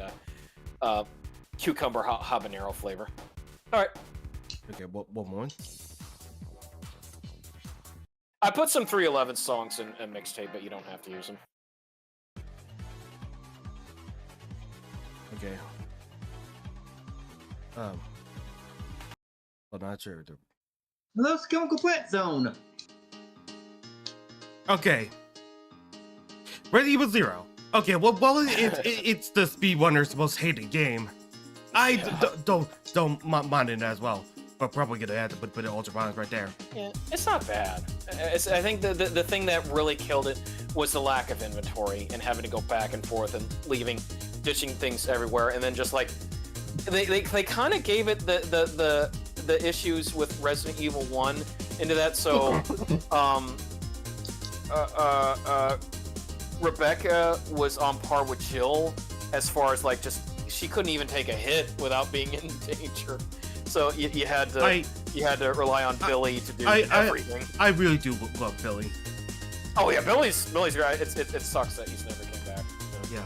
B: cucumber habanero flavor. All right.
A: Okay, what more?
B: I put some 311 songs in a mixtape, but you don't have to use them.
A: Okay. I'm not sure.
C: Los Chemical Plant Zone.
A: Okay. Resident Evil 0. Okay, well, it's the speedrunner's most hated game. I don't mind it as well, but probably gonna have to put it ultra violence right there.
B: Yeah, it's not bad. I think the thing that really killed it was the lack of inventory and having to go back and forth and ditching things everywhere, and then just like they kind of gave it the issues with Resident Evil 1 into that. So Rebecca was on par with Jill as far as like just she couldn't even take a hit without being in danger. So you had to rely on Billy to do everything.
A: I really do love Billy.
B: Oh yeah, Billy's great. It sucks that he's never came back.
A: Yeah.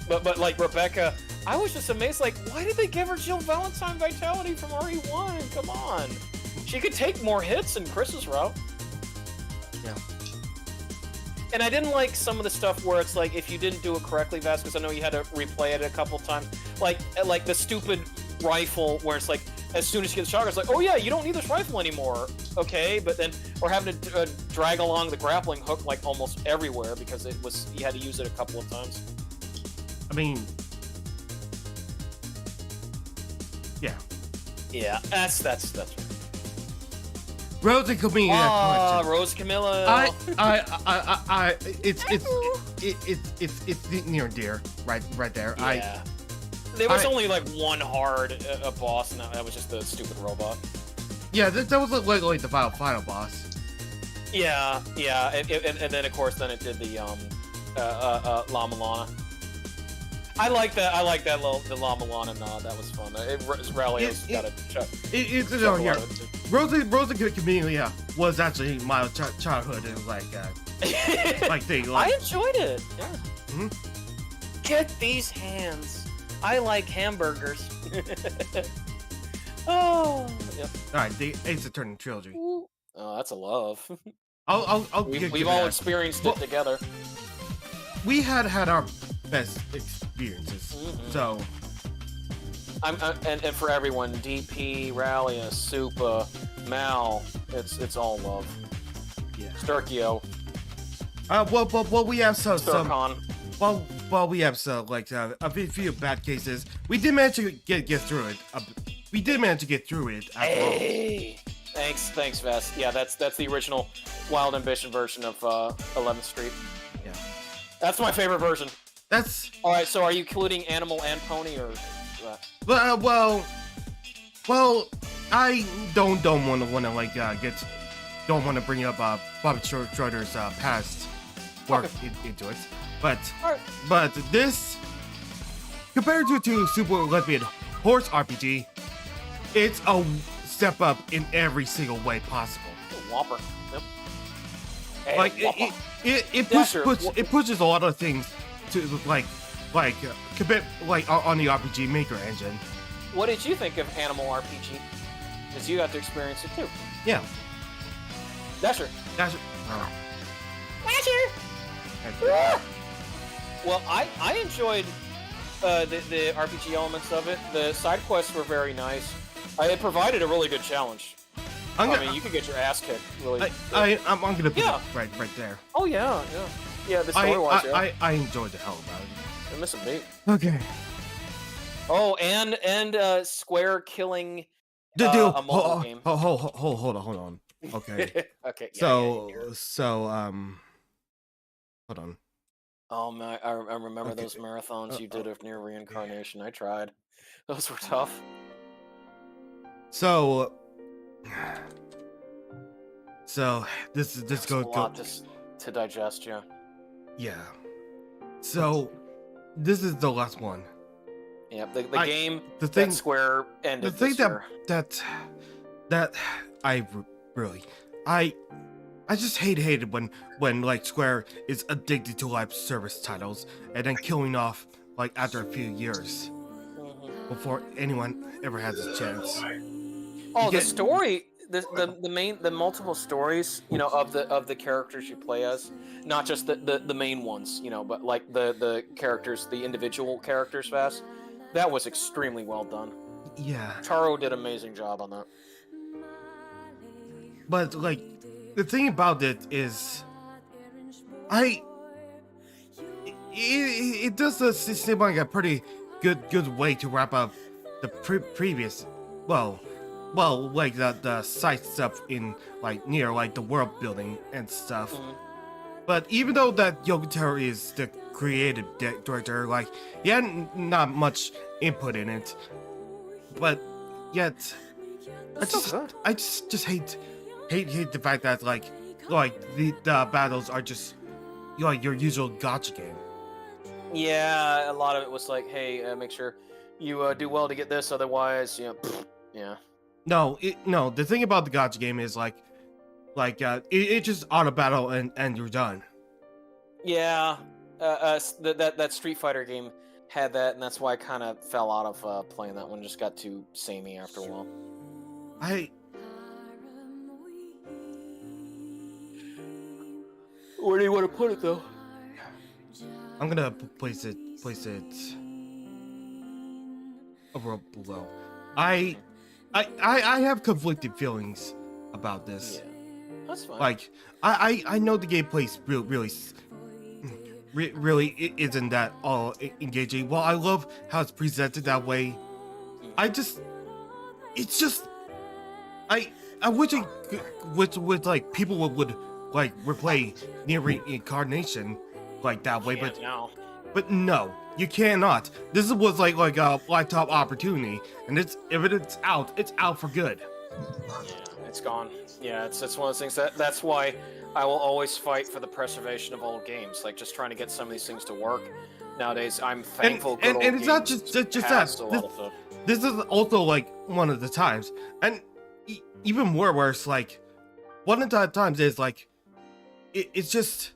B: But like Rebecca, I was just amazed. Like, why did they give her Jill Valentine vitality from RE1? Come on, she could take more hits than Chris's route.
A: Yeah.
B: And I didn't like some of the stuff where it's like if you didn't do it correctly, Vas, because I know you had to replay it a couple times. Like the stupid rifle where it's like as soon as you get the shotgun, it's like, oh yeah, you don't need this rifle anymore. Okay, but then we're having to drag along the grappling hook like almost everywhere because you had to use it a couple of times.
A: I mean, yeah.
B: Yeah, that's right.
A: Rose and Camilla.
B: Ah, Rose Camilla.
A: It's near and dear, right there.
B: Yeah. There was only like one hard boss, and that was just the stupid robot.
A: Yeah, that was like the final boss.
B: Yeah, and then of course then it did the La Milana. I like that little the La Milana nod. That was fun. Rallios got a chuck.
A: Rose and Camilla was actually my childhood. It was like thing. Like,
B: I enjoyed it. Yeah.
A: Mm-hmm.
B: Get these hands. I like hamburgers. Oh. Yep.
A: All right, the Ace Attorney trilogy.
B: Oh, that's a love.
A: We've
B: all experienced it together.
A: We had our best experiences, so.
B: And for everyone, DP, Rallia, Supa, Mal, it's all love.
A: Yeah.
B: Sturkio.
A: Well, we have some. Well, we have a few bad cases. We did manage to get through it. We did manage to get through it.
B: Hey, thanks, Vest. Yeah, that's the original Wild Ambition version of 11th Street.
A: Yeah,
B: that's my favorite version.
A: That's
B: all right. So, are you including Animal and Pony, or?
A: Well, I don't want to bring up Bobby Schroeder's past work into it. But this, compared to Super Lesbian Horse RPG, it's a step up in every single way possible.
B: Whopper. Yep.
A: like it pushes a lot of things to commit on the RPG Maker engine.
B: What did you think of Animal RPG? Because you got to experience it too.
A: Yeah.
B: Dasher.
A: Dasher.
B: Well, I enjoyed the RPG elements of it. The side quests were very nice. It provided a really good challenge. I mean, you could get your ass kicked. Really.
A: I'm gonna put it right there.
B: Oh yeah. The story wise.
A: I enjoyed the hell about it.
B: You're missing a beat.
A: Okay.
B: Oh, and Square killing
A: Dude,
B: a mobile game.
A: Hold on. Okay.
B: Okay.
A: So hold on.
B: Oh my! I remember those marathons you did of near reincarnation. I tried. Those were tough.
A: So this
B: goes a lot to digest, yeah.
A: Yeah. So this is the last one.
B: Yeah, the game
A: the thing
B: that Square ended.
A: The thing
B: this year.
A: that I really I just hated when like Square is addicted to live service titles and then killing off like after a few years before anyone ever has a chance.
B: Oh, the story, the multiple stories, of the characters you play as, not just the main ones, but like the characters, the individual characters, Vas. That was extremely well done.
A: Yeah.
B: Taro did an amazing job on that.
A: But like the thing about it is, it does seem like a pretty good way to wrap up the previous, well, like the side stuff in like near like the world building and stuff. But even though that Yogotaro is the creative director, like he had not much input in it, but yet I just hate the fact that like the battles are just your usual gacha game.
B: Yeah, a lot of it was like, hey, make sure you do well to get this, otherwise, yeah.
A: No, the thing about the gacha game is it just auto battle and you're done.
B: Yeah, that Street Fighter game had that, and that's why I kind of fell out of playing that one. Just got too samey after a while. Where do you want to put it, though?
A: I'm gonna place it over below. I have conflicted feelings about this.
B: Yeah, that's fine.
A: Like I know the gameplay's really isn't that all engaging. Well, I love how it's presented that way. I wish with like people would like replay near reincarnation like that way, but no, you cannot. This was like a lifetime opportunity, and if it's out for good.
B: Yeah, it's gone. Yeah, it's one of those things that's why I will always fight for the preservation of old games, like just trying to get some of these things to work. Nowadays, I'm thankful.
A: And it's not just that. This is also like one of the times, and even more worse. Like one of the times is like it's just,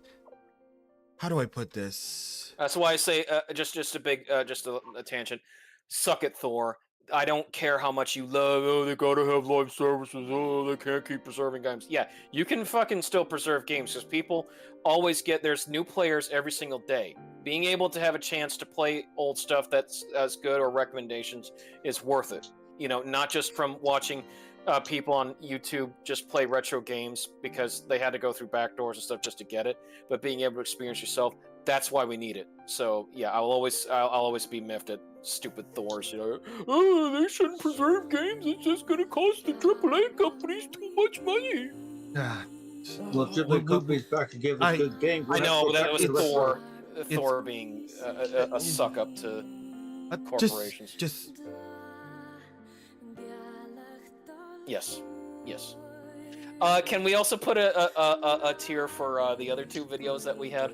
A: how do I put this?
B: That's why I say just a big just a tangent. Suck it, Thor. I don't care how much you love. Oh, they gotta have live services. Oh, they can't keep preserving games. Yeah, you can fucking still preserve games because people always there's new players every single day. Being able to have a chance to play old stuff that's as good or recommendations is worth it. Not just from watching people on YouTube just play retro games because they had to go through backdoors and stuff just to get it, but being able to experience yourself. That's why we need it. So yeah, I'll always be miffed at stupid Thors. Oh, they shouldn't preserve games. It's just gonna cost the AAA companies too much money.
C: Well, AAA companies back to give us good games.
B: I know, but that was Thor. Thor being a suck up to corporations.
A: Just
B: yes. Can we also put a tier for the other two videos that we had?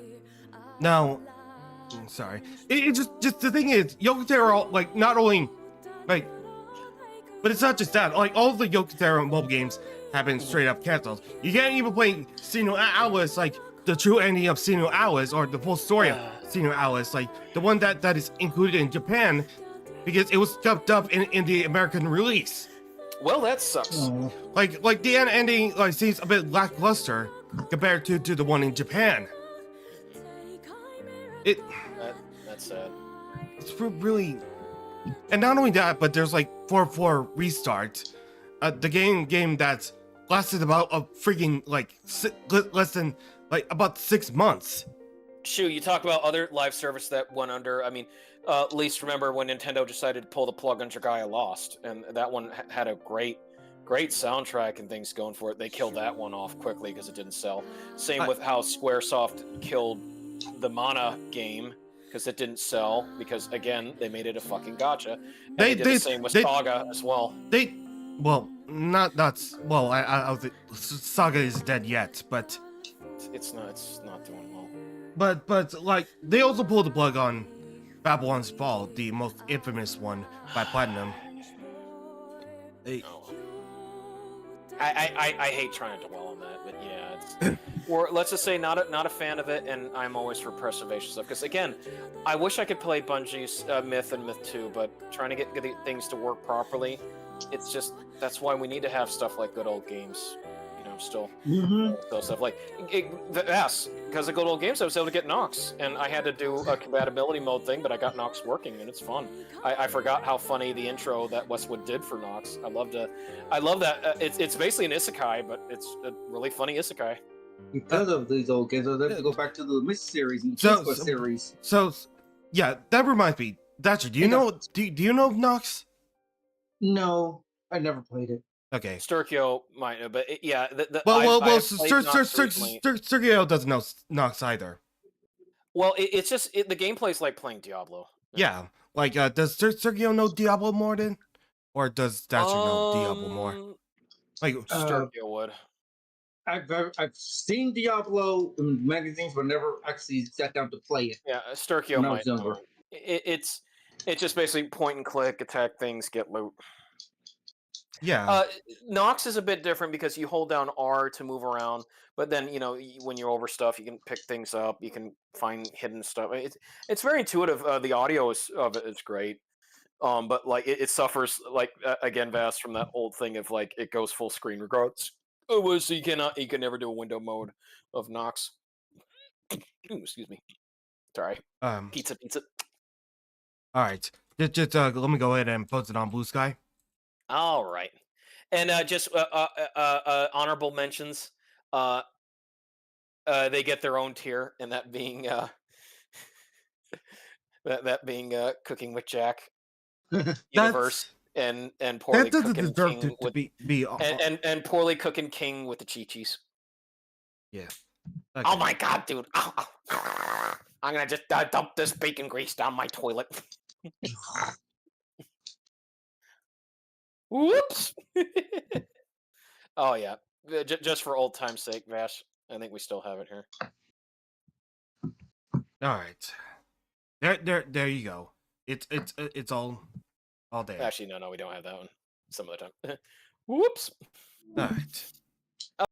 A: No, sorry. It just the thing is, Yogotaro, like, not only like But it's not just that. Like all of the Yokotaro mobile games have been straight up canceled. You can't even play Sino Hours, like the true ending of Sino Hours, or the full story of Sino Hours, like the one that is included in Japan, because it was scuffed up in the American release.
B: Well, that sucks.
A: Like the ending like seems a bit lackluster compared to the one in Japan.
B: That's sad.
A: It's really, and not only that, but there's like 4 restart. The game that's lasted about a freaking like less than like about 6 months.
B: Shu, you talk about other live service that went under. I mean, at least remember when Nintendo decided to pull the plug on Dragaia Lost, and that one had a great soundtrack and things going for it. They killed that one off quickly because it didn't sell. Same with how SquareSoft killed the Mana game because it didn't sell because again they made it a fucking gacha. And they did the same with Saga as well. Saga is dead yet, but it's not doing well.
A: But like they also pulled the plug on Babylon's Fall, the most infamous one by Platinum.
B: I hate trying to dwell on that, but yeah, it's or let's just say not a fan of it, and I'm always for preservation stuff because again, I wish I could play Bungie's Myth and Myth 2, but trying to get things to work properly, it's just that's why we need to have stuff like good old games. Still stuff like because of good old games I was able to get Nox, and I had to do a compatibility mode thing, but I got Nox working and it's fun. I forgot how funny the intro that Westwood did for Nox. I love that. It's basically an isekai, but it's a really funny isekai.
C: Because of these old games, I have to go back to the Mist series and the series.
A: So yeah, that reminds me. Thatcher, do you know Nox?
C: No, I never played it.
A: Okay.
B: Sturkio might know, but yeah.
A: Sturkio doesn't know Nox either.
B: Well, it's just the gameplay's like playing Diablo.
A: Yeah, like does Sturkio know Diablo more than, or does Thatcher know Diablo more? Like
B: Sturkio would.
C: I've seen Diablo in magazines, but never actually sat down to play it.
B: Yeah, Sturkio might know. It's just basically point and click, attack things, get loot.
A: Yeah.
B: Nox is a bit different because you hold down R to move around, but then when you're over stuff, you can pick things up, you can find hidden stuff. It's very intuitive. The audio of it is great, but like it suffers like again, Vast from that old thing of like it goes full screen regardless. Oh, so you can never do a window mode of Nox. Ooh, excuse me. Sorry. Pizza.
A: All right. Just let me go ahead and post it on Blue Sky.
B: All right, and just honorable mentions. They get their own tier, and that being that being Cooking with Jack universe, and poorly
A: that doesn't
B: cooking
A: deserve
B: King
A: to be
B: and poorly cooking King with the Chi-Chis.
A: Yeah.
B: Okay. Oh my god, dude! I'm gonna just dump this bacon grease down my toilet. Whoops! Oh yeah, just for old time's sake, Vash. I think we still have it here.
A: All right, there you go. It's all there.
B: Actually, no, we don't have that one. Some of the time. Whoops!
A: All right.